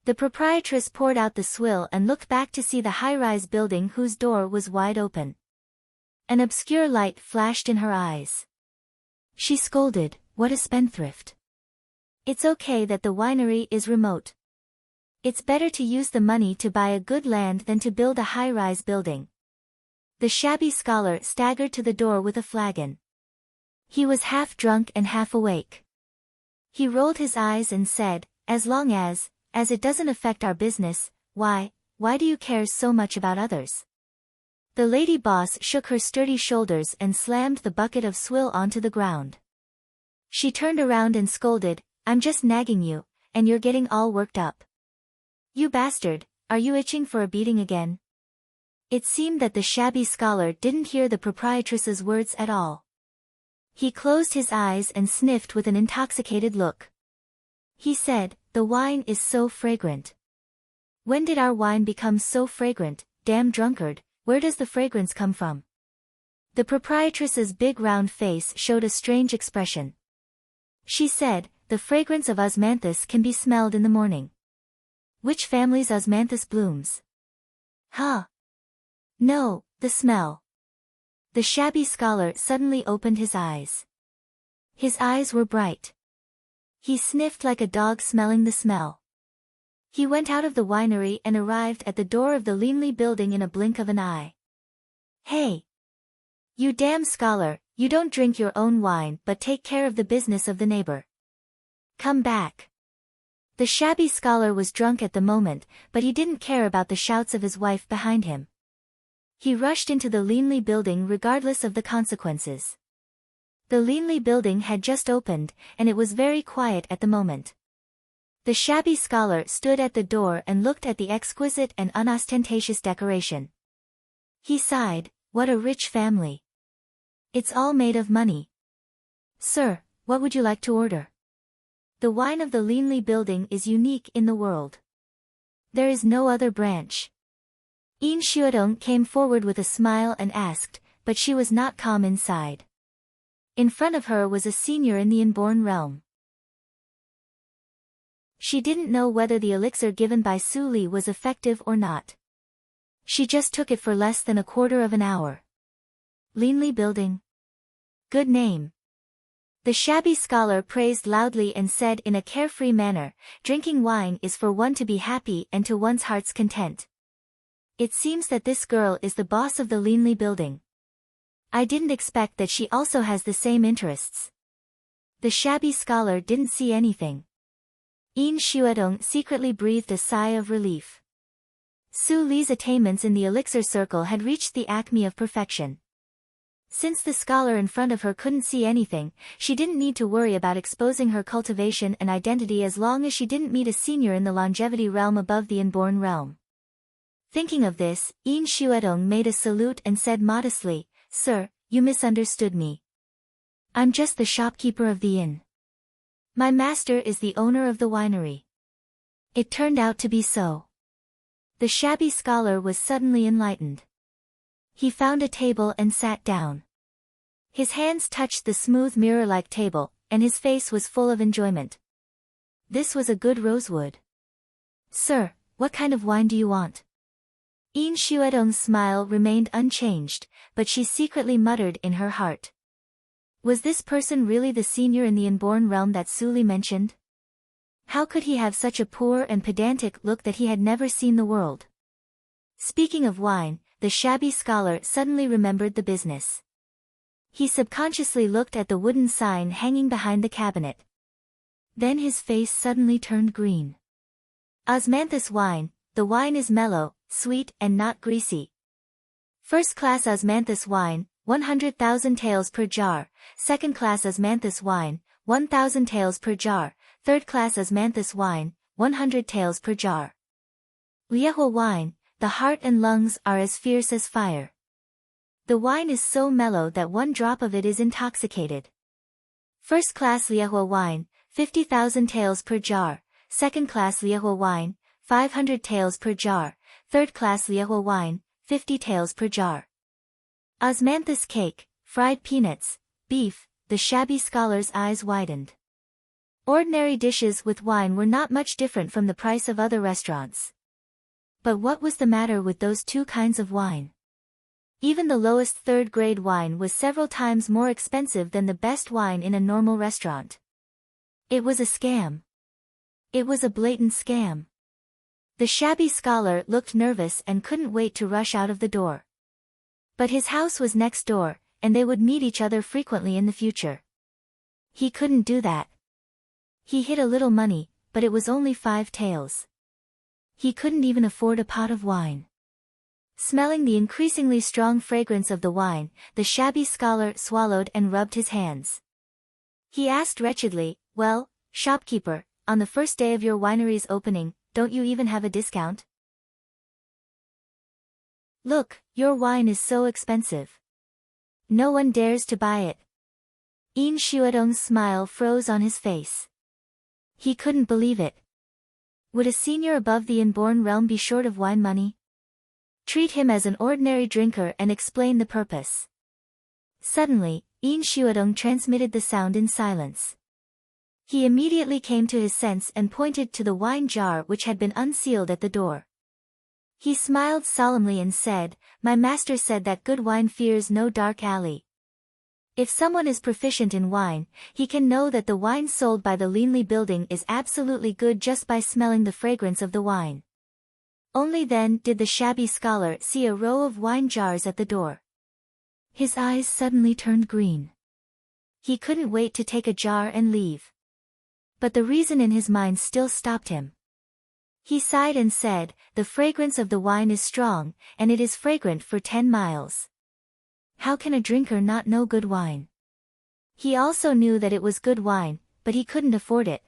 The proprietress poured out the swill and looked back to see the high-rise building whose door was wide open. An obscure light flashed in her eyes. She scolded, "What a spendthrift. It's okay that the winery is remote. It's better to use the money to buy a good land than to build a high-rise building." The shabby scholar staggered to the door with a flagon. He was half drunk and half awake. He rolled his eyes and said, as long as it doesn't affect our business, why do you care so much about others? The lady boss shook her sturdy shoulders and slammed the bucket of swill onto the ground. She turned around and scolded, "I'm just nagging you, and you're getting all worked up. You bastard, are you itching for a beating again?" It seemed that the shabby scholar didn't hear the proprietress's words at all. He closed his eyes and sniffed with an intoxicated look. He said, "The wine is so fragrant. When did our wine become so fragrant, damn drunkard? Where does the fragrance come from?" The proprietress's big round face showed a strange expression. She said, "The fragrance of osmanthus can be smelled in the morning." "Which family's osmanthus blooms?" "Huh? No, the smell." The shabby scholar suddenly opened his eyes. His eyes were bright. He sniffed like a dog smelling the smell. He went out of the winery and arrived at the door of the Linli building in a blink of an eye. "Hey! You damn scholar, you don't drink your own wine but take care of the business of the neighbor. Come back." The shabby scholar was drunk at the moment, but he didn't care about the shouts of his wife behind him. He rushed into the Linli building regardless of the consequences. The Linli building had just opened, and it was very quiet at the moment. The shabby scholar stood at the door and looked at the exquisite and unostentatious decoration. He sighed, "What a rich family. It's all made of money." "Sir, what would you like to order?" The wine of the Linli building is unique in the world. There is no other branch. Yin Xuedong came forward with a smile and asked, but she was not calm inside. In front of her was a senior in the inborn realm. She didn't know whether the elixir given by Su Li was effective or not. She just took it for less than a quarter of an hour. Linli building. Good name. The shabby scholar praised loudly and said in a carefree manner, "Drinking wine is for one to be happy and to one's heart's content. It seems that this girl is the boss of the Linli building. I didn't expect that she also has the same interests." The shabby scholar didn't see anything. Yin Xuedong secretly breathed a sigh of relief. Su Li's attainments in the elixir circle had reached the acme of perfection. Since the scholar in front of her couldn't see anything, she didn't need to worry about exposing her cultivation and identity as long as she didn't meet a senior in the longevity realm above the inborn realm. Thinking of this, Yin Xuedong made a salute and said modestly, "Sir, you misunderstood me. I'm just the shopkeeper of the inn. My master is the owner of the winery." It turned out to be so. The shabby scholar was suddenly enlightened. He found a table and sat down. His hands touched the smooth mirror-like table, and his face was full of enjoyment. This was a good rosewood. "Sir, what kind of wine do you want?" Yin Xuedong's smile remained unchanged, but she secretly muttered in her heart, Was this person really the senior in the inborn realm that Suli mentioned? How could he have such a poor and pedantic look that he had never seen the world? Speaking of wine, the shabby scholar suddenly remembered the business. He subconsciously looked at the wooden sign hanging behind the cabinet. Then his face suddenly turned green. Osmanthus wine, the wine is mellow, sweet and not greasy. First class Osmanthus wine, 100,000 taels per jar, second class Osmanthus wine, 1,000 taels per jar, third class Osmanthus wine, 100 taels per jar. Liehua wine, the heart and lungs are as fierce as fire. The wine is so mellow that one drop of it is intoxicated. First class Liehua wine, 50,000 taels per jar, second class Liehua wine, 500 taels per jar, third class Liehua wine, 50 taels per jar. Osmanthus cake, fried peanuts, beef, the shabby scholar's eyes widened. Ordinary dishes with wine were not much different from the price of other restaurants. But what was the matter with those two kinds of wine? Even the lowest third-grade wine was several times more expensive than the best wine in a normal restaurant. It was a scam. It was a blatant scam. The shabby scholar looked nervous and couldn't wait to rush out of the door. But his house was next door, and they would meet each other frequently in the future. He couldn't do that. He hid a little money, but it was only 5 taels. He couldn't even afford a pot of wine. Smelling the increasingly strong fragrance of the wine, the shabby scholar swallowed and rubbed his hands. He asked wretchedly, "Well, shopkeeper, on the first day of your winery's opening, don't you even have a discount? Look, your wine is so expensive. No one dares to buy it." Yin Shuadong's smile froze on his face. He couldn't believe it. Would a senior above the inborn realm be short of wine money? Treat him as an ordinary drinker and explain the purpose. Suddenly, Yin Shuadong transmitted the sound in silence. He immediately came to his sense and pointed to the wine jar which had been unsealed at the door. He smiled solemnly and said, "My master said that good wine fears no dark alley. If someone is proficient in wine, he can know that the wine sold by the Linli building is absolutely good just by smelling the fragrance of the wine." Only then did the shabby scholar see a row of wine jars at the door. His eyes suddenly turned green. He couldn't wait to take a jar and leave. But the reason in his mind still stopped him. He sighed and said, "The fragrance of the wine is strong, and it is fragrant for 10 miles. How can a drinker not know good wine?" He also knew that it was good wine, but he couldn't afford it.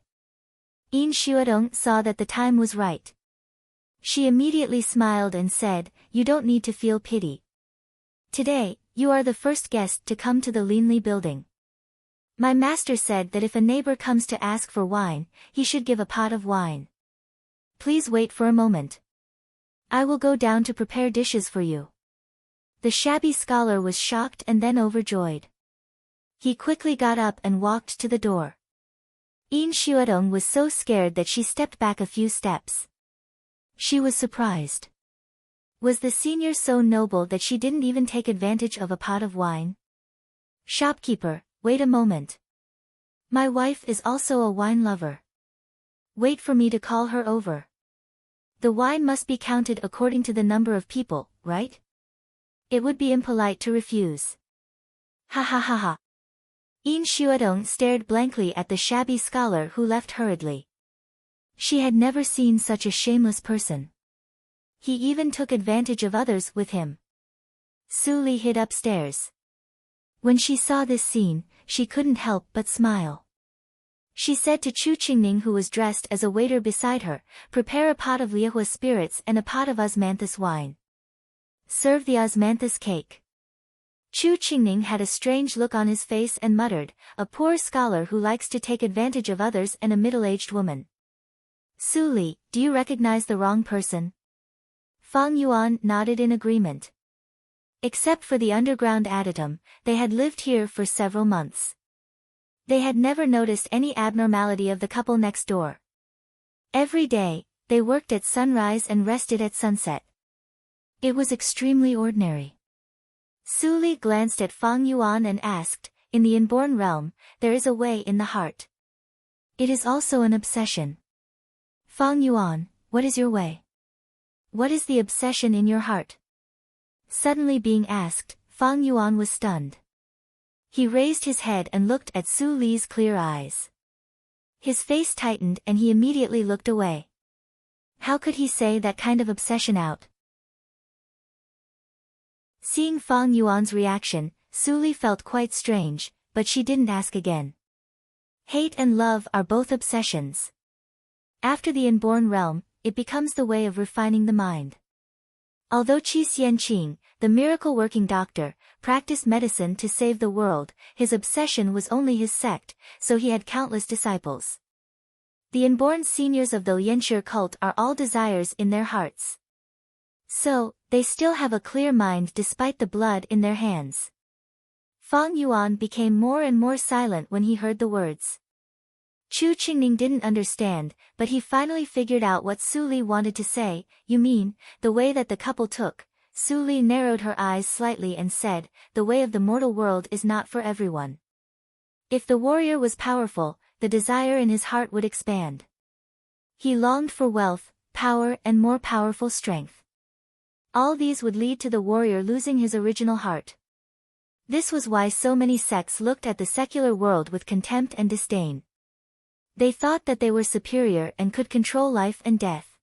Yin Shuadong saw that the time was right. She immediately smiled and said, "You don't need to feel pity. Today, you are the first guest to come to the Linli building. My master said that if a neighbor comes to ask for wine, he should give a pot of wine. Please wait for a moment. I will go down to prepare dishes for you." The shabby scholar was shocked and then overjoyed. He quickly got up and walked to the door. Yin Shuadong was so scared that she stepped back a few steps. She was surprised. Was the senior so noble that she didn't even take advantage of a pot of wine? "Shopkeeper, wait a moment. My wife is also a wine lover. Wait for me to call her over. The wine must be counted according to the number of people, right? It would be impolite to refuse." Ha ha ha ha. Yin Shuadong stared blankly at the shabby scholar who left hurriedly. She had never seen such a shameless person. He even took advantage of others with him. Su Li hid upstairs. When she saw this scene, she couldn't help but smile. She said to Chu Qingning, who was dressed as a waiter beside her, "Prepare a pot of Liehua spirits and a pot of osmanthus wine. Serve the osmanthus cake." Chu Qingning had a strange look on his face and muttered, "A poor scholar who likes to take advantage of others and a middle-aged woman." "Su Li, do you recognize the wrong person?" Fang Yuan nodded in agreement. Except for the underground adytum, they had lived here for several months. They had never noticed any abnormality of the couple next door. Every day, they worked at sunrise and rested at sunset. It was extremely ordinary. Su Li glanced at Fang Yuan and asked, in the inborn realm, there is a way in the heart. It is also an obsession. Fang Yuan, what is your way? What is the obsession in your heart? Suddenly being asked, Fang Yuan was stunned. He raised his head and looked at Su Li's clear eyes. His face tightened and he immediately looked away. How could he say that kind of obsession out? Seeing Fang Yuan's reaction, Su Li felt quite strange, but she didn't ask again. Hate and love are both obsessions. After the inborn realm, it becomes the way of refining the mind. Although Qi Xianqing, the miracle-working doctor, practiced medicine to save the world, his obsession was only his sect, so he had countless disciples. The inborn seniors of the Lianshi cult are all desires in their hearts. So, they still have a clear mind despite the blood in their hands. Fang Yuan became more and more silent when he heard the words. Chu Qingning didn't understand, but he finally figured out what Su Li wanted to say. You mean, the way that the couple took? Su Li narrowed her eyes slightly and said, the way of the mortal world is not for everyone. If the warrior was powerful, the desire in his heart would expand. He longed for wealth, power and more powerful strength. All these would lead to the warrior losing his original heart. This was why so many sects looked at the secular world with contempt and disdain. They thought that they were superior and could control life and death.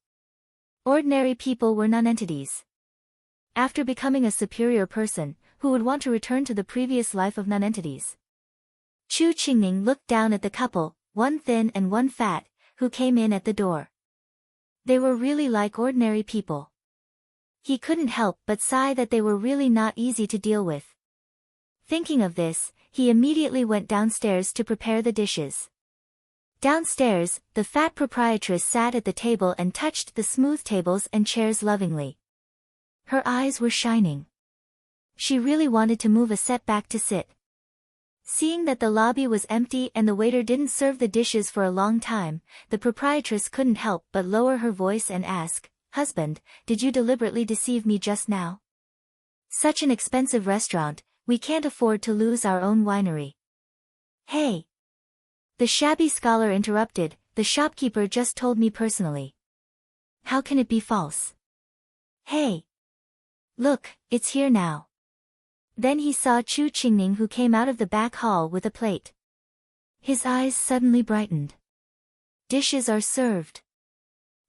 Ordinary people were non-entities. After becoming a superior person, who would want to return to the previous life of non-entities? Chu Qingning looked down at the couple, one thin and one fat, who came in at the door. They were really like ordinary people. He couldn't help but sigh that they were really not easy to deal with. Thinking of this, he immediately went downstairs to prepare the dishes. Downstairs, the fat proprietress sat at the table and touched the smooth tables and chairs lovingly. Her eyes were shining. She really wanted to move a set back to sit. Seeing that the lobby was empty and the waiter didn't serve the dishes for a long time, the proprietress couldn't help but lower her voice and ask, "Husband, did you deliberately deceive me just now? Such an expensive restaurant, we can't afford to lose our own winery." "Hey!" The shabby scholar interrupted, "The shopkeeper just told me personally. How can it be false? Hey! Look, it's here now." Then he saw Chu Qingning who came out of the back hall with a plate. His eyes suddenly brightened. "Dishes are served.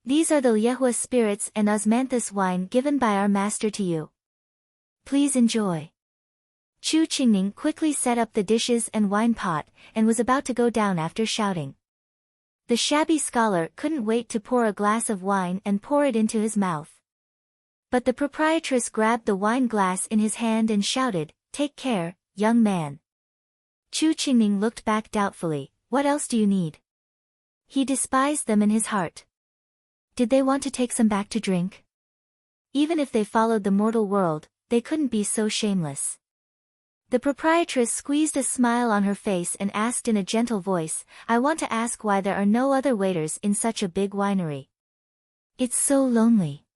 These are the Liehua spirits and osmanthus wine given by our master to you. Please enjoy." Chu Qingning quickly set up the dishes and wine pot, and was about to go down after shouting. The shabby scholar couldn't wait to pour a glass of wine and pour it into his mouth. But the proprietress grabbed the wine glass in his hand and shouted, "Take care, young man." Chu Qingning looked back doubtfully, "What else do you need?" He despised them in his heart. Did they want to take some back to drink? Even if they followed the mortal world, they couldn't be so shameless. The proprietress squeezed a smile on her face and asked in a gentle voice, "I want to ask why there are no other waiters in such a big winery. It's so lonely."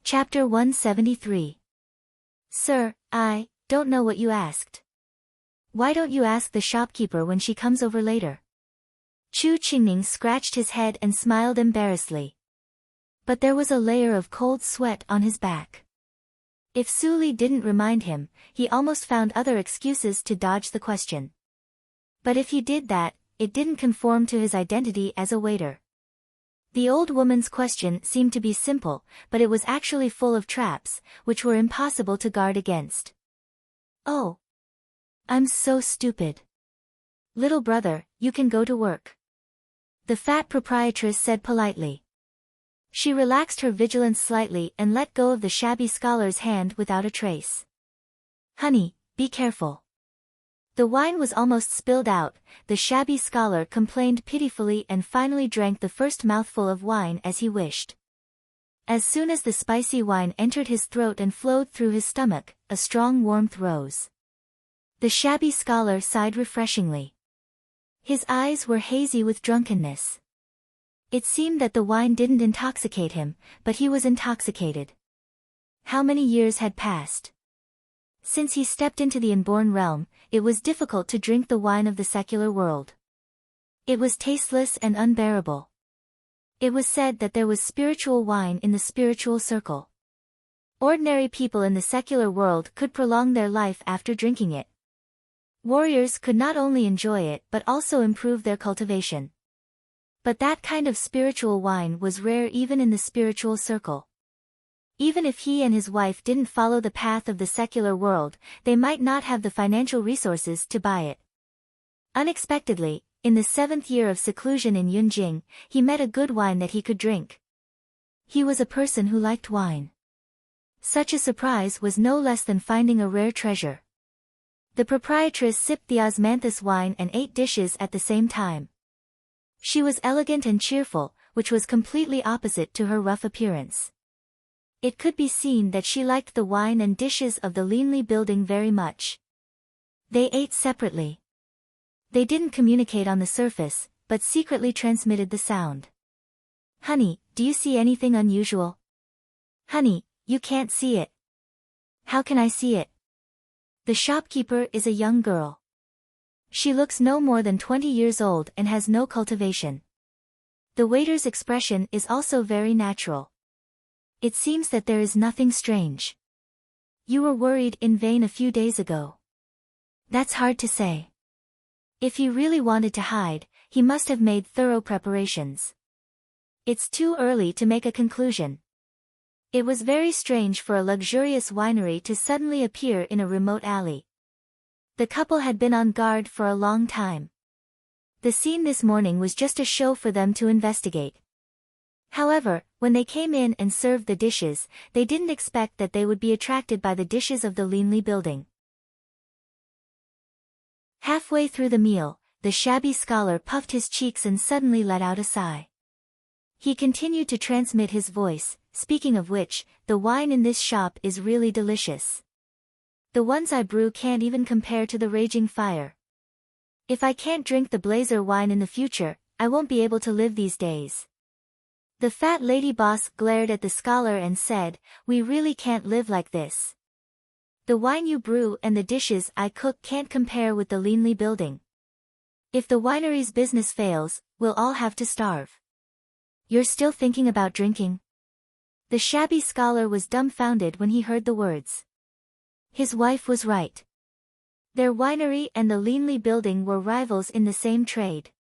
Chapter 173. Sir, I don't know what you asked. Why don't you ask the shopkeeper when she comes over later? Chu Qingning scratched his head and smiled embarrassedly. But there was a layer of cold sweat on his back. If Su Li didn't remind him, he almost found other excuses to dodge the question. But if he did that, it didn't conform to his identity as a waiter. The old woman's question seemed to be simple, but it was actually full of traps, which were impossible to guard against. "Oh. I'm so stupid. Little brother, you can go to work," the fat proprietress said politely. She relaxed her vigilance slightly and let go of the shabby scholar's hand without a trace. "Honey, be careful." The wine was almost spilled out, the shabby scholar complained pitifully and finally drank the first mouthful of wine as he wished. As soon as the spicy wine entered his throat and flowed through his stomach, a strong warmth rose. The shabby scholar sighed refreshingly. His eyes were hazy with drunkenness. It seemed that the wine didn't intoxicate him, but he was intoxicated. How many years had passed? Since he stepped into the inborn realm, it was difficult to drink the wine of the secular world. It was tasteless and unbearable. It was said that there was spiritual wine in the spiritual circle. Ordinary people in the secular world could prolong their life after drinking it. Warriors could not only enjoy it but also improve their cultivation. But that kind of spiritual wine was rare even in the spiritual circle. Even if he and his wife didn't follow the path of the secular world, they might not have the financial resources to buy it. Unexpectedly, in the 7th year of seclusion in Yunjing, he met a good wine that he could drink. He was a person who liked wine. Such a surprise was no less than finding a rare treasure. The proprietress sipped the osmanthus wine and ate dishes at the same time. She was elegant and cheerful, which was completely opposite to her rough appearance. It could be seen that she liked the wine and dishes of the Linli building very much. They ate separately. They didn't communicate on the surface, but secretly transmitted the sound. "Honey, do you see anything unusual?" "Honey, you can't see it." "How can I see it?" The shopkeeper is a young girl. She looks no more than 20 years old and has no cultivation. The waiter's expression is also very natural. It seems that there is nothing strange. "You were worried in vain a few days ago." "That's hard to say." If he really wanted to hide, he must have made thorough preparations. It's too early to make a conclusion. It was very strange for a luxurious winery to suddenly appear in a remote alley. The couple had been on guard for a long time. The scene this morning was just a show for them to investigate. However, when they came in and served the dishes, they didn't expect that they would be attracted by the dishes of the Linli building. Halfway through the meal, the shabby scholar puffed his cheeks and suddenly let out a sigh. He continued to transmit his voice, "Speaking of which, the wine in this shop is really delicious. The ones I brew can't even compare to the raging fire. If I can't drink the blazer wine in the future, I won't be able to live these days." The fat lady boss glared at the scholar and said, "We really can't live like this. The wine you brew and the dishes I cook can't compare with the Linli building. If the winery's business fails, we'll all have to starve." "You're still thinking about drinking?" The shabby scholar was dumbfounded when he heard the words. His wife was right. Their winery and the Linli building were rivals in the same trade.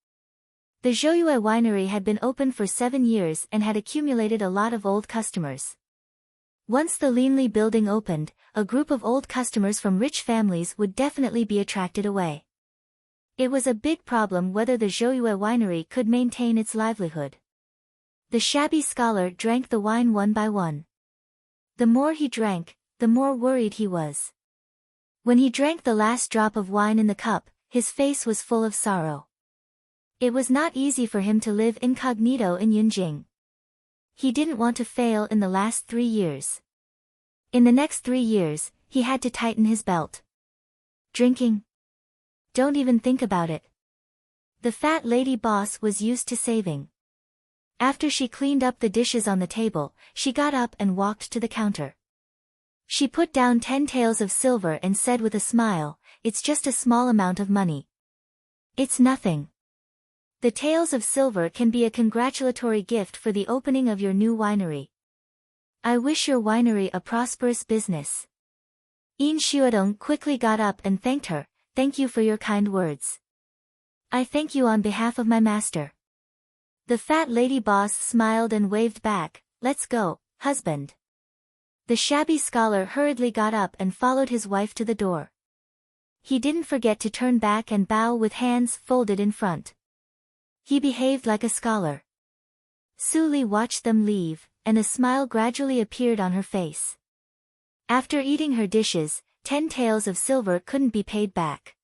The Zhouyue winery had been open for 7 years and had accumulated a lot of old customers. Once the Linli building opened, a group of old customers from rich families would definitely be attracted away. It was a big problem whether the Zhouyue winery could maintain its livelihood. The shabby scholar drank the wine one by one. The more he drank, the more worried he was. When he drank the last drop of wine in the cup, his face was full of sorrow. It was not easy for him to live incognito in Yunjing. He didn't want to fail in the last 3 years. In the next 3 years, he had to tighten his belt. "Drinking? Don't even think about it." The fat lady boss was used to saving. After she cleaned up the dishes on the table, she got up and walked to the counter. She put down 10 taels of silver and said with a smile, "It's just a small amount of money. It's nothing. The taels of silver can be a congratulatory gift for the opening of your new winery. I wish your winery a prosperous business." Yin Xuedong quickly got up and thanked her. "Thank you for your kind words. I thank you on behalf of my master." The fat lady boss smiled and waved back, "Let's go, husband." The shabby scholar hurriedly got up and followed his wife to the door. He didn't forget to turn back and bow with hands folded in front. He behaved like a scholar. Su Li watched them leave, and a smile gradually appeared on her face. After eating her dishes, 10 taels of silver couldn't be paid back.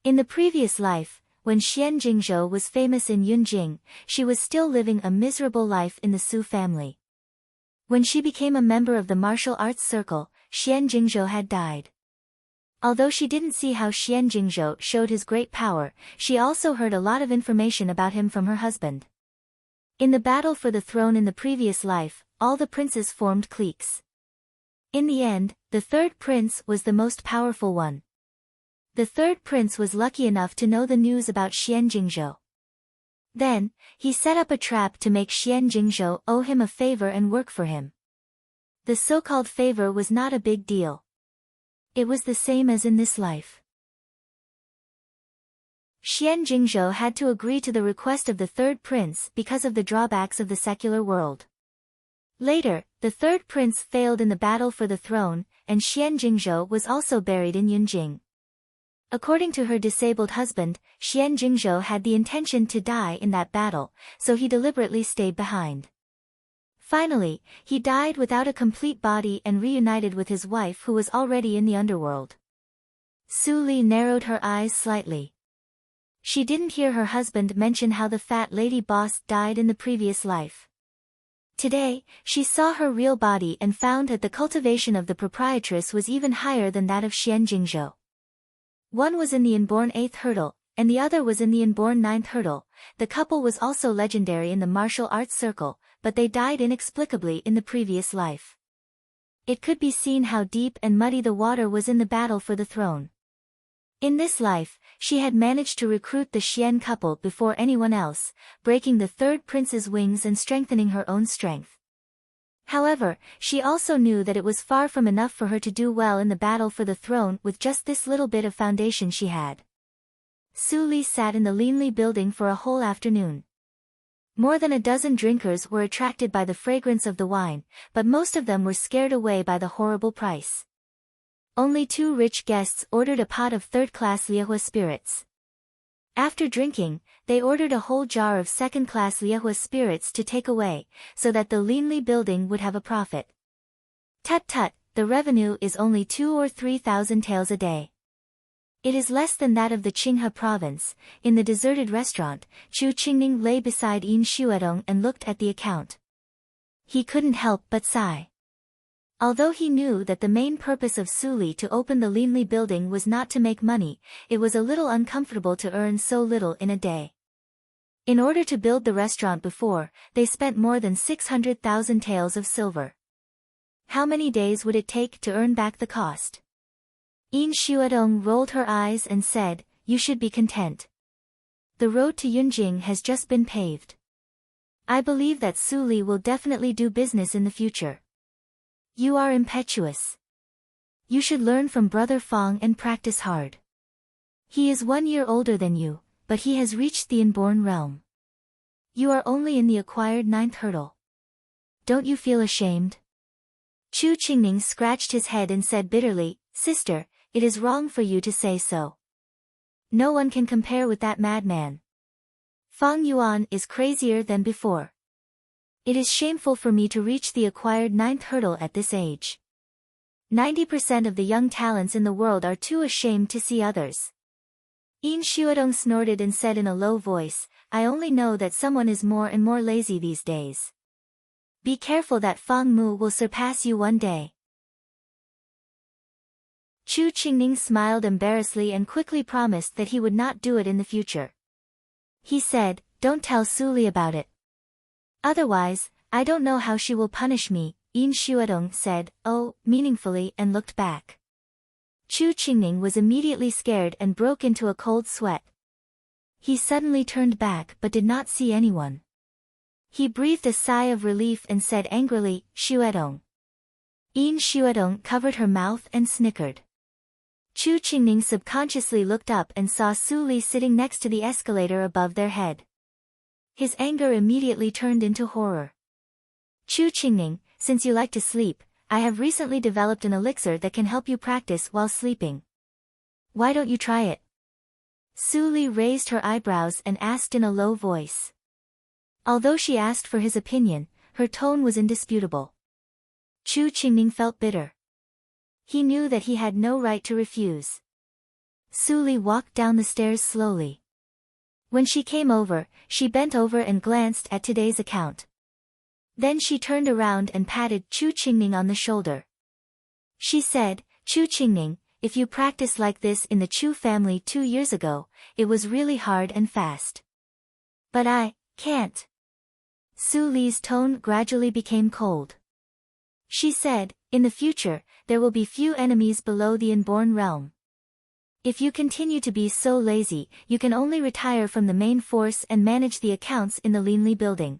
In the previous life, when Xian Jingzhou was famous in Yunjing, she was still living a miserable life in the Su family. When she became a member of the martial arts circle, Xian Jingzhou had died. Although she didn't see how Xian Jingzhou showed his great power, she also heard a lot of information about him from her husband. In the battle for the throne in the previous life, all the princes formed cliques. In the end, the third prince was the most powerful one. The third prince was lucky enough to know the news about Xian Jingzhou. Then, he set up a trap to make Xian Jingzhou owe him a favor and work for him. The so-called favor was not a big deal. It was the same as in this life. Xian Jingzhou had to agree to the request of the third prince because of the drawbacks of the secular world. Later, the third prince failed in the battle for the throne, and Xian Jingzhou was also buried in Yunjing. According to her disabled husband, Xian Jingzhou had the intention to die in that battle, so he deliberately stayed behind. Finally, he died without a complete body and reunited with his wife who was already in the underworld. Su Li narrowed her eyes slightly. She didn't hear her husband mention how the fat lady boss died in the previous life. Today, she saw her real body and found that the cultivation of the proprietress was even higher than that of Xian Jingzhou. One was in the inborn 8th hurdle, and the other was in the inborn 9th hurdle. The couple was also legendary in the martial arts circle, but they died inexplicably in the previous life. It could be seen how deep and muddy the water was in the battle for the throne. In this life, she had managed to recruit the Xian couple before anyone else, breaking the third prince's wings and strengthening her own strength. However, she also knew that it was far from enough for her to do well in the battle for the throne with just this little bit of foundation she had. Su Li sat in the Linli building for a whole afternoon. More than a dozen drinkers were attracted by the fragrance of the wine, but most of them were scared away by the horrible price. Only 2 rich guests ordered a pot of third-class Liehua spirits. After drinking, they ordered a whole jar of second-class Liehua spirits to take away, so that the Linli building would have a profit. Tut-tut, the revenue is only 2 or 3,000 taels a day. It is less than that of the Qinghe province. In the deserted restaurant, Chu Qingning lay beside Yin Xuedong and looked at the account. He couldn't help but sigh. Although he knew that the main purpose of Su Li to open the Linli building was not to make money, it was a little uncomfortable to earn so little in a day. In order to build the restaurant before, they spent more than 600,000 taels of silver. How many days would it take to earn back the cost? Yin Xuedong rolled her eyes and said, "You should be content. The road to Yunjing has just been paved. I believe that Su Li will definitely do business in the future. You are impetuous. You should learn from Brother Fong and practice hard. He is 1 year older than you, but he has reached the inborn realm. You are only in the acquired 9th hurdle. Don't you feel ashamed?" Chu Qingning scratched his head and said bitterly, "Sister, it is wrong for you to say so. No one can compare with that madman. Fang Yuan is crazier than before. It is shameful for me to reach the acquired 9th hurdle at this age. 90% of the young talents in the world are too ashamed to see others." Yin Xuedong snorted and said in a low voice, "I only know that someone is more and more lazy these days. Be careful that Fang Mu will surpass you one day." Chu Qingning smiled embarrassedly and quickly promised that he would not do it in the future. He said, "Don't tell Su Li about it. Otherwise, I don't know how she will punish me." Yin Xuedong said, "Oh," meaningfully and looked back. Chu Qingning was immediately scared and broke into a cold sweat. He suddenly turned back but did not see anyone. He breathed a sigh of relief and said angrily, "Xuedong." Yin Xuedong covered her mouth and snickered. Chu Qingning subconsciously looked up and saw Su Li sitting next to the escalator above their head. His anger immediately turned into horror. "Chu Qingning, since you like to sleep, I have recently developed an elixir that can help you practice while sleeping. Why don't you try it?" Su Li raised her eyebrows and asked in a low voice. Although she asked for his opinion, her tone was indisputable. Chu Qingning felt bitter. He knew that he had no right to refuse. Su Li walked down the stairs slowly. When she came over, she bent over and glanced at today's account. Then she turned around and patted Chu Qingning on the shoulder. She said, "Chu Qingning, if you practiced like this in the Chu family 2 years ago, it was really hard and fast. But I can't." Su Li's tone gradually became cold. She said, in the future, there will be few enemies below the inborn realm. If you continue to be so lazy, you can only retire from the main force and manage the accounts in the Leanly building.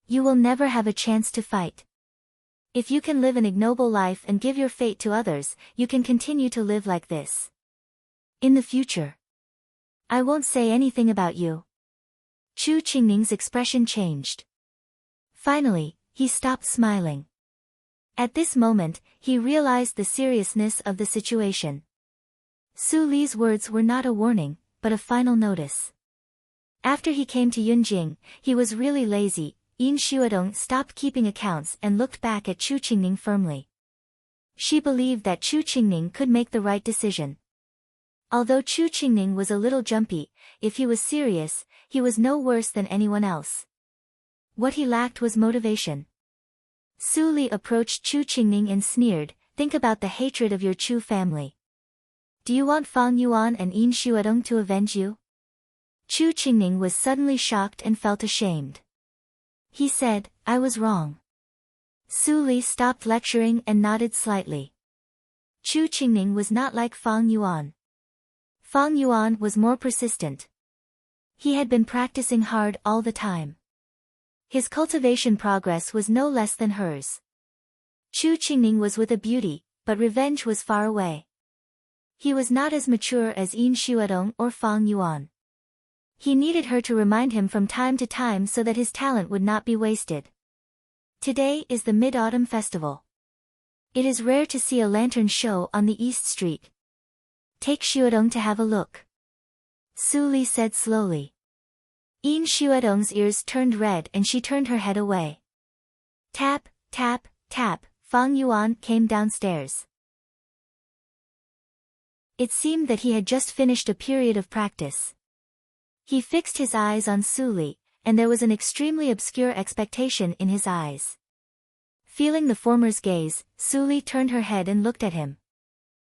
You will never have a chance to fight. If you can live an ignoble life and give your fate to others, you can continue to live like this. In the future, I won't say anything about you. Chu Qingning's expression changed. Finally, he stopped smiling. At this moment, he realized the seriousness of the situation. Su Li's words were not a warning, but a final notice. After he came to Yunjing, he was really lazy. Yin Xuedong stopped keeping accounts and looked back at Chu Qingning firmly. She believed that Chu Qingning could make the right decision. Although Chu Qingning was a little jumpy, if he was serious, he was no worse than anyone else. What he lacked was motivation. Su Li approached Chu Qingning and sneered, "Think about the hatred of your Chu family. Do you want Fang Yuan and Yin Xuedong to avenge you?" Chu Qingning was suddenly shocked and felt ashamed. He said, "I was wrong." Su Li stopped lecturing and nodded slightly. Chu Qingning was not like Fang Yuan. Fang Yuan was more persistent. He had been practicing hard all the time. His cultivation progress was no less than hers. Chu Qingning was with a beauty, but revenge was far away. He was not as mature as Yin Xuedong or Fang Yuan. He needed her to remind him from time to time so that his talent would not be wasted. Today is the Mid-Autumn Festival. It is rare to see a lantern show on the East Street. Take Xuedong to have a look. Su Li said slowly. Yin Xuedong's ears turned red and she turned her head away. Tap, tap, tap, Fang Yuan came downstairs. It seemed that he had just finished a period of practice. He fixed his eyes on Su Li, and there was an extremely obscure expectation in his eyes. Feeling the former's gaze, Su Li turned her head and looked at him.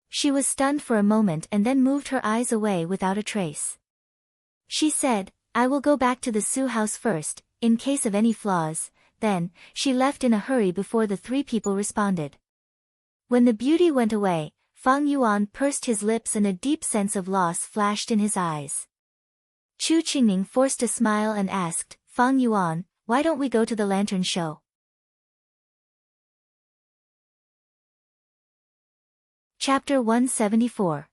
She was stunned for a moment and then moved her eyes away without a trace. She said, "I will go back to the Su house first, in case of any flaws." Then, she left in a hurry before the three people responded. When the beauty went away, Fang Yuan pursed his lips and a deep sense of loss flashed in his eyes. Chu Qingning forced a smile and asked, "Fang Yuan, why don't we go to the lantern show?" Chapter 174.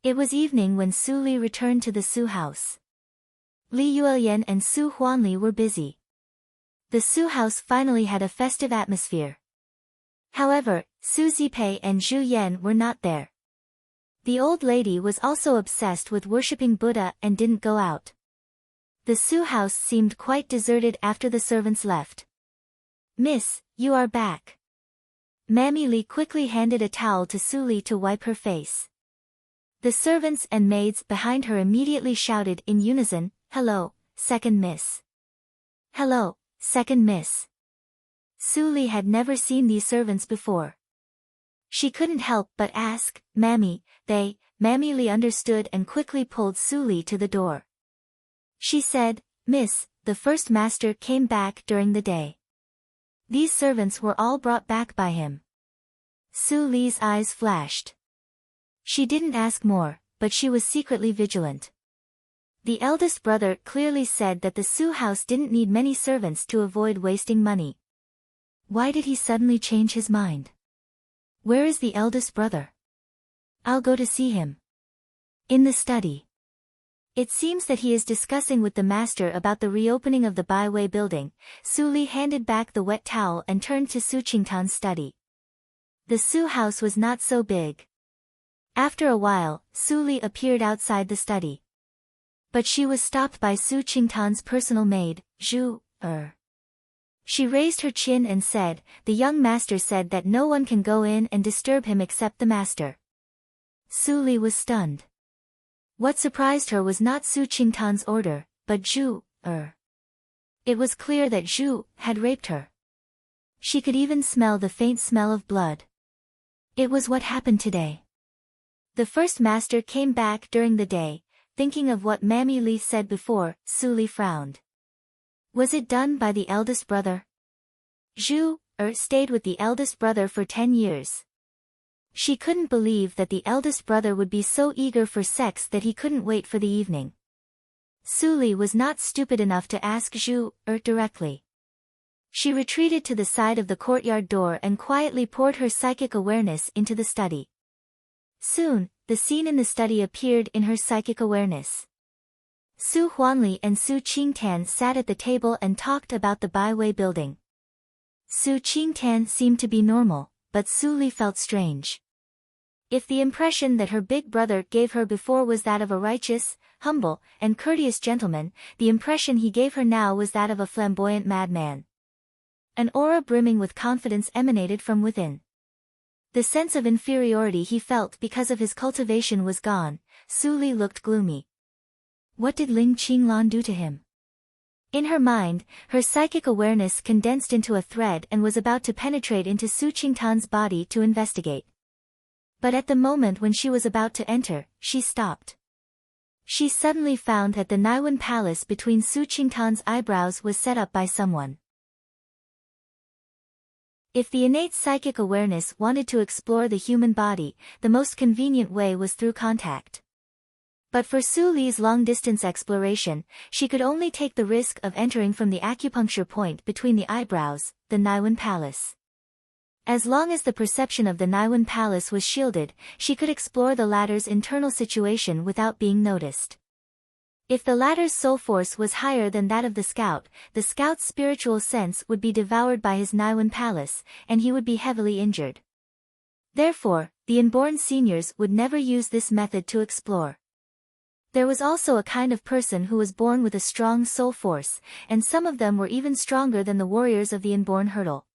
It was evening when Su Li returned to the Su house. Li Yuelian and Su Huanli were busy. The Su house finally had a festive atmosphere. However, Su Zipei and Zhu Yan were not there. The old lady was also obsessed with worshipping Buddha and didn't go out. The Su house seemed quite deserted after the servants left. "Miss, you are back." Mammy Li quickly handed a towel to Su Li to wipe her face. The servants and maids behind her immediately shouted in unison, "Hello, second miss." "Hello, second miss." Su Li had never seen these servants before. She couldn't help but ask, "Mammy, they..." Mammy Li understood and quickly pulled Su Li to the door. She said, "Miss, the first master came back during the day. These servants were all brought back by him." Su Li's eyes flashed. She didn't ask more, but she was secretly vigilant. The eldest brother clearly said that the Su house didn't need many servants to avoid wasting money. Why did he suddenly change his mind? Where is the eldest brother? I'll go to see him. In the study. It seems that he is discussing with the master about the reopening of the Baiwei building. Su Li handed back the wet towel and turned to Su Qingtan's study. The Su house was not so big. After a while, Su Li appeared outside the study. But she was stopped by Su Qingtan's personal maid, Zhu. She raised her chin and said, "The young master said that no one can go in and disturb him except the master." Su Li was stunned. What surprised her was not Su Qingtan's order, but Zhu. It was clear that Zhu had raped her. She could even smell the faint smell of blood. It was what happened today. The first master came back during the day. Thinking of what Mammy Li said before, Su Li frowned. Was it done by the eldest brother? Zhu, stayed with the eldest brother for 10 years. She couldn't believe that the eldest brother would be so eager for sex that he couldn't wait for the evening. Su was not stupid enough to ask Zhu directly. She retreated to the side of the courtyard door and quietly poured her psychic awareness into the study. Soon, the scene in the study appeared in her psychic awareness. Su Huanli and Su Qingtan sat at the table and talked about the Baiwei building. Su Qingtan seemed to be normal, but Su Li felt strange. If the impression that her big brother gave her before was that of a righteous, humble, and courteous gentleman, the impression he gave her now was that of a flamboyant madman. An aura brimming with confidence emanated from within. The sense of inferiority he felt because of his cultivation was gone. Su Li looked gloomy. What did Ling Qinglan do to him? In her mind, her psychic awareness condensed into a thread and was about to penetrate into Su Qingtan's body to investigate. But at the moment when she was about to enter, she stopped. She suddenly found that the Naiwen palace between Su Qingtan's eyebrows was set up by someone. If the innate psychic awareness wanted to explore the human body, the most convenient way was through contact. But for Su Li's long-distance exploration, she could only take the risk of entering from the acupuncture point between the eyebrows, the Naiwen Palace. As long as the perception of the Naiwen Palace was shielded, she could explore the latter's internal situation without being noticed. If the latter's soul force was higher than that of the scout's spiritual sense would be devoured by his Naiwen Palace, and he would be heavily injured. Therefore, the inborn seniors would never use this method to explore. There was also a kind of person who was born with a strong soul force, and some of them were even stronger than the warriors of the inborn hurdle.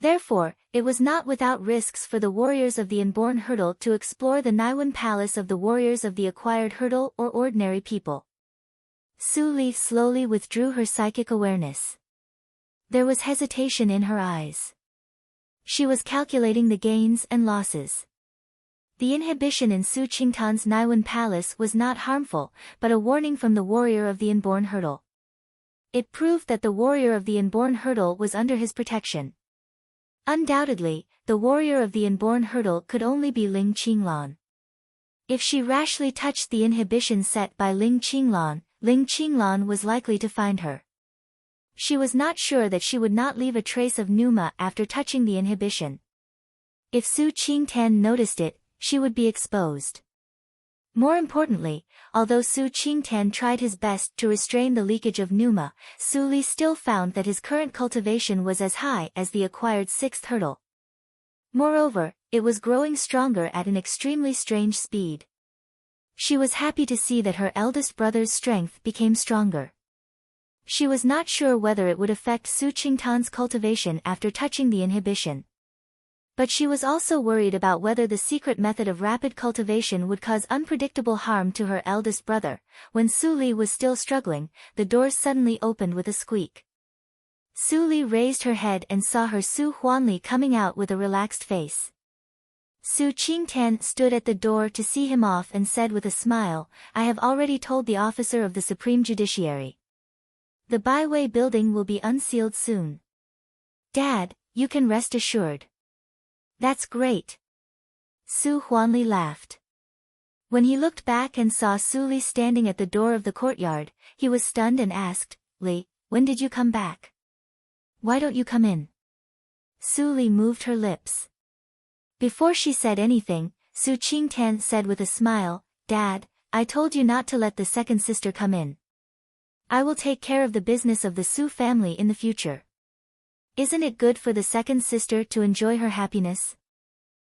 Therefore, it was not without risks for the warriors of the inborn hurdle to explore the Naiwen Palace of the warriors of the acquired hurdle or ordinary people. Su Li slowly withdrew her psychic awareness. There was hesitation in her eyes. She was calculating the gains and losses. The inhibition in Su Qingtan's Naiwen Palace was not harmful, but a warning from the warrior of the inborn hurdle. It proved that the warrior of the inborn hurdle was under his protection. Undoubtedly, the warrior of the inborn hurdle could only be Ling Qinglan. If she rashly touched the inhibition set by Ling Qinglan was likely to find her. She was not sure that she would not leave a trace of pneuma after touching the inhibition. If Su Qingtan noticed it, she would be exposed. More importantly, although Su Qingtan tried his best to restrain the leakage of pneuma, Su Li still found that his current cultivation was as high as the acquired sixth hurdle. Moreover, it was growing stronger at an extremely strange speed. She was happy to see that her eldest brother's strength became stronger. She was not sure whether it would affect Su Qingtan's cultivation after touching the inhibition. But she was also worried about whether the secret method of rapid cultivation would cause unpredictable harm to her eldest brother. When Su Li was still struggling, the doors suddenly opened with a squeak. Su Li raised her head and saw her Su Huanli coming out with a relaxed face. Su Qingtan stood at the door to see him off and said with a smile, "I have already told the officer of the Supreme Judiciary. The Baiwei building will be unsealed soon. Dad, you can rest assured." "That's great." Su Huanli laughed. When he looked back and saw Su Li standing at the door of the courtyard, he was stunned and asked, "Li, when did you come back? Why don't you come in?" Su Li moved her lips. Before she said anything, Su Qingtan said with a smile, "Dad, I told you not to let the second sister come in. I will take care of the business of the Su family in the future. Isn't it good for the second sister to enjoy her happiness?"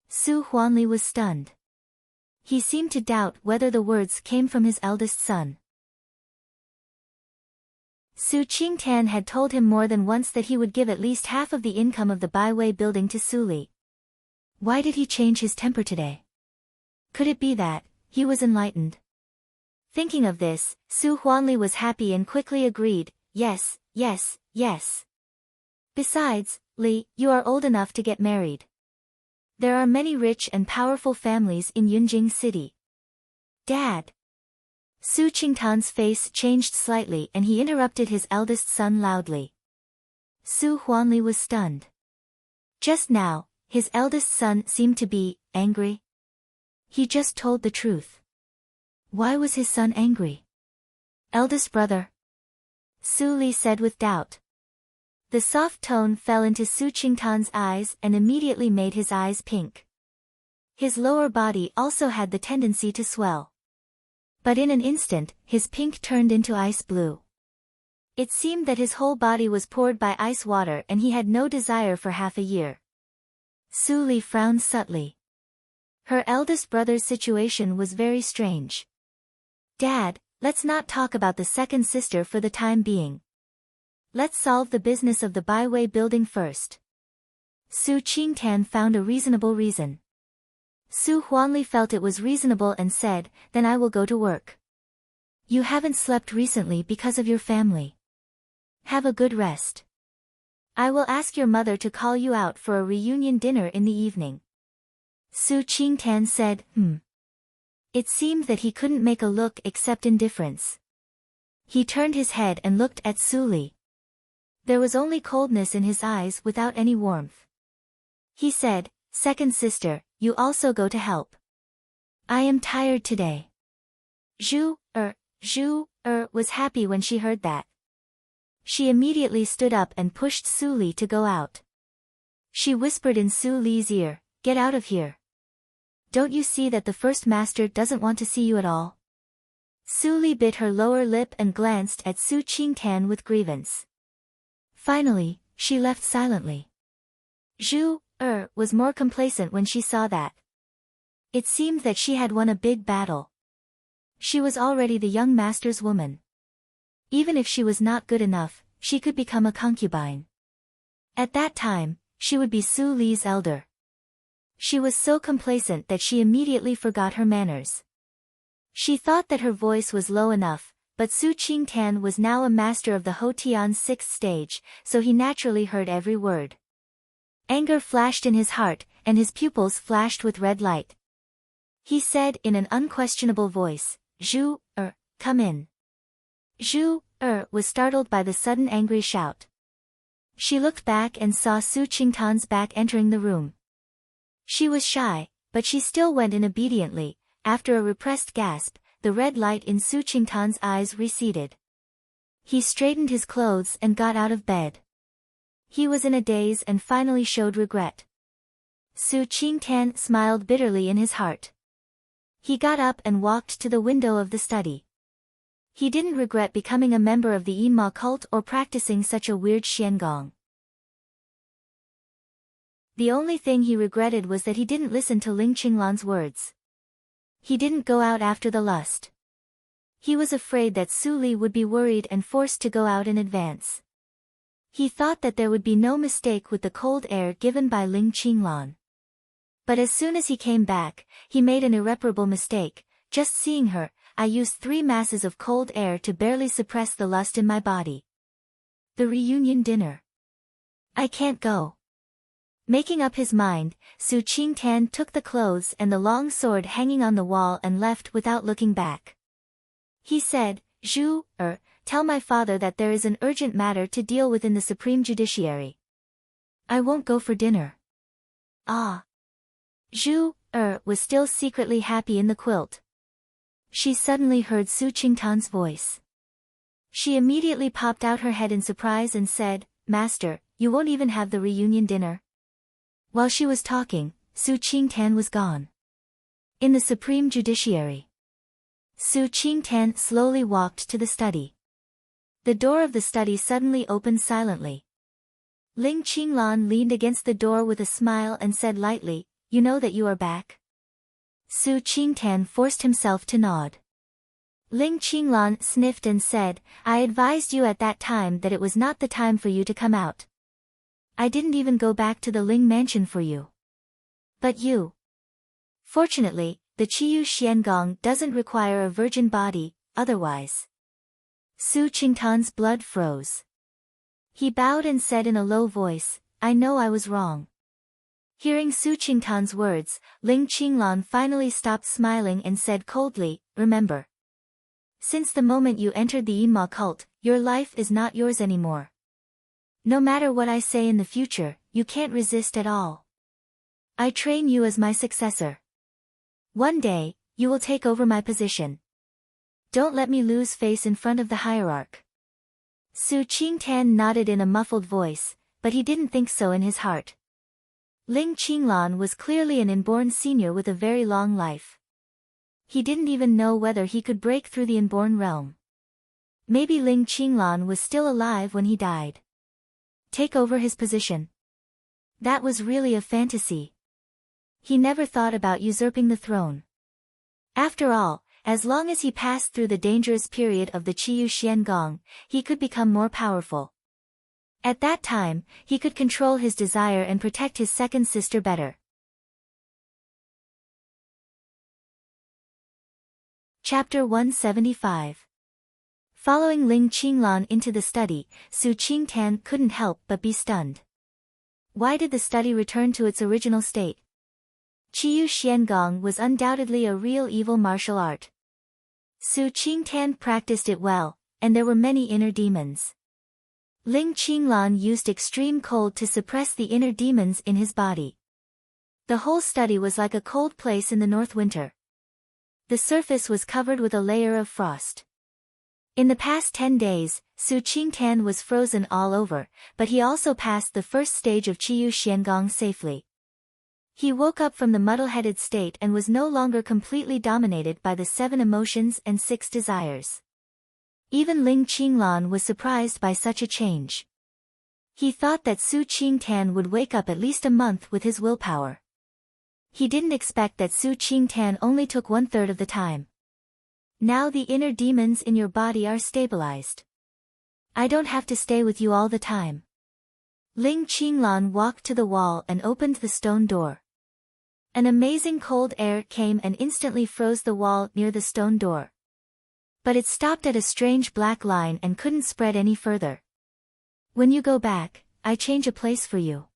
Su Huanli was stunned. He seemed to doubt whether the words came from his eldest son. Su Qingtan had told him more than once that he would give at least half of the income of the Baiwei building to Su Li. Why did he change his temper today? Could it be that he was enlightened? Thinking of this, Su Huanli was happy and quickly agreed, "Yes, yes, yes. Besides, Li, you are old enough to get married. There are many rich and powerful families in Yunjing City." "Dad." Su Qingtan's face changed slightly and he interrupted his eldest son loudly. Su Huanli was stunned. Just now, his eldest son seemed to be angry. He just told the truth. Why was his son angry? Eldest brother? Su Li said with doubt. The soft tone fell into Su Qingtan's eyes and immediately made his eyes pink. His lower body also had the tendency to swell. But in an instant, his pink turned into ice blue. It seemed that his whole body was poured by ice water and he had no desire for half a year. Su Li frowned subtly. Her eldest brother's situation was very strange. Dad, let's not talk about the second sister for the time being. Let's solve the business of the Baiwei building first. Su Qingtan found a reasonable reason. Su Huanli felt it was reasonable and said, then I will go to work. You haven't slept recently because of your family. Have a good rest. I will ask your mother to call you out for a reunion dinner in the evening. Su Qingtan said, It seemed that he couldn't make a look except indifference. He turned his head and looked at Su Li. There was only coldness in his eyes without any warmth. He said, second sister, you also go to help. I am tired today. Zhu was happy when she heard that. She immediately stood up and pushed Su Li to go out. She whispered in Su Li's ear, get out of here. Don't you see that the first master doesn't want to see you at all? Su Li bit her lower lip and glanced at Su Qingtan with grievance. Finally, she left silently. Zhu was more complacent when she saw that. It seemed that she had won a big battle. She was already the young master's woman. Even if she was not good enough, she could become a concubine. At that time, she would be Su Li's elder. She was so complacent that she immediately forgot her manners. She thought that her voice was low enough, but Su Qingtan was now a master of the Hotian's 6th stage, so he naturally heard every word. Anger flashed in his heart, and his pupils flashed with red light. He said in an unquestionable voice, Zhu, come in. Zhu, was startled by the sudden angry shout. She looked back and saw Su Qingtan's back entering the room. She was shy, but she still went in obediently. After a repressed gasp, the red light in Su Qingtan's eyes receded. He straightened his clothes and got out of bed. He was in a daze and finally showed regret. Su Qingtan smiled bitterly in his heart. He got up and walked to the window of the study. He didn't regret becoming a member of the Yinma cult or practicing such a weird xiangong. The only thing he regretted was that he didn't listen to Ling Qinglan's words. He didn't go out after the lust. He was afraid that Su Li would be worried and forced to go out in advance. He thought that there would be no mistake with the cold air given by Ling Qinglan. But as soon as he came back, he made an irreparable mistake. Just seeing her, I used 3 masses of cold air to barely suppress the lust in my body. The reunion dinner. I can't go. Making up his mind, Su Qingtan took the clothes and the long sword hanging on the wall and left without looking back. He said, Zhu, tell my father that there is an urgent matter to deal with in the Supreme Judiciary. I won't go for dinner. Ah. Zhu, was still secretly happy in the quilt. She suddenly heard Su Qingtan's voice. She immediately popped out her head in surprise and said, Master, you won't even have the reunion dinner? While she was talking, Su Qingtan was gone. In the Supreme Judiciary. Su Qingtan slowly walked to the study. The door of the study suddenly opened silently. Ling Qinglan leaned against the door with a smile and said lightly, You know that you are back? Su Qingtan forced himself to nod. Ling Qinglan sniffed and said, I advised you at that time that it was not the time for you to come out. I didn't even go back to the Ling mansion for you. But you. Fortunately, the Qiyu Xiangong doesn't require a virgin body, otherwise. Su Qingtan's blood froze. He bowed and said in a low voice, I know I was wrong. Hearing Su Qingtan's words, Ling Qinglan finally stopped smiling and said coldly, Remember. Since the moment you entered the Yinma cult, your life is not yours anymore. No matter what I say in the future, you can't resist at all. I train you as my successor. One day, you will take over my position. Don't let me lose face in front of the hierarch. Su Qingtan nodded in a muffled voice, but he didn't think so in his heart. Ling Qinglan was clearly an inborn senior with a very long life. He didn't even know whether he could break through the inborn realm. Maybe Ling Qinglan was still alive when he died. Take over his position. That was really a fantasy. He never thought about usurping the throne. After all, as long as he passed through the dangerous period of the Qiyu Xiangong, he could become more powerful. At that time, he could control his desire and protect his second sister better. Chapter 175. Following Ling Qinglan into the study, Su Qingtan couldn't help but be stunned. Why did the study return to its original state? Qiyu Xiangong was undoubtedly a real evil martial art. Su Qingtan practiced it well, and there were many inner demons. Ling Qinglan used extreme cold to suppress the inner demons in his body. The whole study was like a cold place in the north winter. The surface was covered with a layer of frost. In the past 10 days, Su Qingtan was frozen all over, but he also passed the first stage of Qiyu Xiangong safely. He woke up from the muddle-headed state and was no longer completely dominated by the 7 emotions and 6 desires. Even Ling Qinglan was surprised by such a change. He thought that Su Qingtan would wake up at least a month with his willpower. He didn't expect that Su Qingtan only took 1/3 of the time. Now the inner demons in your body are stabilized. I don't have to stay with you all the time. Ling Qinglan walked to the wall and opened the stone door. An amazing cold air came and instantly froze the wall near the stone door. But it stopped at a strange black line and couldn't spread any further. When you go back, I change a place for you.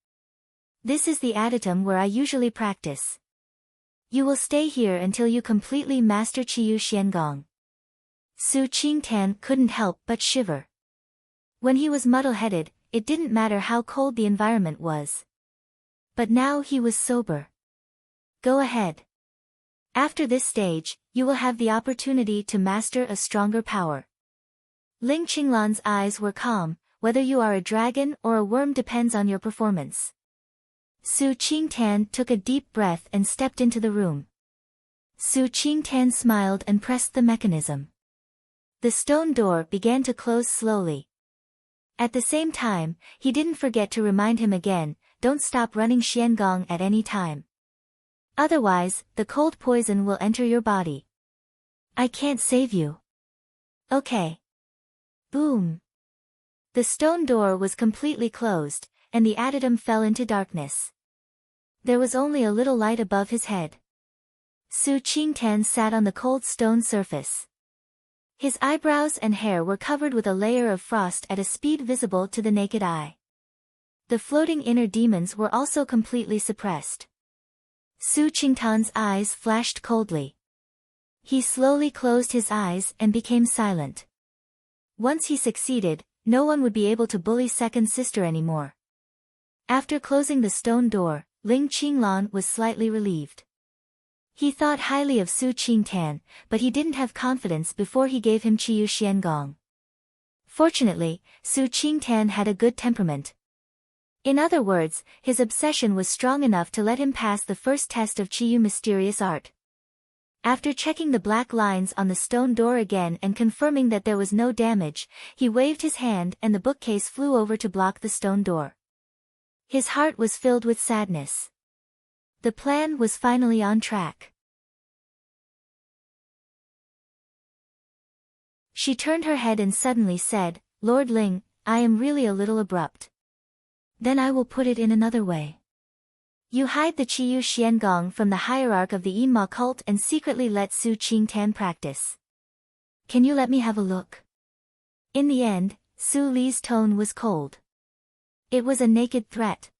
This is the adytum where I usually practice. You will stay here until you completely master Qiyu Xiangong. Su Qingtan couldn't help but shiver. When he was muddle-headed, it didn't matter how cold the environment was. But now he was sober. Go ahead. After this stage, you will have the opportunity to master a stronger power. Ling Qinglan's eyes were calm. Whether you are a dragon or a worm depends on your performance. Su Qingtan took a deep breath and stepped into the room. Su Qingtan smiled and pressed the mechanism. The stone door began to close slowly. At the same time, he didn't forget to remind him again, don't stop running Xiangong at any time. Otherwise, the cold poison will enter your body. I can't save you. Okay. Boom. The stone door was completely closed, and the adytum fell into darkness. There was only a little light above his head. Su Qingtan sat on the cold stone surface. His eyebrows and hair were covered with a layer of frost at a speed visible to the naked eye. The floating inner demons were also completely suppressed. Su Qingtan's eyes flashed coldly. He slowly closed his eyes and became silent. Once he succeeded, no one would be able to bully second sister anymore. After closing the stone door, Ling Qinglan was slightly relieved. He thought highly of Su Qingtan, but he didn't have confidence before he gave him Qiyu Xiangong. Fortunately, Su Qingtan had a good temperament. In other words, his obsession was strong enough to let him pass the first test of Qiyu mysterious art. After checking the black lines on the stone door again and confirming that there was no damage, he waved his hand and the bookcase flew over to block the stone door. His heart was filled with sadness. The plan was finally on track. She turned her head and suddenly said, Lord Ling, I am really a little abrupt. Then I will put it in another way. You hide the Qiyu Xiangong from the hierarch of the Yinma cult and secretly let Su Qingtan practice. Can you let me have a look? In the end, Su Li's tone was cold. It was a naked threat.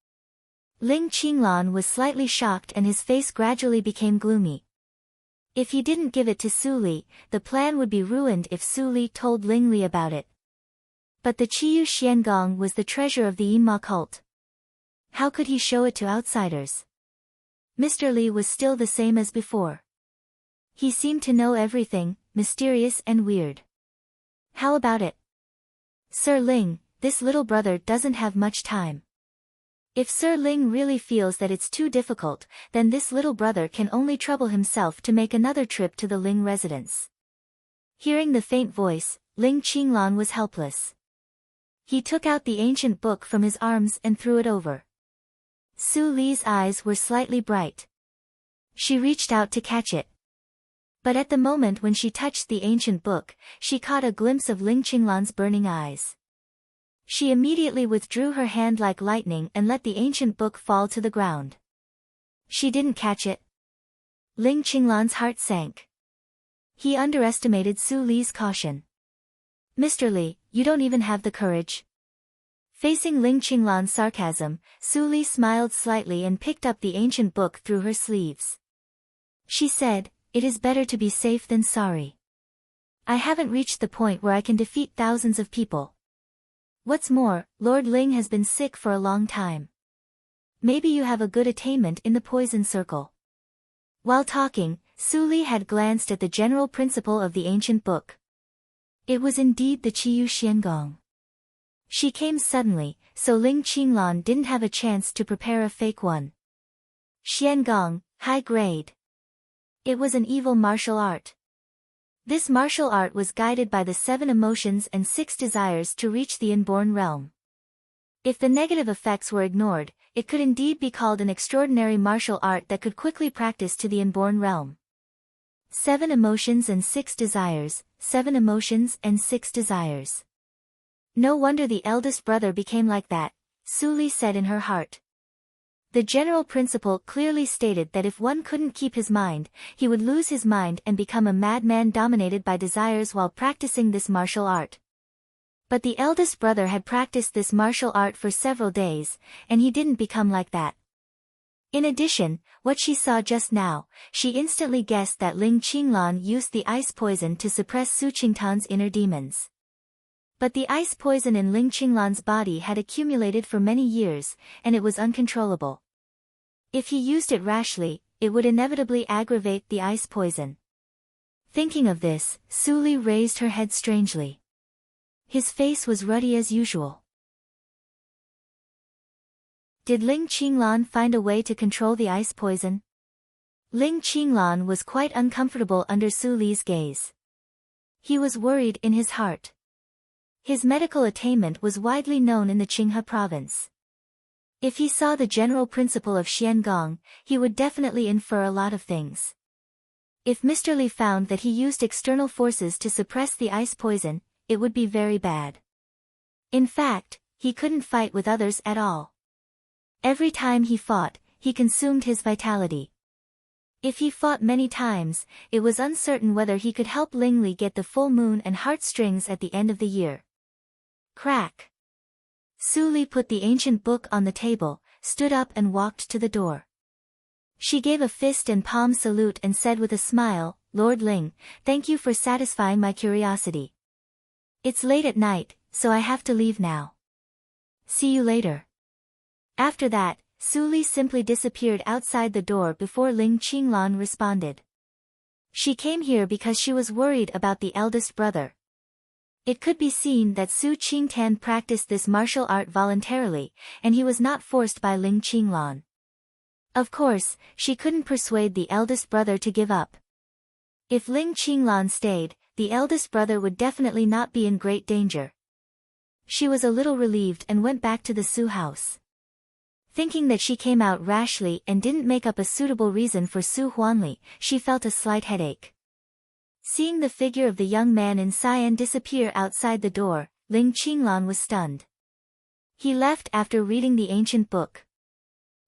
Ling Qinglan was slightly shocked and his face gradually became gloomy. If he didn't give it to Su Li, the plan would be ruined if Su Li told Ling Li about it. But the Qiyu Xiangong was the treasure of the Yinma cult. How could he show it to outsiders? Mr. Li was still the same as before. He seemed to know everything, mysterious and weird. How about it? Sir Ling, this little brother doesn't have much time. If Sir Ling really feels that it's too difficult, then this little brother can only trouble himself to make another trip to the Ling residence. Hearing the faint voice, Ling Qinglan was helpless. He took out the ancient book from his arms and threw it over. Su Li's eyes were slightly bright. She reached out to catch it. But at the moment when she touched the ancient book, she caught a glimpse of Ling Qinglan's burning eyes. She immediately withdrew her hand like lightning and let the ancient book fall to the ground. She didn't catch it. Ling Qinglan's heart sank. He underestimated Su Li's caution. Mr. Li, you don't even have the courage. Facing Ling Qinglan's sarcasm, Su Li smiled slightly and picked up the ancient book through her sleeves. She said, "It is better to be safe than sorry. I haven't reached the point where I can defeat thousands of people. What's more, Lord Ling has been sick for a long time. Maybe you have a good attainment in the poison circle." While talking, Su Li had glanced at the general principle of the ancient book. It was indeed the Qiyu Xiangong. She came suddenly, so Ling Qinglan didn't have a chance to prepare a fake one. Xiangong, high grade. It was an evil martial art. This martial art was guided by the 7 emotions and 6 desires to reach the inborn realm. If the negative effects were ignored, it could indeed be called an extraordinary martial art that could quickly practice to the inborn realm. 7 emotions and 6 desires, 7 emotions and 6 desires. No wonder the eldest brother became like that, Su Li said in her heart. The general principle clearly stated that if one couldn't keep his mind, he would lose his mind and become a madman dominated by desires while practicing this martial art. But the eldest brother had practiced this martial art for several days, and he didn't become like that. In addition, what she saw just now, she instantly guessed that Ling Qinglan used the ice poison to suppress Su Qingtan's inner demons. But the ice poison in Ling Qinglan's body had accumulated for many years, and it was uncontrollable. If he used it rashly, it would inevitably aggravate the ice poison. Thinking of this, Su Li raised her head strangely. His face was ruddy as usual. Did Ling Qinglan find a way to control the ice poison? Ling Qinglan was quite uncomfortable under Su Li's gaze. He was worried in his heart. His medical attainment was widely known in the Qinghe province. If he saw the general principle of Xiangong, he would definitely infer a lot of things. If Mr. Li found that he used external forces to suppress the ice poison, it would be very bad. In fact, he couldn't fight with others at all. Every time he fought, he consumed his vitality. If he fought many times, it was uncertain whether he could help Ling Li get the full moon and heartstrings at the end of the year. Crack. Su Li put the ancient book on the table, stood up and walked to the door. She gave a fist and palm salute and said with a smile, "Lord Ling, thank you for satisfying my curiosity. It's late at night, so I have to leave now. See you later." After that, Su Li simply disappeared outside the door before Ling Qinglan responded. She came here because she was worried about the eldest brother. It could be seen that Su Qingtan practiced this martial art voluntarily, and he was not forced by Ling Qinglan. Of course, she couldn't persuade the eldest brother to give up. If Ling Qinglan stayed, the eldest brother would definitely not be in great danger. She was a little relieved and went back to the Su house. Thinking that she came out rashly and didn't make up a suitable reason for Su Huanli, she felt a slight headache. Seeing the figure of the young man in cyan disappear outside the door, Ling Qinglan was stunned. He left after reading the ancient book.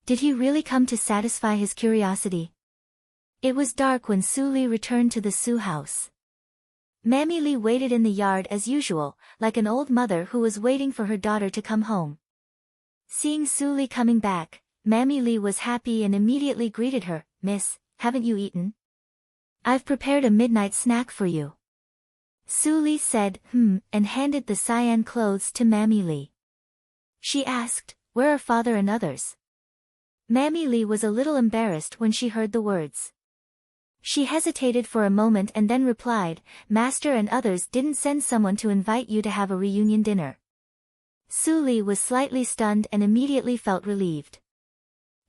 Did he really come to satisfy his curiosity? It was dark when Su Li returned to the Su house. Mammy Li waited in the yard as usual, like an old mother who was waiting for her daughter to come home. Seeing Su Li coming back, Mammy Li was happy and immediately greeted her. "Miss, haven't you eaten? I've prepared a midnight snack for you." Su Li said, and handed the cyan clothes to Mammy Li. She asked, where are father and others? Mammy Lee was a little embarrassed when she heard the words. She hesitated for a moment and then replied, Master and others didn't send someone to invite you to have a reunion dinner. Su Li was slightly stunned and immediately felt relieved.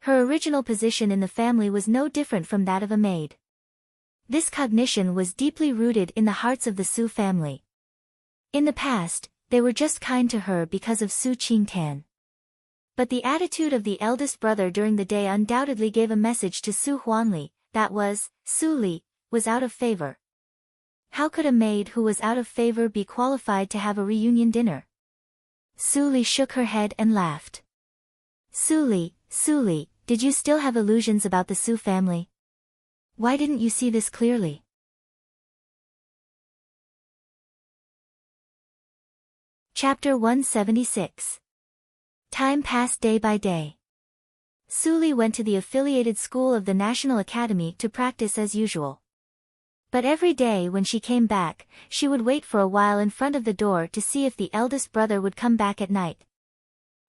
Her original position in the family was no different from that of a maid. This cognition was deeply rooted in the hearts of the Su family. In the past, they were just kind to her because of Su Qingtan. But the attitude of the eldest brother during the day undoubtedly gave a message to Su Huanli, that was, Su Li was out of favor. How could a maid who was out of favor be qualified to have a reunion dinner? Su Li shook her head and laughed. Su Li, did you still have illusions about the Su family? Why didn't you see this clearly? Chapter 176. Time passed day by day. Su Li went to the affiliated school of the National Academy to practice as usual. But every day when she came back, she would wait for a while in front of the door to see if the eldest brother would come back at night.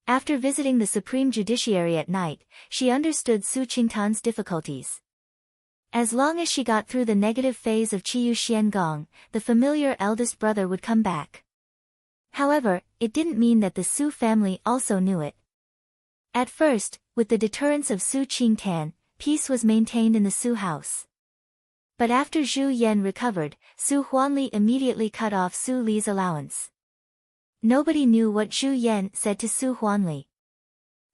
After visiting the Supreme Judiciary at night, she understood Su Qingtan's difficulties. As long as she got through the negative phase of Qiyu Xiangong, the familiar eldest brother would come back. However, it didn't mean that the Su family also knew it. At first, with the deterrence of Su Qingtan, peace was maintained in the Su house. But after Zhu Yan recovered, Su Huanli immediately cut off Su Li's allowance. Nobody knew what Zhu Yan said to Su Huanli.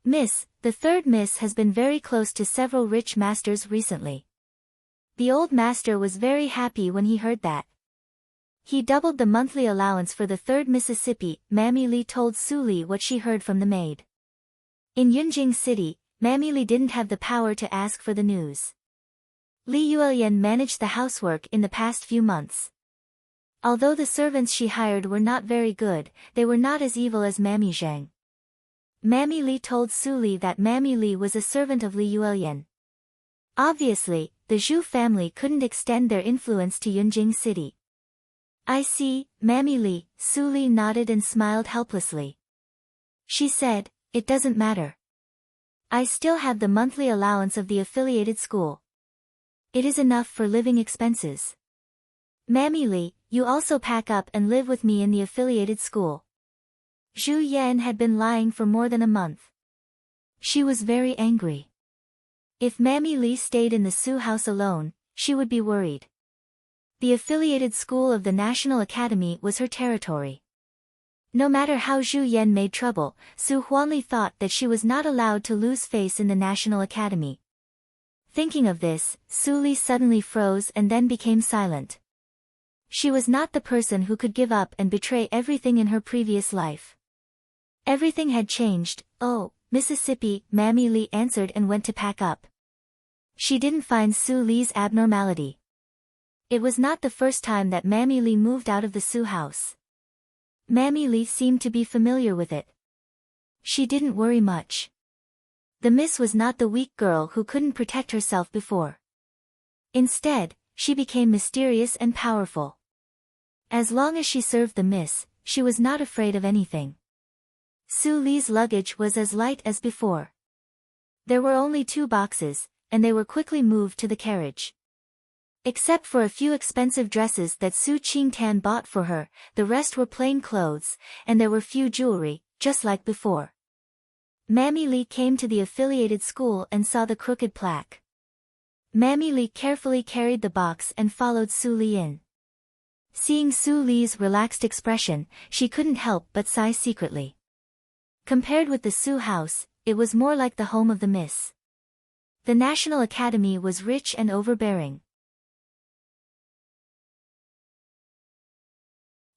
Miss, the third miss has been very close to several rich masters recently. The old master was very happy when he heard that. He doubled the monthly allowance for the third Mississippi. Mammy Lee told Su Li what she heard from the maid. In Yunjing City, Mammy Lee didn't have the power to ask for the news. Li Yuelian managed the housework in the past few months. Although the servants she hired were not very good, they were not as evil as Mammy Zhang. Mammy Lee told Su Li that Mammy Lee was a servant of Li Yuelian. Obviously, the Zhu family couldn't extend their influence to Yunjing City. I see, Mammy Lee. Su Li nodded and smiled helplessly. She said, it doesn't matter. I still have the monthly allowance of the affiliated school. It is enough for living expenses. Mammy Lee, you also pack up and live with me in the affiliated school. Zhu Yan had been lying for more than a month. She was very angry. If Mammy Lee stayed in the Su house alone, she would be worried. The affiliated school of the National Academy was her territory. No matter how Zhu Yan made trouble, Su Huanli thought that she was not allowed to lose face in the National Academy. Thinking of this, Su Li suddenly froze and then became silent. She was not the person who could give up and betray everything in her previous life. Everything had changed. Oh, Mississippi, Mammy Lee answered and went to pack up. She didn't find Su Li's abnormality. It was not the first time that Mammy Lee moved out of the Su house. Mammy Lee seemed to be familiar with it. She didn't worry much. The miss was not the weak girl who couldn't protect herself before. Instead, she became mysterious and powerful. As long as she served the miss, she was not afraid of anything. Su Li's luggage was as light as before. There were only 2 boxes, and they were quickly moved to the carriage. Except for a few expensive dresses that Su Qingtan bought for her, the rest were plain clothes, and there were few jewelry, just like before. Mammy Lee came to the affiliated school and saw the crooked plaque. Mammy Lee carefully carried the box and followed Su Li in. Seeing Su Li's relaxed expression, she couldn't help but sigh secretly. Compared with the Su house, it was more like the home of the miss. The National Academy was rich and overbearing.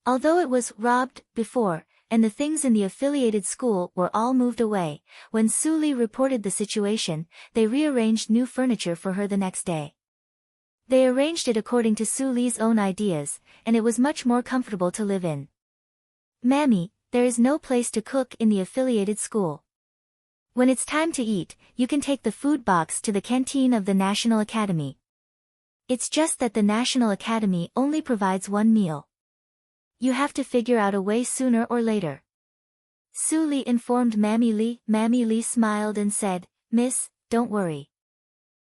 Although it was robbed before, and the things in the affiliated school were all moved away, when Su Li reported the situation, they rearranged new furniture for her the next day. They arranged it according to Su Li's own ideas, and it was much more comfortable to live in. Mammy, there is no place to cook in the affiliated school. When it's time to eat, you can take the food box to the canteen of the National Academy. It's just that the National Academy only provides 1 meal. You have to figure out a way sooner or later. Su Li informed Mammy Li. Mammy Li smiled and said, "Miss, don't worry.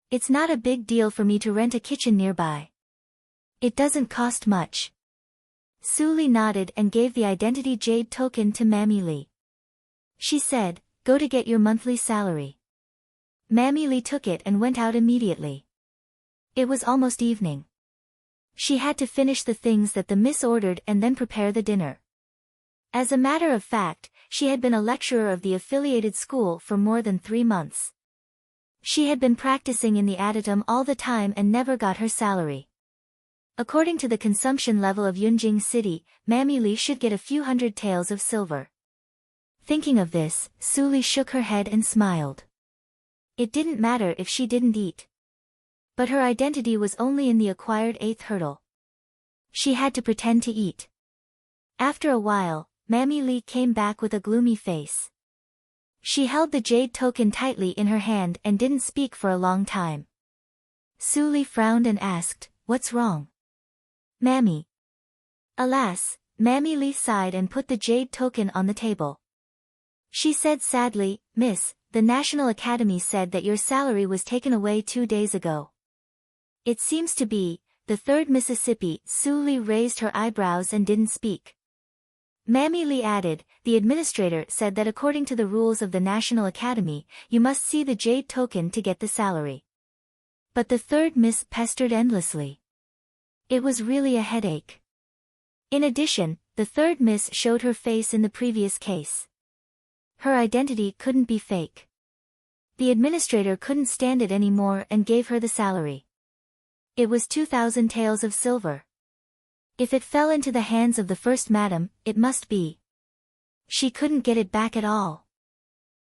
It's not a big deal for me to rent a kitchen nearby. It doesn't cost much." Su Li nodded and gave the identity jade token to Mammy Li. She said, "Go to get your monthly salary." Mammy Li took it and went out immediately. It was almost evening. She had to finish the things that the miss ordered and then prepare the dinner. As a matter of fact, she had been a lecturer of the affiliated school for more than 3 months. She had been practicing in the adytum all the time and never got her salary. According to the consumption level of Yunjing City, Mammy Li should get a few hundred taels of silver. Thinking of this, Su Li shook her head and smiled. It didn't matter if she didn't eat. But her identity was only in the acquired 8th hurdle. She had to pretend to eat. After a while, Mammy Li came back with a gloomy face. She held the jade token tightly in her hand and didn't speak for a long time. Su Li frowned and asked, "What's wrong, Mammy?" Alas, Mammy Li sighed and put the jade token on the table. She said sadly, "Miss, the National Academy said that your salary was taken away 2 days ago." "It seems to be the 3rd Mississippi." Su Li raised her eyebrows and didn't speak. Mammy Li added, "The administrator said that according to the rules of the National Academy, you must see the jade token to get the salary." But the 3rd Miss pestered endlessly. It was really a headache. In addition, the 3rd Miss showed her face in the previous case. Her identity couldn't be fake. The administrator couldn't stand it anymore and gave her the salary. It was 2,000 taels of silver. If it fell into the hands of the first madam, it must be. She couldn't get it back at all.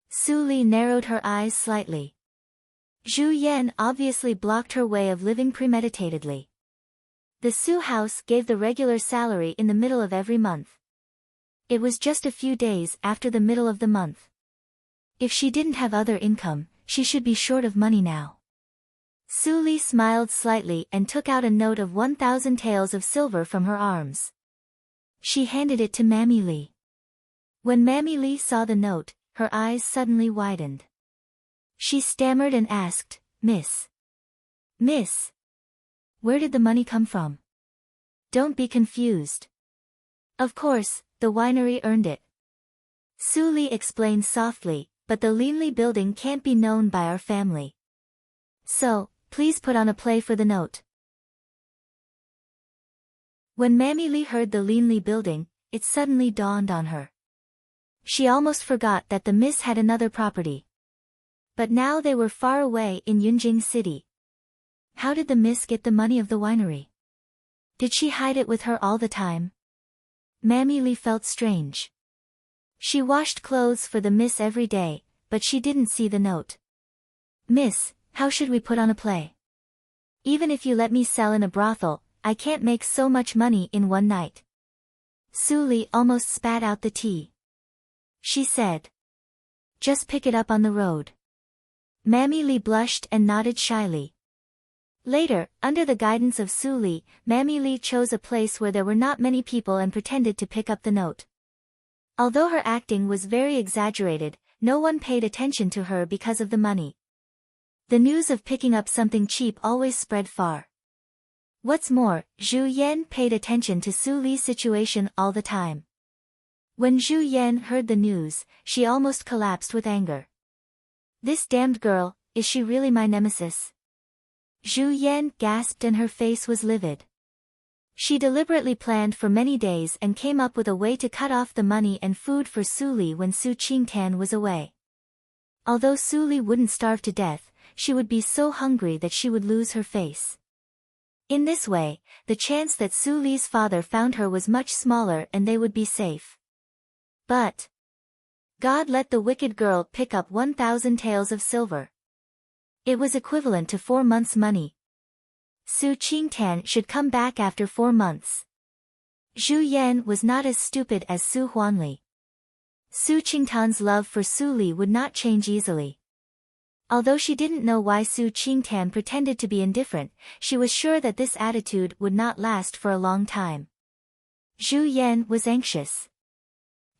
Su Li narrowed her eyes slightly. Zhu Yan obviously blocked her way of living premeditatedly. The Su house gave the regular salary in the middle of every month. It was just a few days after the middle of the month. If she didn't have other income, she should be short of money now. Su Li smiled slightly and took out a note of 1,000 taels of silver from her arms. She handed it to Mammy Li. When Mammy Li saw the note, her eyes suddenly widened. She stammered and asked, Miss, where did the money come from? Don't be confused. Of course, the winery earned it. Su Li explained softly, but the Linli building can't be known by our family. So, please put on a play for the note. When Mammy Li heard the Linli building, it suddenly dawned on her. She almost forgot that the miss had another property. But now they were far away in Yunjing City. How did the miss get the money of the winery? Did she hide it with her all the time? Mammy Li felt strange. She washed clothes for the miss every day, but she didn't see the note. Miss, how should we put on a play? Even if you let me sell in a brothel, I can't make so much money in one night. Su Li almost spat out the tea. She said, just pick it up on the road. Mammy Li blushed and nodded shyly. Later, under the guidance of Su Li, Mammy Li chose a place where there were not many people and pretended to pick up the note. Although her acting was very exaggerated, no one paid attention to her because of the money. The news of picking up something cheap always spread far. What's more, Zhu Yan paid attention to Su Li's situation all the time. When Zhu Yan heard the news, she almost collapsed with anger. This damned girl, is she really my nemesis? Zhu Yan gasped and her face was livid. She deliberately planned for many days and came up with a way to cut off the money and food for Su Li when Su Qingtan was away. Although Su Li wouldn't starve to death, she would be so hungry that she would lose her face. In this way, the chance that Su Li's father found her was much smaller and they would be safe. But God let the wicked girl pick up 1,000 taels of silver. It was equivalent to 4 months' money. Su Qingtan should come back after 4 months. Zhu Yan was not as stupid as Su Huanli. Su Qingtan's love for Su Li would not change easily. Although she didn't know why Su Qingtan pretended to be indifferent, she was sure that this attitude would not last for a long time. Zhu Yan was anxious.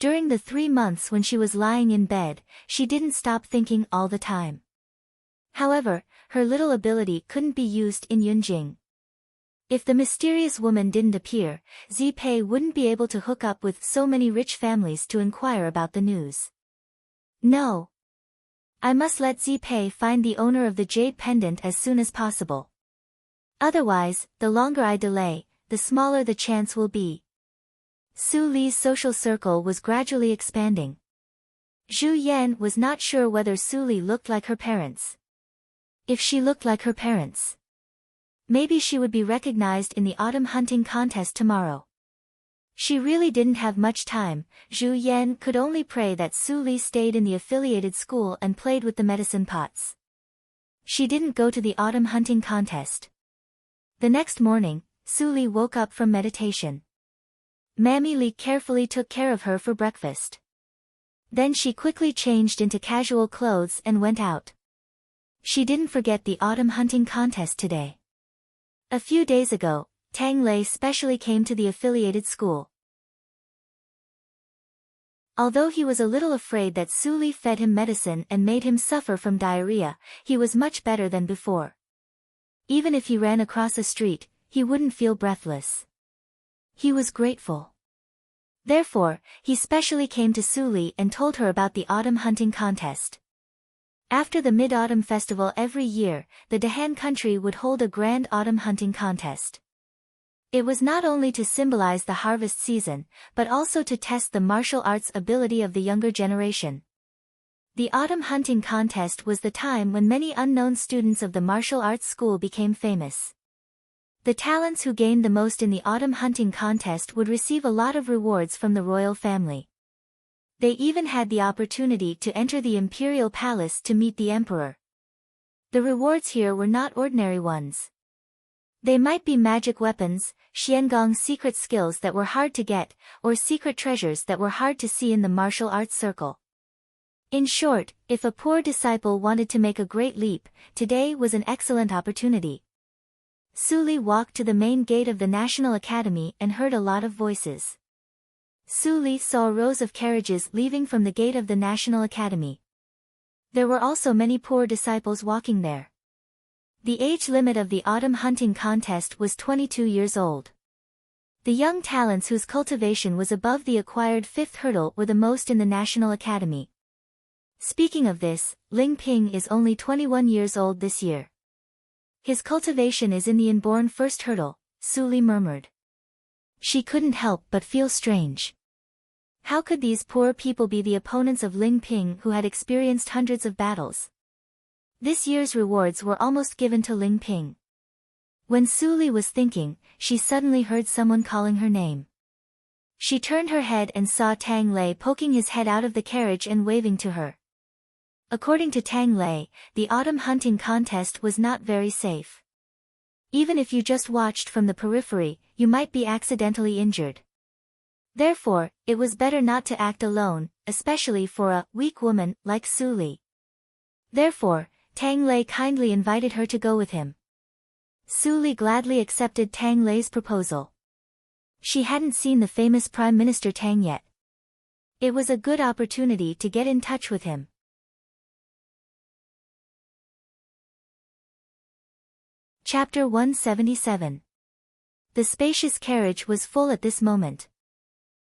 During the 3 months when she was lying in bed, she didn't stop thinking all the time. However, her little ability couldn't be used in Yunjing. If the mysterious woman didn't appear, Pei wouldn't be able to hook up with so many rich families to inquire about the news. No. I must let Pei find the owner of the jade pendant as soon as possible. Otherwise, the longer I delay, the smaller the chance will be. Su Li's social circle was gradually expanding. Zhu Yan was not sure whether Su Li looked like her parents. If she looked like her parents, maybe she would be recognized in the autumn hunting contest tomorrow. She really didn't have much time. Zhu Yan could only pray that Su Li stayed in the affiliated school and played with the medicine pots. She didn't go to the autumn hunting contest. The next morning, Su Li woke up from meditation. Mammy Li carefully took care of her for breakfast. Then she quickly changed into casual clothes and went out. She didn't forget the autumn hunting contest today. A few days ago, Tang Lei specially came to the affiliated school. Although he was a little afraid that Su Li fed him medicine and made him suffer from diarrhea, he was much better than before. Even if he ran across a street, he wouldn't feel breathless. He was grateful. Therefore, he specially came to Su Li and told her about the autumn hunting contest. After the Mid-Autumn Festival every year, the Dahan country would hold a grand autumn hunting contest. It was not only to symbolize the harvest season, but also to test the martial arts ability of the younger generation. The autumn hunting contest was the time when many unknown students of the martial arts school became famous. The talents who gained the most in the autumn hunting contest would receive a lot of rewards from the royal family. They even had the opportunity to enter the imperial palace to meet the emperor. The rewards here were not ordinary ones. They might be magic weapons, Xiangong secret skills that were hard to get, or secret treasures that were hard to see in the martial arts circle. In short, if a poor disciple wanted to make a great leap, today was an excellent opportunity. Su Li walked to the main gate of the National Academy and heard a lot of voices. Su Li saw a rows of carriages leaving from the gate of the National Academy. There were also many poor disciples walking there. The age limit of the autumn hunting contest was 22 years old. The young talents whose cultivation was above the acquired 5th hurdle were the most in the National Academy. Speaking of this, Ling Ping is only 21 years old this year. His cultivation is in the inborn 1st hurdle, Su Li murmured. She couldn't help but feel strange. How could these poor people be the opponents of Ling Ping who had experienced hundreds of battles? This year's rewards were almost given to Ling Ping. When Su Li was thinking, she suddenly heard someone calling her name. She turned her head and saw Tang Lei poking his head out of the carriage and waving to her. According to Tang Lei, the autumn hunting contest was not very safe. Even if you just watched from the periphery, you might be accidentally injured. Therefore, it was better not to act alone, especially for a weak woman like Su Li. Therefore, Tang Lei kindly invited her to go with him. Su Li gladly accepted Tang Lei's proposal. She hadn't seen the famous Prime Minister Tang yet. It was a good opportunity to get in touch with him. Chapter 177. The spacious carriage was full at this moment.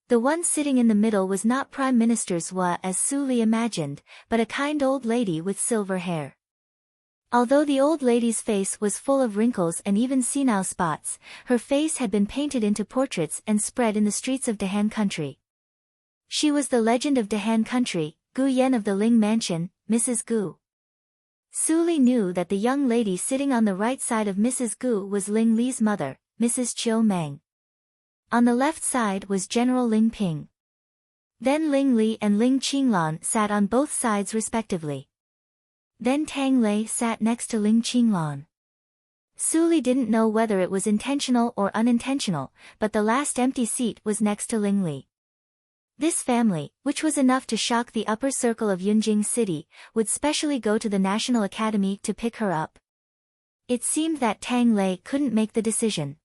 The one sitting in the middle was not Prime Minister Zhua as Su Li imagined, but a kind old lady with silver hair. Although the old lady's face was full of wrinkles and even senile spots, her face had been painted into portraits and spread in the streets of Dahan country. She was the legend of Dahan country, Gu Yan of the Ling Mansion, Mrs. Gu. Su Li knew that the young lady sitting on the right side of Mrs. Gu was Ling Li's mother, Mrs. Chiu Meng. On the left side was General Ling Ping. Then Ling Li and Ling Qinglan sat on both sides respectively. Then Tang Lei sat next to Ling Qinglan. Su Li didn't know whether it was intentional or unintentional, but the last empty seat was next to Ling Li. This family, which was enough to shock the upper circle of Yunjing City, would specially go to the National Academy to pick her up. It seemed that Tang Lei couldn't make the decision.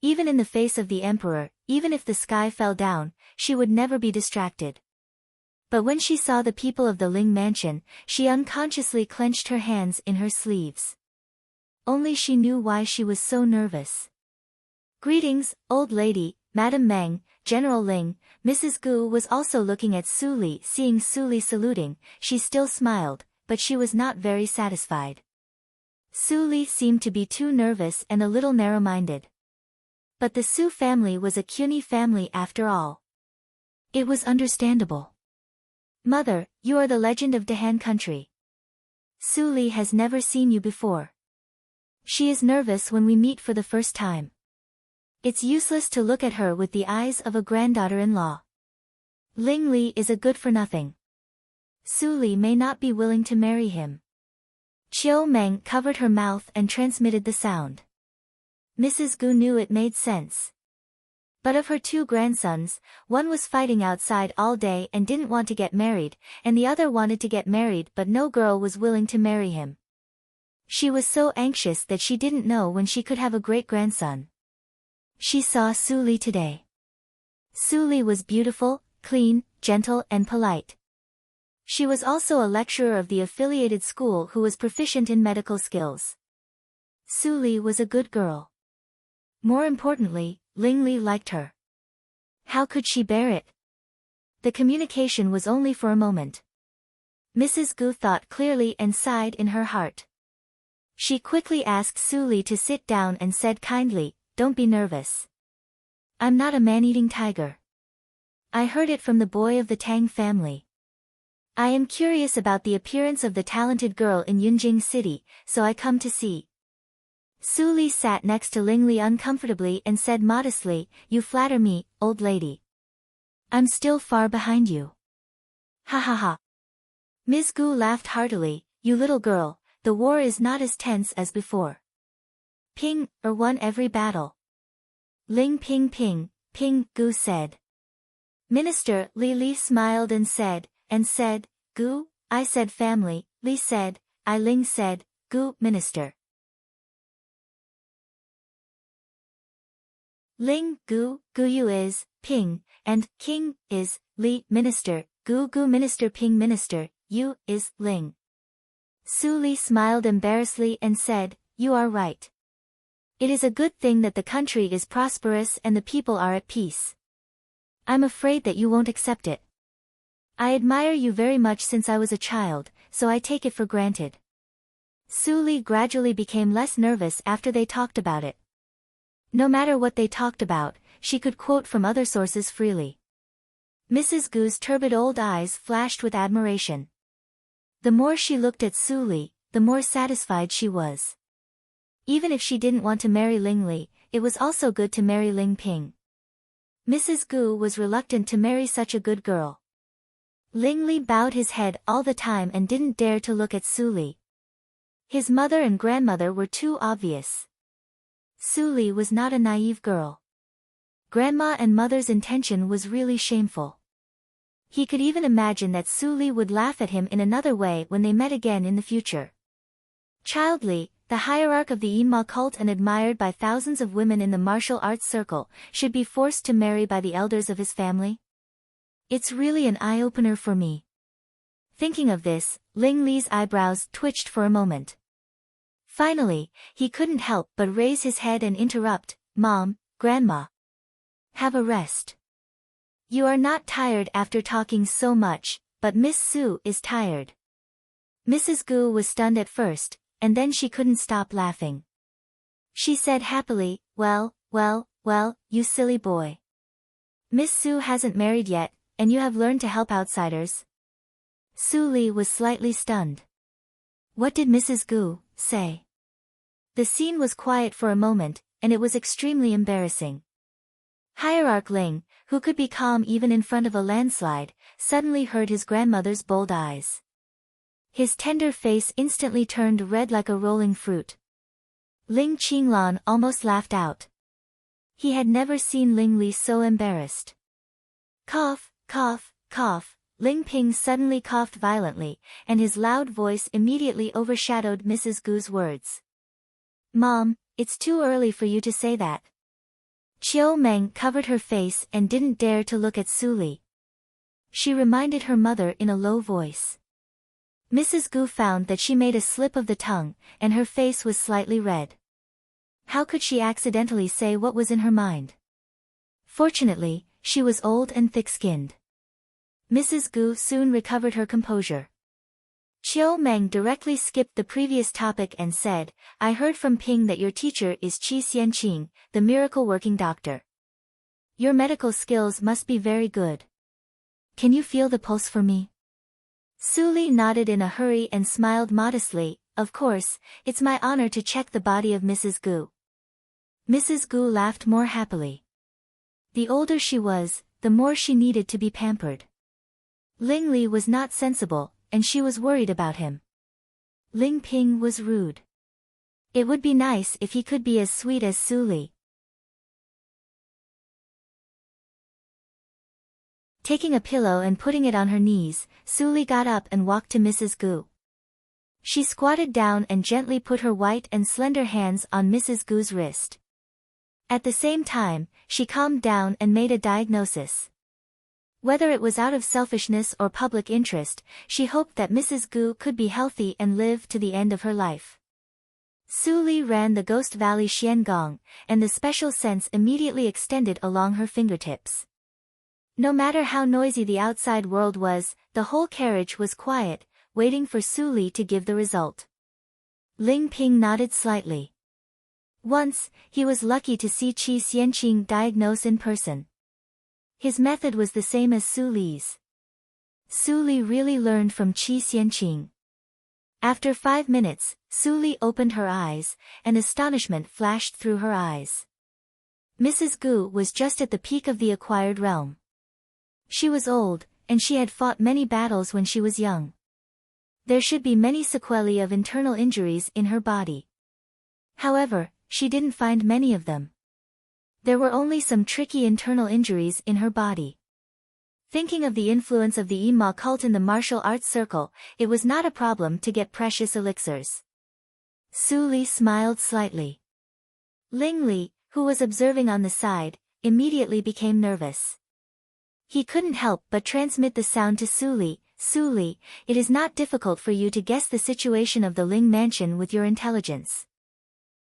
Even in the face of the emperor, even if the sky fell down, she would never be distracted. But when she saw the people of the Ling mansion, she unconsciously clenched her hands in her sleeves. Only she knew why she was so nervous. "Greetings, old lady, Madam Meng, General Ling." Mrs. Gu was also looking at Su Li. Seeing Su Li saluting, she still smiled, but she was not very satisfied. Su Li seemed to be too nervous and a little narrow-minded. But the Su family was a puny family after all. It was understandable. "Mother, you are the legend of Dahan country. Su Li has never seen you before. She is nervous when we meet for the first time. It's useless to look at her with the eyes of a granddaughter-in-law. Ling Li is a good-for-nothing. Su Li may not be willing to marry him." Chiu Meng covered her mouth and transmitted the sound. Mrs. Gu knew it made sense. But of her two grandsons, one was fighting outside all day and didn't want to get married, and the other wanted to get married but no girl was willing to marry him. She was so anxious that she didn't know when she could have a great-grandson. She saw Su Li today. Su Li was beautiful, clean, gentle and polite. She was also a lecturer of the affiliated school who was proficient in medical skills. Su Li was a good girl. More importantly, Ling Li liked her. How could she bear it? The communication was only for a moment. Mrs. Gu thought clearly and sighed in her heart. She quickly asked Su Li to sit down and said kindly, "Don't be nervous. I'm not a man-eating tiger. I heard it from the boy of the Tang family. I am curious about the appearance of the talented girl in Yunjing City, so I come to see." Su Li sat next to Ling Li uncomfortably and said modestly, "You flatter me, old lady. I'm still far behind you." "Ha ha ha." Ms. Gu laughed heartily, "You little girl, the war is not as tense as before. Ping, won every battle." "Ling ping ping," Ping Gu said. Minister Li smiled and said, "Gu, I said family," Li said, "I." Ling said, "Gu, minister." Ling, Gu you is, Ping, and King is, Li, minister, Gu minister, Ping minister, you is, Ling. Su Li smiled embarrassedly and said, "You are right. It is a good thing that the country is prosperous and the people are at peace. I'm afraid that you won't accept it. I admire you very much since I was a child, so I take it for granted." Su Li gradually became less nervous after they talked about it. No matter what they talked about, she could quote from other sources freely. Mrs. Gu's turbid old eyes flashed with admiration. The more she looked at Su Li, the more satisfied she was. Even if she didn't want to marry Ling Li, it was also good to marry Ling Ping. Mrs. Gu was reluctant to marry such a good girl. Ling Li bowed his head all the time and didn't dare to look at Su Li. His mother and grandmother were too obvious. Su Li was not a naive girl. Grandma and mother's intention was really shameful. He could even imagine that Su Li would laugh at him in another way when they met again in the future. Child Li, the hierarch of the Yinma cult and admired by thousands of women in the martial arts circle, should be forced to marry by the elders of his family? It's really an eye-opener for me. Thinking of this, Ling Li's eyebrows twitched for a moment. Finally, he couldn't help but raise his head and interrupt, "Mom, Grandma. Have a rest. You are not tired after talking so much, but Miss Su is tired." Mrs. Gu was stunned at first, and then she couldn't stop laughing. She said happily, well, you silly boy. Miss Su hasn't married yet, and you have learned to help outsiders. Su Li was slightly stunned. What did Mrs. Gu say? The scene was quiet for a moment, and it was extremely embarrassing. Hierarch Ling, who could be calm even in front of a landslide, suddenly heard his grandmother's bold eyes. His tender face instantly turned red like a rolling fruit. Ling Qinglan almost laughed out. He had never seen Ling Li so embarrassed. Cough, cough, cough. Ling Ping suddenly coughed violently, and his loud voice immediately overshadowed Mrs. Gu's words. "Mom, it's too early for you to say that. Chiu Meng covered her face and didn't dare to look at Su Li. She reminded her mother in a low voice. Mrs. Gu found that she made a slip of the tongue, and her face was slightly red. How could she accidentally say what was in her mind? Fortunately, she was old and thick-skinned. Mrs. Gu soon recovered her composure. Chiu Meng directly skipped the previous topic and said, I heard from Ping that your teacher is Qi Xianqing, the miracle-working doctor. Your medical skills must be very good. Can you feel the pulse for me? Su Li nodded in a hurry and smiled modestly. Of course, it's my honor to check the body of Mrs. Gu. Mrs. Gu laughed more happily. The older she was, the more she needed to be pampered. Ling Li was not sensible, and she was worried about him. Ling Ping was rude. It would be nice if he could be as sweet as Su Li. Taking a pillow and putting it on her knees, Su Li got up and walked to Mrs. Gu. She squatted down and gently put her white and slender hands on Mrs. Gu's wrist. At the same time, she calmed down and made a diagnosis. Whether it was out of selfishness or public interest, she hoped that Mrs. Gu could be healthy and live to the end of her life. Su Li ran the Ghost Valley Xiangong, and the special sense immediately extended along her fingertips. No matter how noisy the outside world was, the whole carriage was quiet, waiting for Su Li to give the result. Ling Ping nodded slightly. Once, he was lucky to see Qi Xianqing diagnose in person. His method was the same as Su Li's. Su Li really learned from Qi Xianqing. After 5 minutes, Su Li opened her eyes, and astonishment flashed through her eyes. Mrs. Gu was just at the peak of the acquired realm. She was old, and she had fought many battles when she was young. There should be many sequelae of internal injuries in her body. However, she didn't find many of them. There were only some tricky internal injuries in her body. Thinking of the influence of the Yima cult in the martial arts circle, it was not a problem to get precious elixirs. Su Li smiled slightly. Ling Li, who was observing on the side, immediately became nervous. He couldn't help but transmit the sound to Su Li. Su Li, it is not difficult for you to guess the situation of the Ling mansion with your intelligence.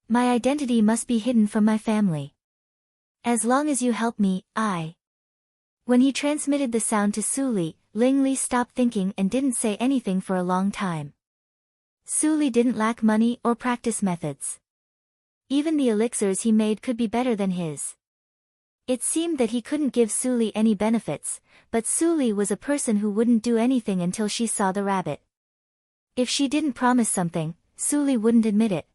My identity must be hidden from my family. As long as you help me, When he transmitted the sound to Su Li, Ling Li stopped thinking and didn't say anything for a long time. Su Li didn't lack money or practice methods. Even the elixirs he made could be better than his. It seemed that he couldn't give Su Li any benefits, but Su Li was a person who wouldn't do anything until she saw the rabbit. If she didn't promise something, Su Li wouldn't admit it.